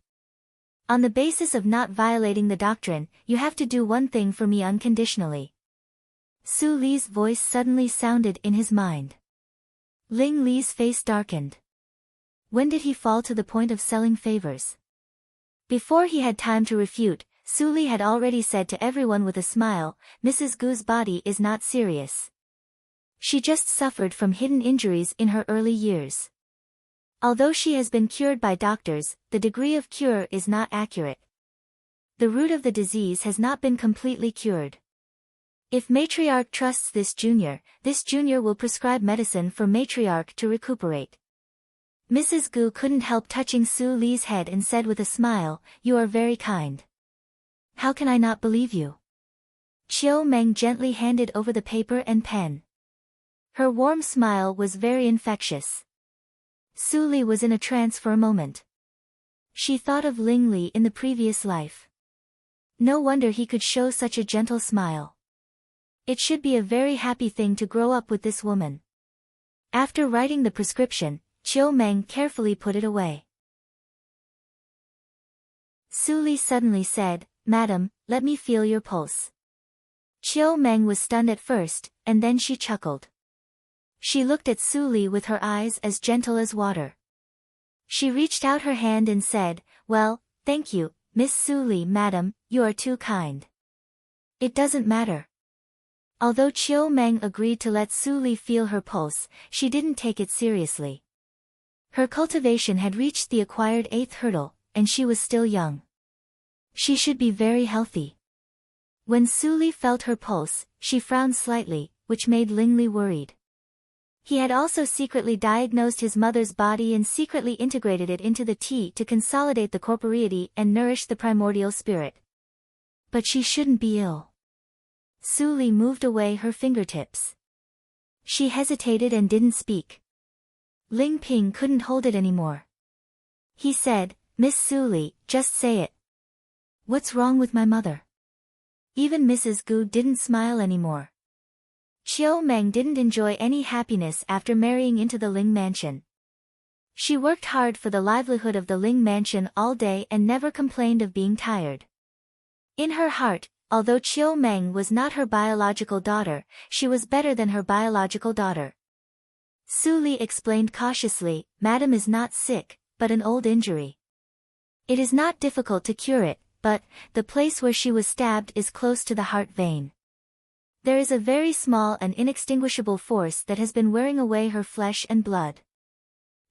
On the basis of not violating the doctrine, you have to do one thing for me unconditionally. Su Li's voice suddenly sounded in his mind. Ling Li's face darkened. When did he fall to the point of selling favors? Before he had time to refute, Su Li had already said to everyone with a smile, Mrs. Gu's body is not serious. She just suffered from hidden injuries in her early years. Although she has been cured by doctors, the degree of cure is not accurate. The root of the disease has not been completely cured. If matriarch trusts this junior will prescribe medicine for matriarch to recuperate. Mrs. Gu couldn't help touching Su Li's head and said with a smile, You are very kind. How can I not believe you? Chiu Meng gently handed over the paper and pen. Her warm smile was very infectious. Su Li was in a trance for a moment. She thought of Ling Li in the previous life. No wonder he could show such a gentle smile. It should be a very happy thing to grow up with this woman. After writing the prescription, Chiu Meng carefully put it away. Su Li suddenly said, Madam, let me feel your pulse. Chiu Meng was stunned at first, and then she chuckled. She looked at Su Li with her eyes as gentle as water. She reached out her hand and said, Well, thank you, Miss Su Li. Madam, you are too kind. It doesn't matter. Although Chiu Meng agreed to let Su Li feel her pulse, she didn't take it seriously. Her cultivation had reached the acquired 8th hurdle, and she was still young. She should be very healthy. When Su Li felt her pulse, she frowned slightly, which made Ling Li worried. He had also secretly diagnosed his mother's body and secretly integrated it into the tea to consolidate the corporeity and nourish the primordial spirit. But she shouldn't be ill. Su Li moved away her fingertips. She hesitated and didn't speak. Ling Ping couldn't hold it anymore. He said, "Miss Su Li, just say it. What's wrong with my mother?" Even Mrs. Gu didn't smile anymore. Chiu Meng didn't enjoy any happiness after marrying into the Ling mansion. She worked hard for the livelihood of the Ling mansion all day and never complained of being tired. In her heart, although Chiu Meng was not her biological daughter, she was better than her biological daughter. Su Li explained cautiously, "Madam is not sick, but an old injury. It is not difficult to cure it, but the place where she was stabbed is close to the heart vein. There is a very small and inextinguishable force that has been wearing away her flesh and blood.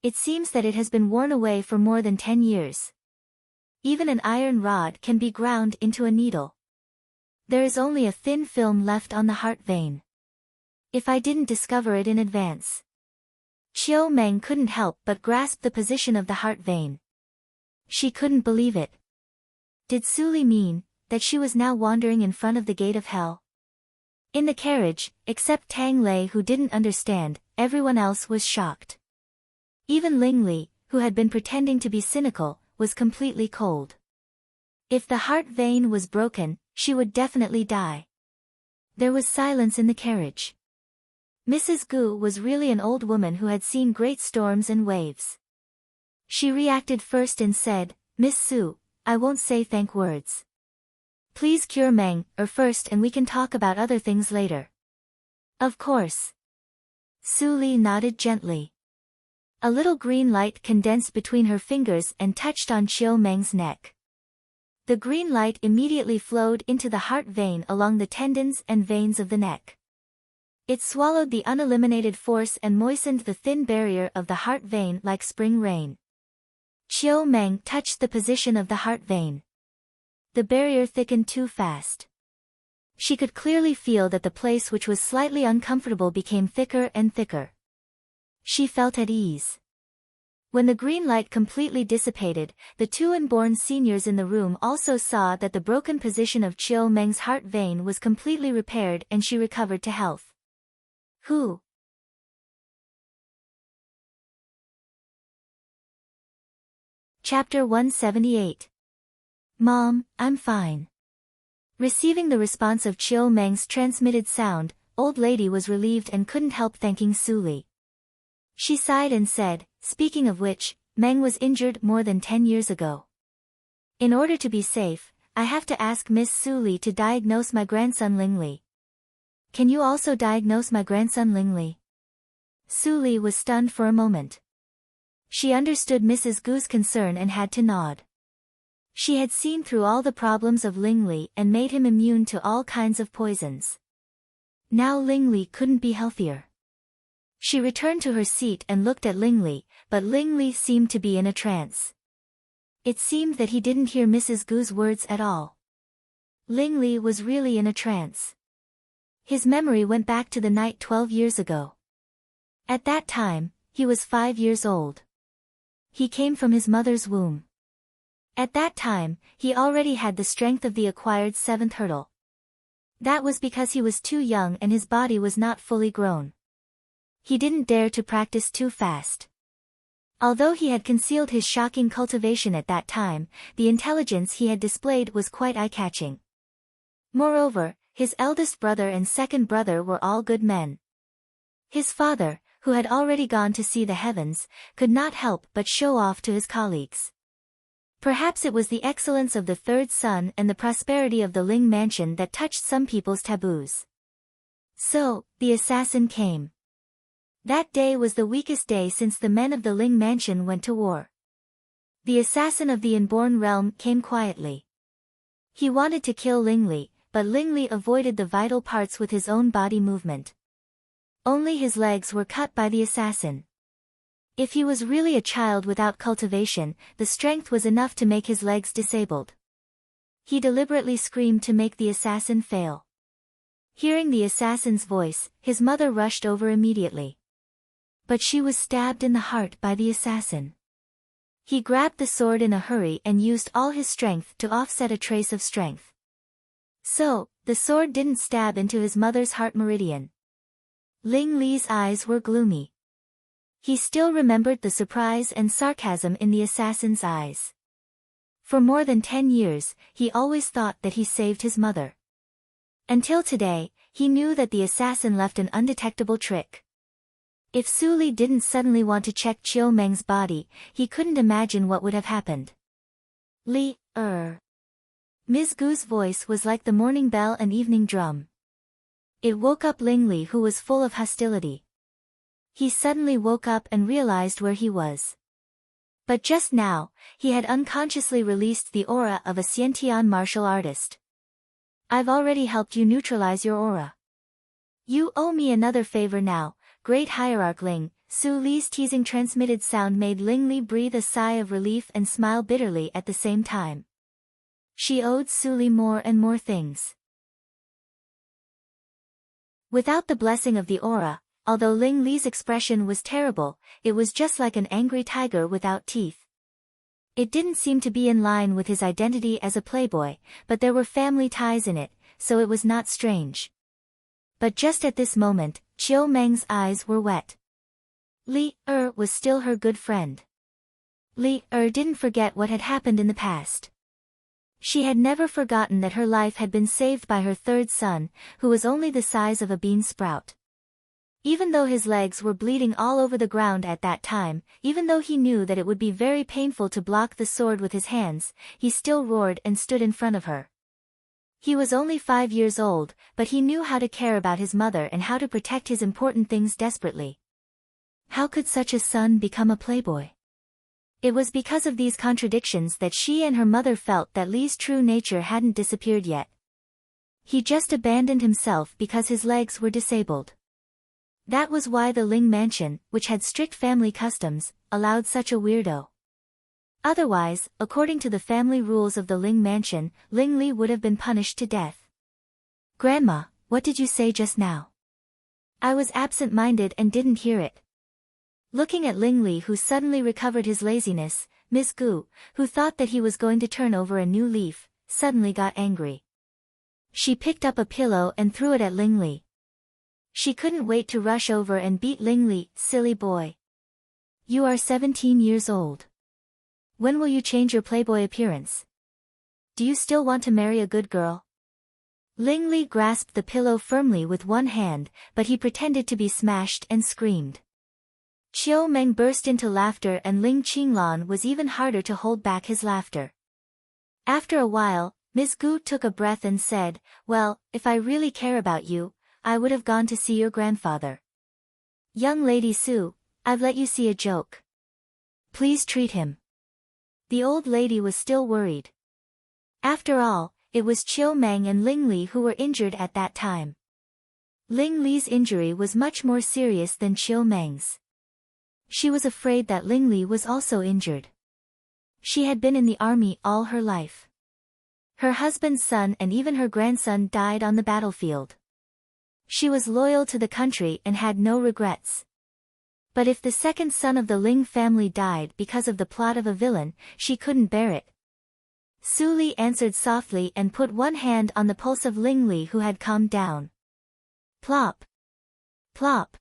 It seems that it has been worn away for more than 10 years. Even an iron rod can be ground into a needle. There is only a thin film left on the heart vein. If I didn't discover it in advance." Chiu Meng couldn't help but grasp the position of the heart vein. She couldn't believe it. Did Su Li mean that she was now wandering in front of the gate of hell? In the carriage, except Tang Lei who didn't understand, everyone else was shocked. Even Ling Li, who had been pretending to be cynical, was completely cold. If the heart vein was broken, she would definitely die. There was silence in the carriage. Mrs. Gu was really an old woman who had seen great storms and waves. She reacted first and said, "Miss Su, I won't say thank words. Please cure Meng first and we can talk about other things later." "Of course." Su Li nodded gently. A little green light condensed between her fingers and touched on Chiu Meng's neck. The green light immediately flowed into the heart vein along the tendons and veins of the neck. It swallowed the uneliminated force and moistened the thin barrier of the heart vein like spring rain. Chiu Meng touched the position of the heart vein. The barrier thickened too fast. She could clearly feel that the place which was slightly uncomfortable became thicker and thicker. She felt at ease. When the green light completely dissipated, the two unborn seniors in the room also saw that the broken position of Chiu Meng's heart vein was completely repaired and she recovered to health. Who? Chapter 178. Mom, I'm fine. Receiving the response of Chiu Meng's transmitted sound, old lady was relieved and couldn't help thanking Su Li. She sighed and said, "Speaking of which, Meng was injured more than 10 years ago. In order to be safe, I have to ask Miss Su Li to diagnose my grandson Ling Li. Can you also diagnose my grandson Ling Li?" Su Li was stunned for a moment. She understood Mrs. Gu's concern and had to nod. She had seen through all the problems of Ling Li and made him immune to all kinds of poisons. Now Ling Li couldn't be healthier. She returned to her seat and looked at Ling Li, but Ling Li seemed to be in a trance. It seemed that he didn't hear Mrs. Gu's words at all. Ling Li was really in a trance. His memory went back to the night 12 years ago. At that time, he was 5 years old. He came from his mother's womb. At that time, he already had the strength of the acquired 7th hurdle. That was because he was too young and his body was not fully grown. He didn't dare to practice too fast. Although he had concealed his shocking cultivation at that time, the intelligence he had displayed was quite eye-catching. Moreover, his eldest brother and second brother were all good men. His father, who had already gone to see the heavens, could not help but show off to his colleagues. Perhaps it was the excellence of the third son and the prosperity of the Ling mansion that touched some people's taboos. So, the assassin came. That day was the weakest day since the men of the Ling mansion went to war. The assassin of the inborn realm came quietly. He wanted to kill Ling Li, but Ling Li avoided the vital parts with his own body movement. Only his legs were cut by the assassin. If he was really a child without cultivation, the strength was enough to make his legs disabled. He deliberately screamed to make the assassin fail. Hearing the assassin's voice, his mother rushed over immediately. But she was stabbed in the heart by the assassin. He grabbed the sword in a hurry and used all his strength to offset a trace of strength. So, the sword didn't stab into his mother's heart meridian. Ling Li's eyes were gloomy. He still remembered the surprise and sarcasm in the assassin's eyes. For more than 10 years, he always thought that he saved his mother. Until today, he knew that the assassin left an undetectable trick. If Su Li didn't suddenly want to check Chiu Meng's body, he couldn't imagine what would have happened. Li, Ms. Gu's voice was like the morning bell and evening drum. It woke up Ling Li, who was full of hostility. He suddenly woke up and realized where he was. But just now, he had unconsciously released the aura of a Xiantian martial artist. I've already helped you neutralize your aura. You owe me another favor now, Great Hierarch Ling. Su Li's teasing transmitted sound made Ling Li breathe a sigh of relief and smile bitterly at the same time. She owed Su Li more and more things. Without the blessing of the aura, although Ling Li's expression was terrible, it was just like an angry tiger without teeth. It didn't seem to be in line with his identity as a playboy, but there were family ties in it, so it was not strange. But just at this moment, Chiu Meng's eyes were wet. Li was still her good friend. Li didn't forget what had happened in the past. She had never forgotten that her life had been saved by her third son, who was only the size of a bean sprout. Even though his legs were bleeding all over the ground at that time, even though he knew that it would be very painful to block the sword with his hands, he still roared and stood in front of her. He was only 5 years old, but he knew how to care about his mother and how to protect his important things desperately. How could such a son become a playboy? It was because of these contradictions that she and her mother felt that Li's true nature hadn't disappeared yet. He just abandoned himself because his legs were disabled. That was why the Ling mansion, which had strict family customs, allowed such a weirdo. Otherwise, according to the family rules of the Ling mansion, Ling Li would have been punished to death. Grandma, what did you say just now? I was absent-minded and didn't hear it. Looking at Ling Li, who suddenly recovered his laziness, Ms. Gu, who thought that he was going to turn over a new leaf, suddenly got angry. She picked up a pillow and threw it at Ling Li. She couldn't wait to rush over and beat Ling Li. Silly boy. You are 17 years old. When will you change your playboy appearance? Do you still want to marry a good girl? Ling Li grasped the pillow firmly with one hand, but he pretended to be smashed and screamed. Chiu Meng burst into laughter and Ling Qinglan was even harder to hold back his laughter. After a while, Ms. Gu took a breath and said, well, if I really care about you, I would have gone to see your grandfather. Young Lady Su, I've let you see a joke. Please treat him. The old lady was still worried. After all, it was Chiu Meng and Ling Li who were injured at that time. Ling Li's injury was much more serious than Chiu Meng's. She was afraid that Ling Li was also injured. She had been in the army all her life. Her husband's son and even her grandson died on the battlefield. She was loyal to the country and had no regrets. But if the second son of the Ling family died because of the plot of a villain, she couldn't bear it. Su Li answered softly and put one hand on the pulse of Ling Li, who had calmed down. Plop. Plop.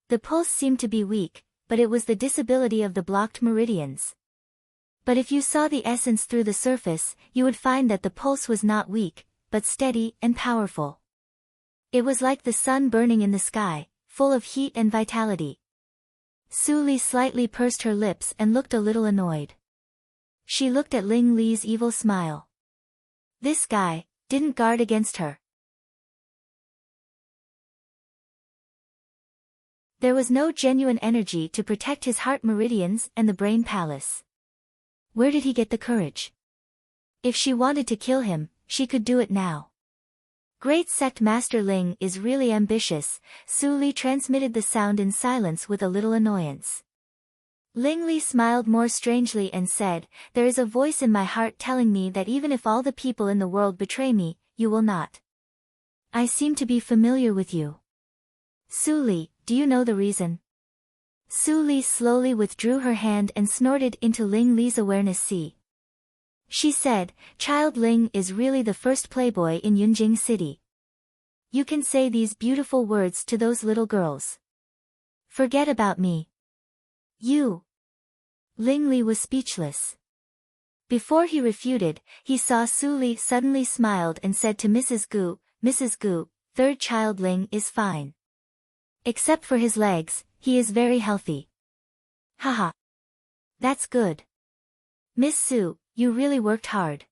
The pulse seemed to be weak, but it was the disability of the blocked meridians. But if you saw the essence through the surface, you would find that the pulse was not weak, but steady and powerful. It was like the sun burning in the sky, full of heat and vitality. Su Li slightly pursed her lips and looked a little annoyed. She looked at Ling Li's evil smile. This guy didn't guard against her. There was no genuine energy to protect his heart meridians and the brain palace. Where did he get the courage? If she wanted to kill him, she could do it now. Great Sect Master Ling is really ambitious. Su Li transmitted the sound in silence with a little annoyance. Ling Li smiled more strangely and said, "There is a voice in my heart telling me that even if all the people in the world betray me, you will not. I seem to be familiar with you. Su Li, do you know the reason?" Su Li slowly withdrew her hand and snorted into Ling Li's awareness sea. She said, "Child Ling is really the first playboy in Yunjing City. You can say these beautiful words to those little girls. Forget about me. You." Ling Li was speechless. Before he refuted, he saw Su Li suddenly smiled and said to Mrs. Gu, "Mrs. Gu, third child Ling is fine. Except for his legs, he is very healthy." "Haha. That's good. Miss Su, you really worked hard."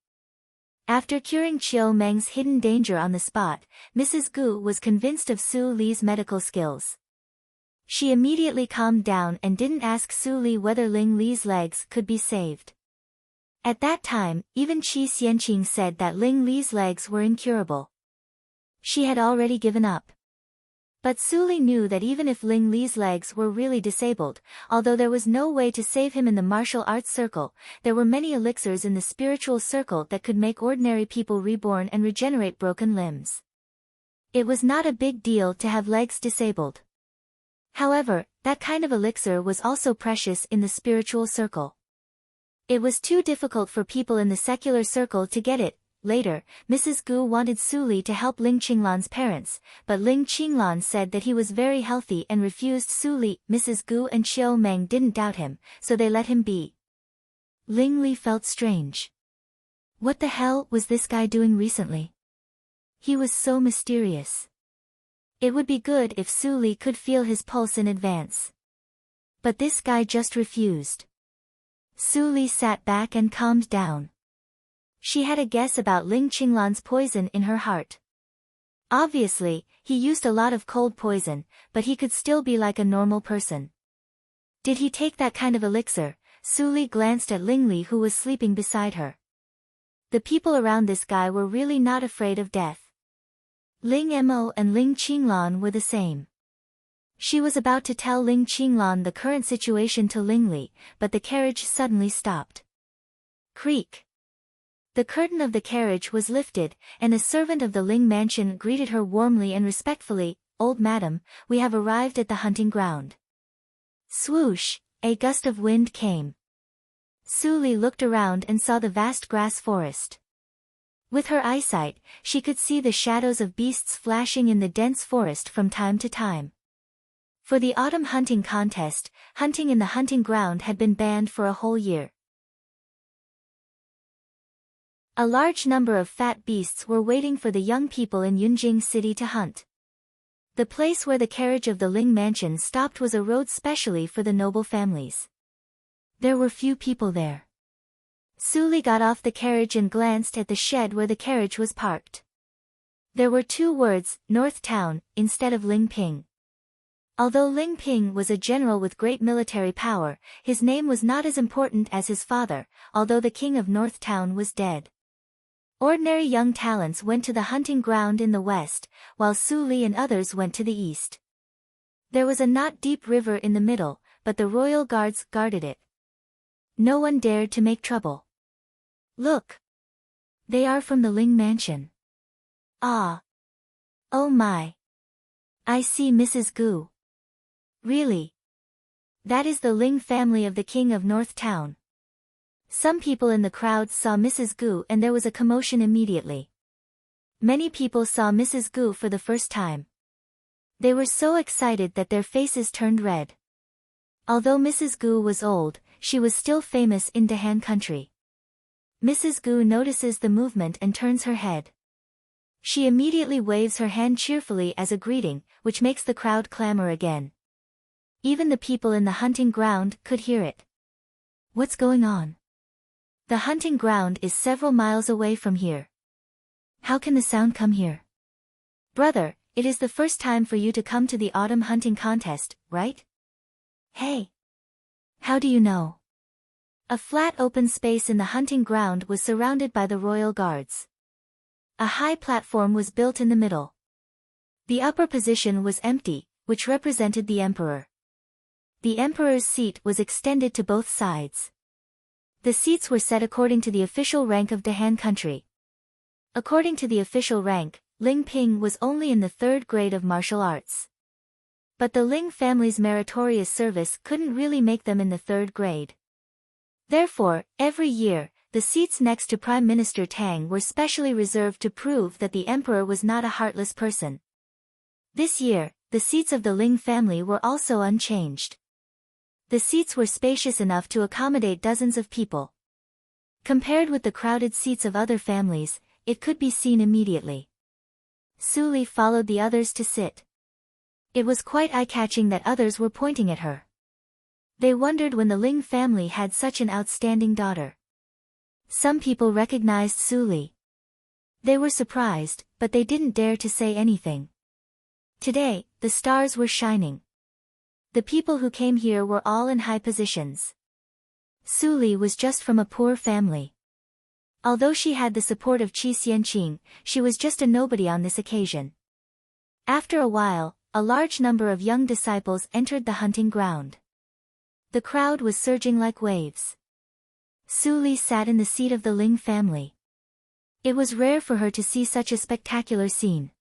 After curing Chiu Meng's hidden danger on the spot, Mrs. Gu was convinced of Su Li's medical skills. She immediately calmed down and didn't ask Su Li whether Ling Li's legs could be saved. At that time, even Qi Xianqing said that Ling Li's legs were incurable. She had already given up. But Su Li knew that even if Ling Li's legs were really disabled, although there was no way to save him in the martial arts circle, there were many elixirs in the spiritual circle that could make ordinary people reborn and regenerate broken limbs. It was not a big deal to have legs disabled. However, that kind of elixir was also precious in the spiritual circle. It was too difficult for people in the secular circle to get it. Later, Mrs. Gu wanted Su Li to help Ling Qinglan's parents, but Ling Qinglan said that he was very healthy and refused Su Li. Mrs. Gu and Chiu Meng didn't doubt him, so they let him be. Ling Li felt strange. What the hell was this guy doing recently? He was so mysterious. It would be good if Su Li could feel his pulse in advance. But this guy just refused. Su Li sat back and calmed down. She had a guess about Ling Qinglan's poison in her heart. Obviously, he used a lot of cold poison, but he could still be like a normal person. Did he take that kind of elixir? Su Li glanced at Ling Li who was sleeping beside her. The people around this guy were really not afraid of death. Ling Mo and Ling Qinglan were the same. She was about to tell Ling Qinglan the current situation to Ling Li, but the carriage suddenly stopped. Creak. The curtain of the carriage was lifted, and a servant of the Ling mansion greeted her warmly and respectfully. "Old madam, we have arrived at the hunting ground." Swoosh, a gust of wind came. Su Li looked around and saw the vast grass forest. With her eyesight, she could see the shadows of beasts flashing in the dense forest from time to time. For the autumn hunting contest, hunting in the hunting ground had been banned for a whole year. A large number of fat beasts were waiting for the young people in Yunjing City to hunt. The place where the carriage of the Ling mansion stopped was a road specially for the noble families. There were few people there. Su Li got off the carriage and glanced at the shed where the carriage was parked. There were 2 words, North Town, instead of Ling Ping. Although Ling Ping was a general with great military power, his name was not as important as his father, although the king of North Town was dead. Ordinary young talents went to the hunting ground in the west, while Su Li and others went to the east. There was a knot-deep river in the middle, but the royal guards guarded it. No one dared to make trouble. Look! They are from the Ling mansion. Ah! Oh my! I see Mrs. Gu. Really? That is the Ling family of the king of North Town. Some people in the crowd saw Mrs. Gu and there was a commotion immediately. Many people saw Mrs. Gu for the first time. They were so excited that their faces turned red. Although Mrs. Gu was old, she was still famous in Dahan country. Mrs. Gu notices the movement and turns her head. She immediately waves her hand cheerfully as a greeting, which makes the crowd clamor again. Even the people in the hunting ground could hear it. What's going on? The hunting ground is several miles away from here. How can the sound come here? Brother, it is the first time for you to come to the autumn hunting contest, right? Hey! How do you know? A flat open space in the hunting ground was surrounded by the royal guards. A high platform was built in the middle. The upper position was empty, which represented the emperor. The emperor's seat was extended to both sides. The seats were set according to the official rank of the Han country. According to the official rank, Ling Ping was only in the 3rd grade of martial arts. But the Ling family's meritorious service couldn't really make them in the 3rd grade. Therefore, every year, the seats next to Prime Minister Tang were specially reserved to prove that the emperor was not a heartless person. This year, the seats of the Ling family were also unchanged. The seats were spacious enough to accommodate dozens of people. Compared with the crowded seats of other families, it could be seen immediately. Su Li followed the others to sit. It was quite eye-catching that others were pointing at her. They wondered when the Ling family had such an outstanding daughter. Some people recognized Su Li. They were surprised, but they didn't dare to say anything. Today, the stars were shining. The people who came here were all in high positions. Su Li was just from a poor family. Although she had the support of Qi Xianqing, she was just a nobody on this occasion. After a while, a large number of young disciples entered the hunting ground. The crowd was surging like waves. Su Li sat in the seat of the Ling family. It was rare for her to see such a spectacular scene.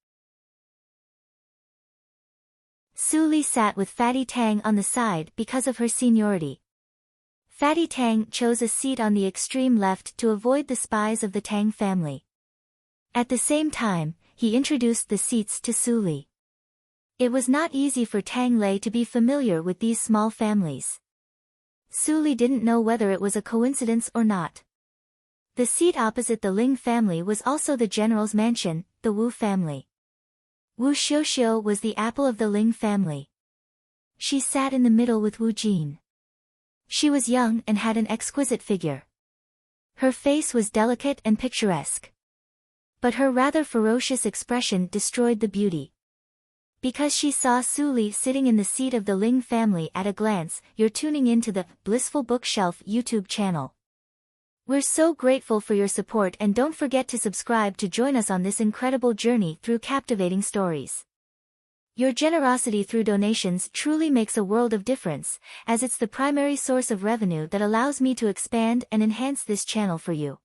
Su Li sat with Fatty Tang on the side because of her seniority. Fatty Tang chose a seat on the extreme left to avoid the spies of the Tang family. At the same time, he introduced the seats to Su Li. It was not easy for Tang Lei to be familiar with these small families. Su Li didn't know whether it was a coincidence or not. The seat opposite the Ling family was also the general's mansion, the Wu family. Wu Xiuxiu was the apple of the Ling family. She sat in the middle with Wu Jin. She was young and had an exquisite figure. Her face was delicate and picturesque. But her rather ferocious expression destroyed the beauty. Because she saw Su Li sitting in the seat of the Ling family at a glance, you're tuning into the Blissful Bookshelf YouTube channel. We're so grateful for your support, and don't forget to subscribe to join us on this incredible journey through captivating stories. Your generosity through donations truly makes a world of difference, as it's the primary source of revenue that allows me to expand and enhance this channel for you.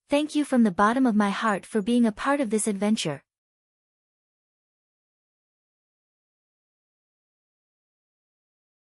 Thank you from the bottom of my heart for being a part of this adventure.